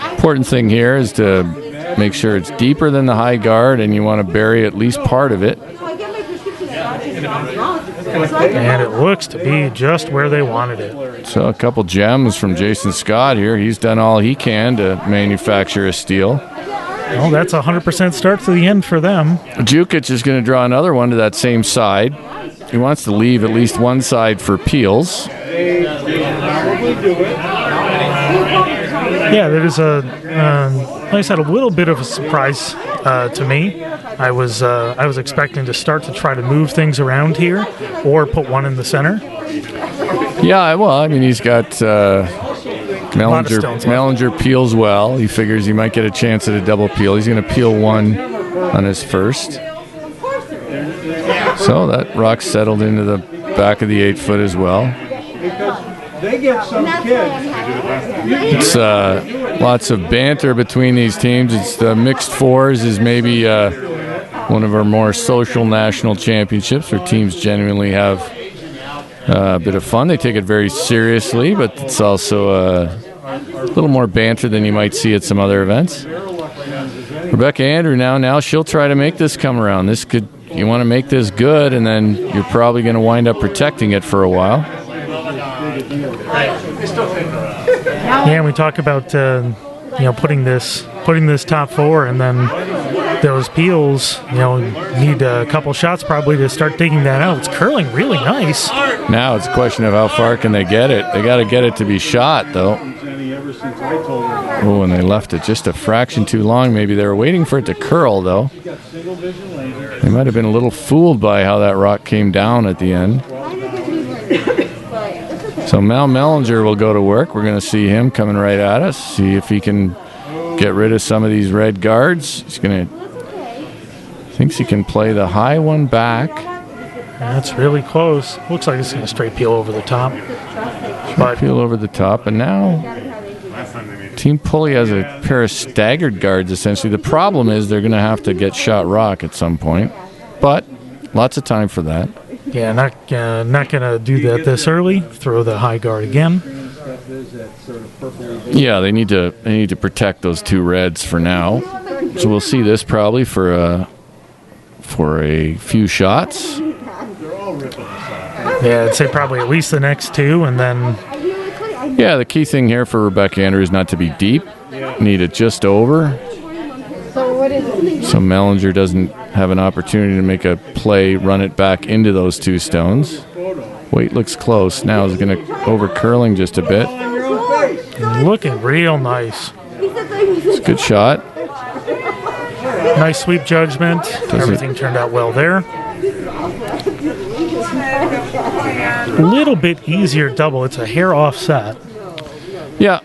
Important thing here is to make sure it's deeper than the high guard, and you want to bury at least part of it. And it looks to be just where they wanted it. So a couple gems from Jason Scott here. He's done all he can to manufacture a steal. Well, that's a 100% start to the end for them. Jukic is going to draw another one to that same side. He wants to leave at least one side for Peels. Yeah, there is like I said, a little bit of a surprise to me. I was expecting to start to try to move things around here or put one in the center. Yeah, well, I mean, he's got Mellinger peels well. He figures he might get a chance at a double peel. He's going to peel one on his first. So that rock settled into the back of the 8-foot as well. They get some kids. It's lots of banter between these teams. It's the mixed fours is maybe one of our more social national championships where teams genuinely have a bit of fun. They take it very seriously, but it's also a little more banter than you might see at some other events. Rebecca Andrew now she'll try to make this come around. You want to make this good, and then you're probably going to wind up protecting it for a while. Yeah, and we talk about putting this top four, and then those peels, need a couple shots probably to start digging that out. It's curling really nice. Now it's a question of how far can they get it. They got to get it to be shot, though. Oh, and they left it just a fraction too long. Maybe they were waiting for it to curl, though. They might have been a little fooled by how that rock came down at the end. So Mal Mellinger will go to work. We're going to see him coming right at us, see if he can get rid of some of these red guards. Thinks he can play the high one back. That's really close. Looks like it's going to straight peel over the top. Peel over the top, and now Team Pulley has a pair of staggered guards, essentially. The problem is they're going to have to get shot rock at some point, but lots of time for that. Yeah, not going to do that this early. Throw the high guard again. Yeah, they need to protect those two reds for now. So we'll see this probably for a few shots. Yeah, I'd say probably at least the next two, and then... Yeah, the key thing here for Rebecca Andrews is not to be deep. Need it just over. So Mellinger doesn't have an opportunity to make a play, run it back into those two stones. Weight looks close. Now is going to over curling just a bit. Looking real nice. It's a good shot. Nice sweep judgment. Everything turned out well there. A little bit easier double. It's a hair offset. Yeah.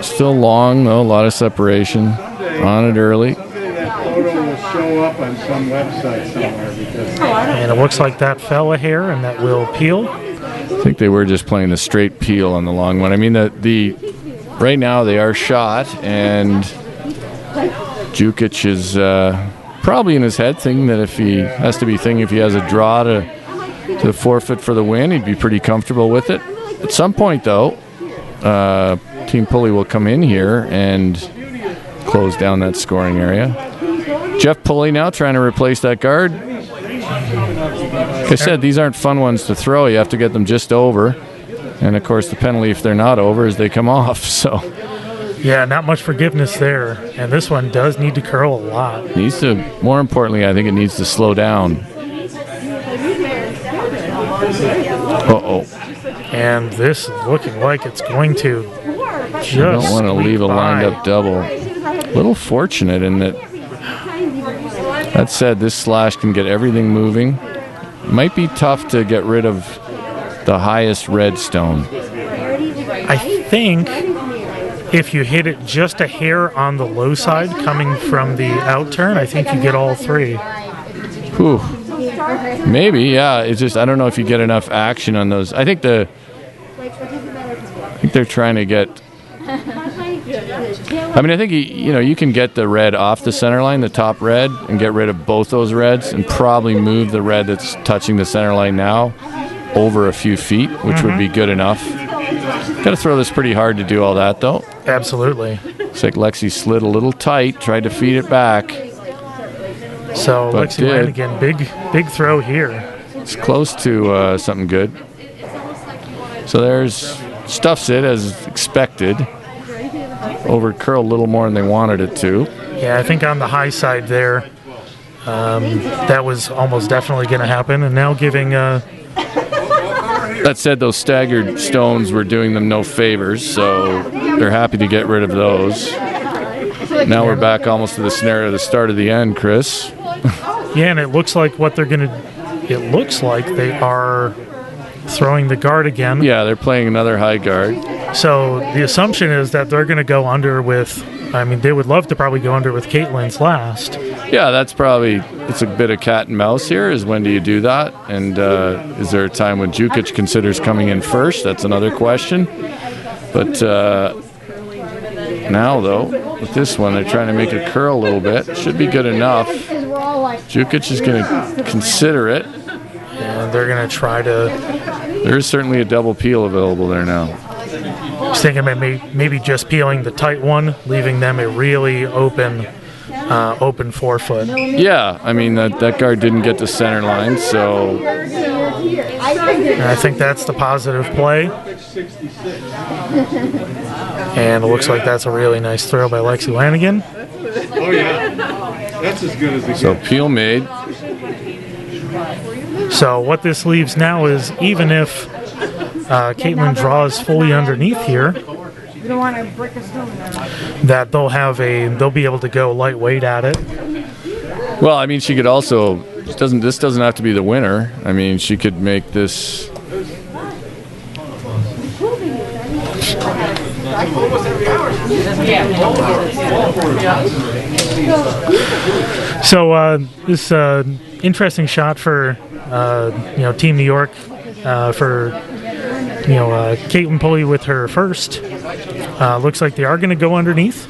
Still long, though. A lot of separation. On it early. Show up on some website somewhere and it looks like that fell a hair, and that will peel. I think they were just playing the straight peel on the long one. I mean, the right now they are shot, and Jukic is probably in his head thinking that if he has a draw to forfeit for the win, he'd be pretty comfortable with it. At some point, though, Team Pulley will come in here and close down that scoring area. Jeff Pulley now trying to replace that guard. Like I said, these aren't fun ones to throw. You have to get them just over. And, of course, the penalty if they're not over is they come off. So, yeah, not much forgiveness there. And this one does need to curl a lot. More importantly, I think it needs to slow down. Uh-oh. And this is looking like it's going to just You don't want to leave a lined-up double. A little fortunate in that. That said, this slash can get everything moving. Might be tough to get rid of the highest red stone. I think if you hit it just a hair on the low side coming from the outturn, I think you get all three. Whew. Maybe, yeah. It's just I don't know if you get enough action on those. I think they're trying to get. I mean, I think you can get the red off the center line, the top red, and get rid of both those reds, and probably move the red that's touching the center line now over a few feet, which would be good enough. Got to throw this pretty hard to do all that, though. Absolutely. Looks like Lexi slid a little tight, tried to feed it back. So Lexi Lanigan, big throw here. It's close to something good. So there's stuffs it as expected. Over curl a little more than they wanted it to. Yeah, I think on the high side there, that was almost definitely going to happen. And now giving... That said, those staggered stones were doing them no favors, so they're happy to get rid of those. Now we're back almost to the scenario of the start of the end, Chris. Yeah, and it looks like what they're going to... It looks like they are throwing the guard again. Yeah, they're playing another high guard. So the assumption is that they're going to go under with... I mean, they would love to probably go under with Caitlin's last. Yeah, it's a bit of cat and mouse here, is when do you do that? And is there a time when Jukic considers coming in first? That's another question. But now, though, with this one, they're trying to make it curl a little bit. Should be good enough. Jukic is going to consider it. And they're going to try to... There is certainly a double peel available there now. I was thinking maybe just peeling the tight one, leaving them a really open forefoot. Yeah, I mean, that guard didn't get to center line, so... And I think that's the positive play. And it looks like that's a really nice throw by Lexi Lanigan. Oh, yeah. That's as good as it So gets. peel made. So what this leaves now is even if Caitlin draws fully underneath here, You don't want to break a stone now. that they'll be able to go lightweight at it. Well, I mean, she could also this doesn't have to be the winner. I mean, she could make this. So this interesting shot for Team New York for Caitlin Pulley with her first. Looks like they are going to go underneath.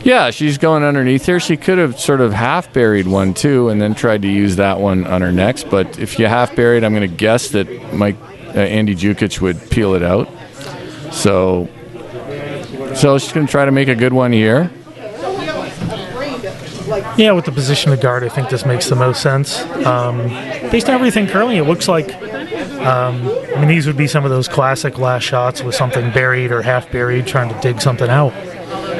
Yeah, she's going underneath here. She could have sort of half buried one too, and then tried to use that one on her next. But if you half buried, I'm going to guess that Andy Jukic would peel it out. So she's going to try to make a good one here. Yeah, with the position of guard, I think this makes the most sense. Based on everything currently, it looks like these would be some of those classic last shots with something buried or half buried, trying to dig something out.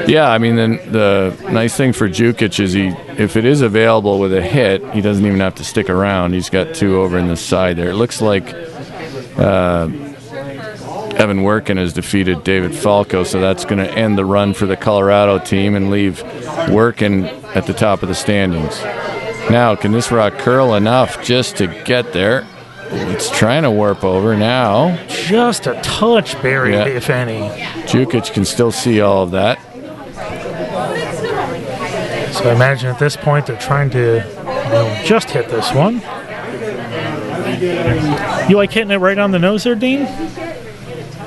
Yeah, I mean, then the nice thing for Jukic is if it is available with a hit, he doesn't even have to stick around. He's got two over in the side there. It looks like Evan Workin has defeated David Falco, so that's going to end the run for the Colorado team and leave Workin at the top of the standings. Now, can this rock curl enough just to get there? It's trying to warp over now. Just a touch buried, if any. Jukic can still see all of that. So I imagine at this point they're trying to just hit this one. You like hitting it right on the nose there, Dean?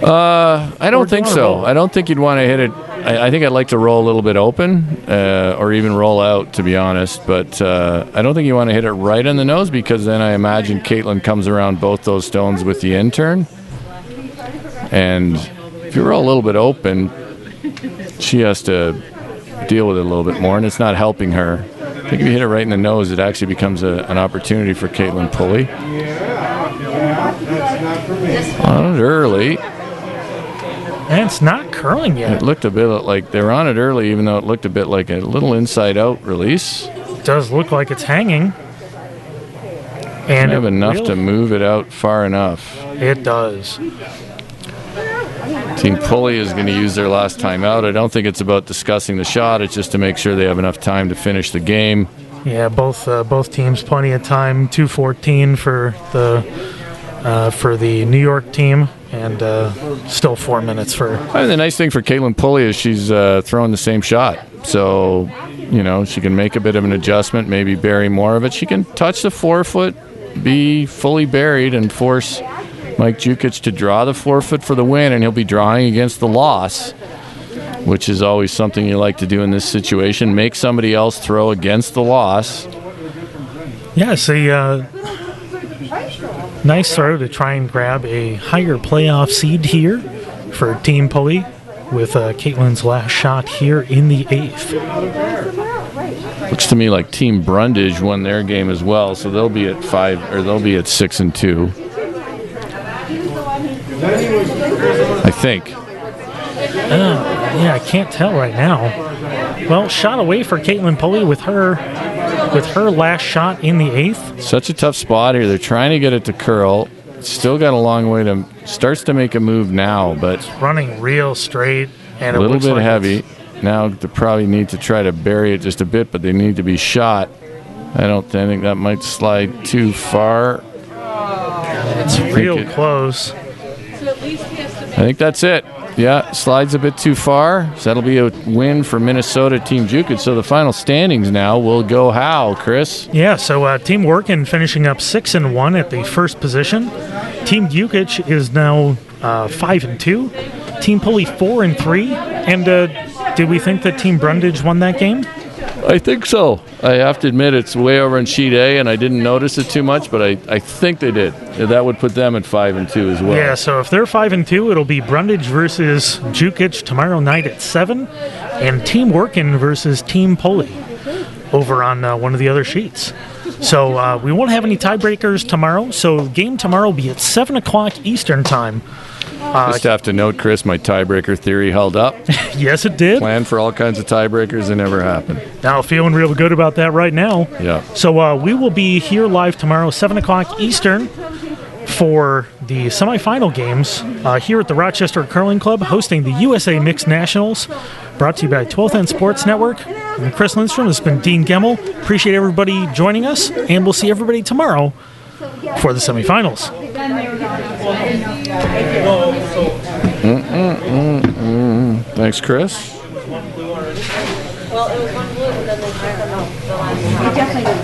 I don't think so. I don't think you'd want to hit it. I think I'd like to roll a little bit open or even roll out, to be honest. But I don't think you want to hit it right on the nose because then I imagine Caitlin comes around both those stones with the in-turn. And if you roll a little bit open, she has to deal with it a little bit more, and it's not helping her. I think if you hit it right in the nose, it actually becomes an opportunity for Caitlin Pulley. On it early. And it's not curling yet. It looked a bit like they were on it early, even though it looked a bit like a little inside-out release. It does look like it's hanging. And have enough to move it out far enough. It does. Team Pulley is going to use their last time out. I don't think it's about discussing the shot. It's just to make sure they have enough time to finish the game. Yeah, both teams plenty of time. 2:14 for the New York team, and still 4 minutes for. I mean, the nice thing for Caitlin Pulley is she's throwing the same shot, so she can make a bit of an adjustment, maybe bury more of it. She can touch the forefoot, be fully buried, and force Mike Jukic to draw the forefoot for the win, and he'll be drawing against the loss, which is always something you like to do in this situation. Make somebody else throw against the loss. Yeah, it's a nice throw to try and grab a higher playoff seed here for Team Pulley with Caitlin's last shot here in the 8th. Looks to me like Team Brundage won their game as well, so they'll be at 6-2. I think. Yeah, I can't tell right now. Well, shot away for Caitlin Pulley with her last shot in the 8th. Such a tough spot here. They're trying to get it to curl. Still got a long way to. Starts to make a move now, but it's running real straight and a little bit like heavy. Now they probably need to try to bury it just a bit, but they need to be shot. I think that might slide too far. It's real close. I think that's it. Yeah, slides a bit too far. So that'll be a win for Minnesota Team Jukic. So the final standings now will go how, Chris? Yeah, so Team Workin finishing up 6-1 at the first position. Team Jukic is now 5-2. Team Pulley 4-3. And did we think that Team Brundage won that game? I think so. I have to admit it's way over in Sheet A, and I didn't notice it too much, but I think they did. That would put them at 5-2 as well. Yeah, so if they're 5-2, it'll be Brundage versus Jukic tomorrow night at 7, and Team Workin versus Team Pulley over on one of the other sheets. So we won't have any tiebreakers tomorrow, so the game tomorrow will be at 7 o'clock Eastern Time. Just have to note, Chris, my tiebreaker theory held up. Yes, it did. Planned for all kinds of tiebreakers, they never happened. Now feeling real good about that right now. Yeah. So we will be here live tomorrow, 7 o'clock Eastern, for the semifinal games here at the Rochester Curling Club, hosting the USA Mixed Nationals, brought to you by 12th End Sports Network. I'm Chris Lindstrom. This has been Dean Gemmel. Appreciate everybody joining us, and we'll see everybody tomorrow for the semifinals. Thanks, Chris. Well, it was one blue, but then they took them out the last one.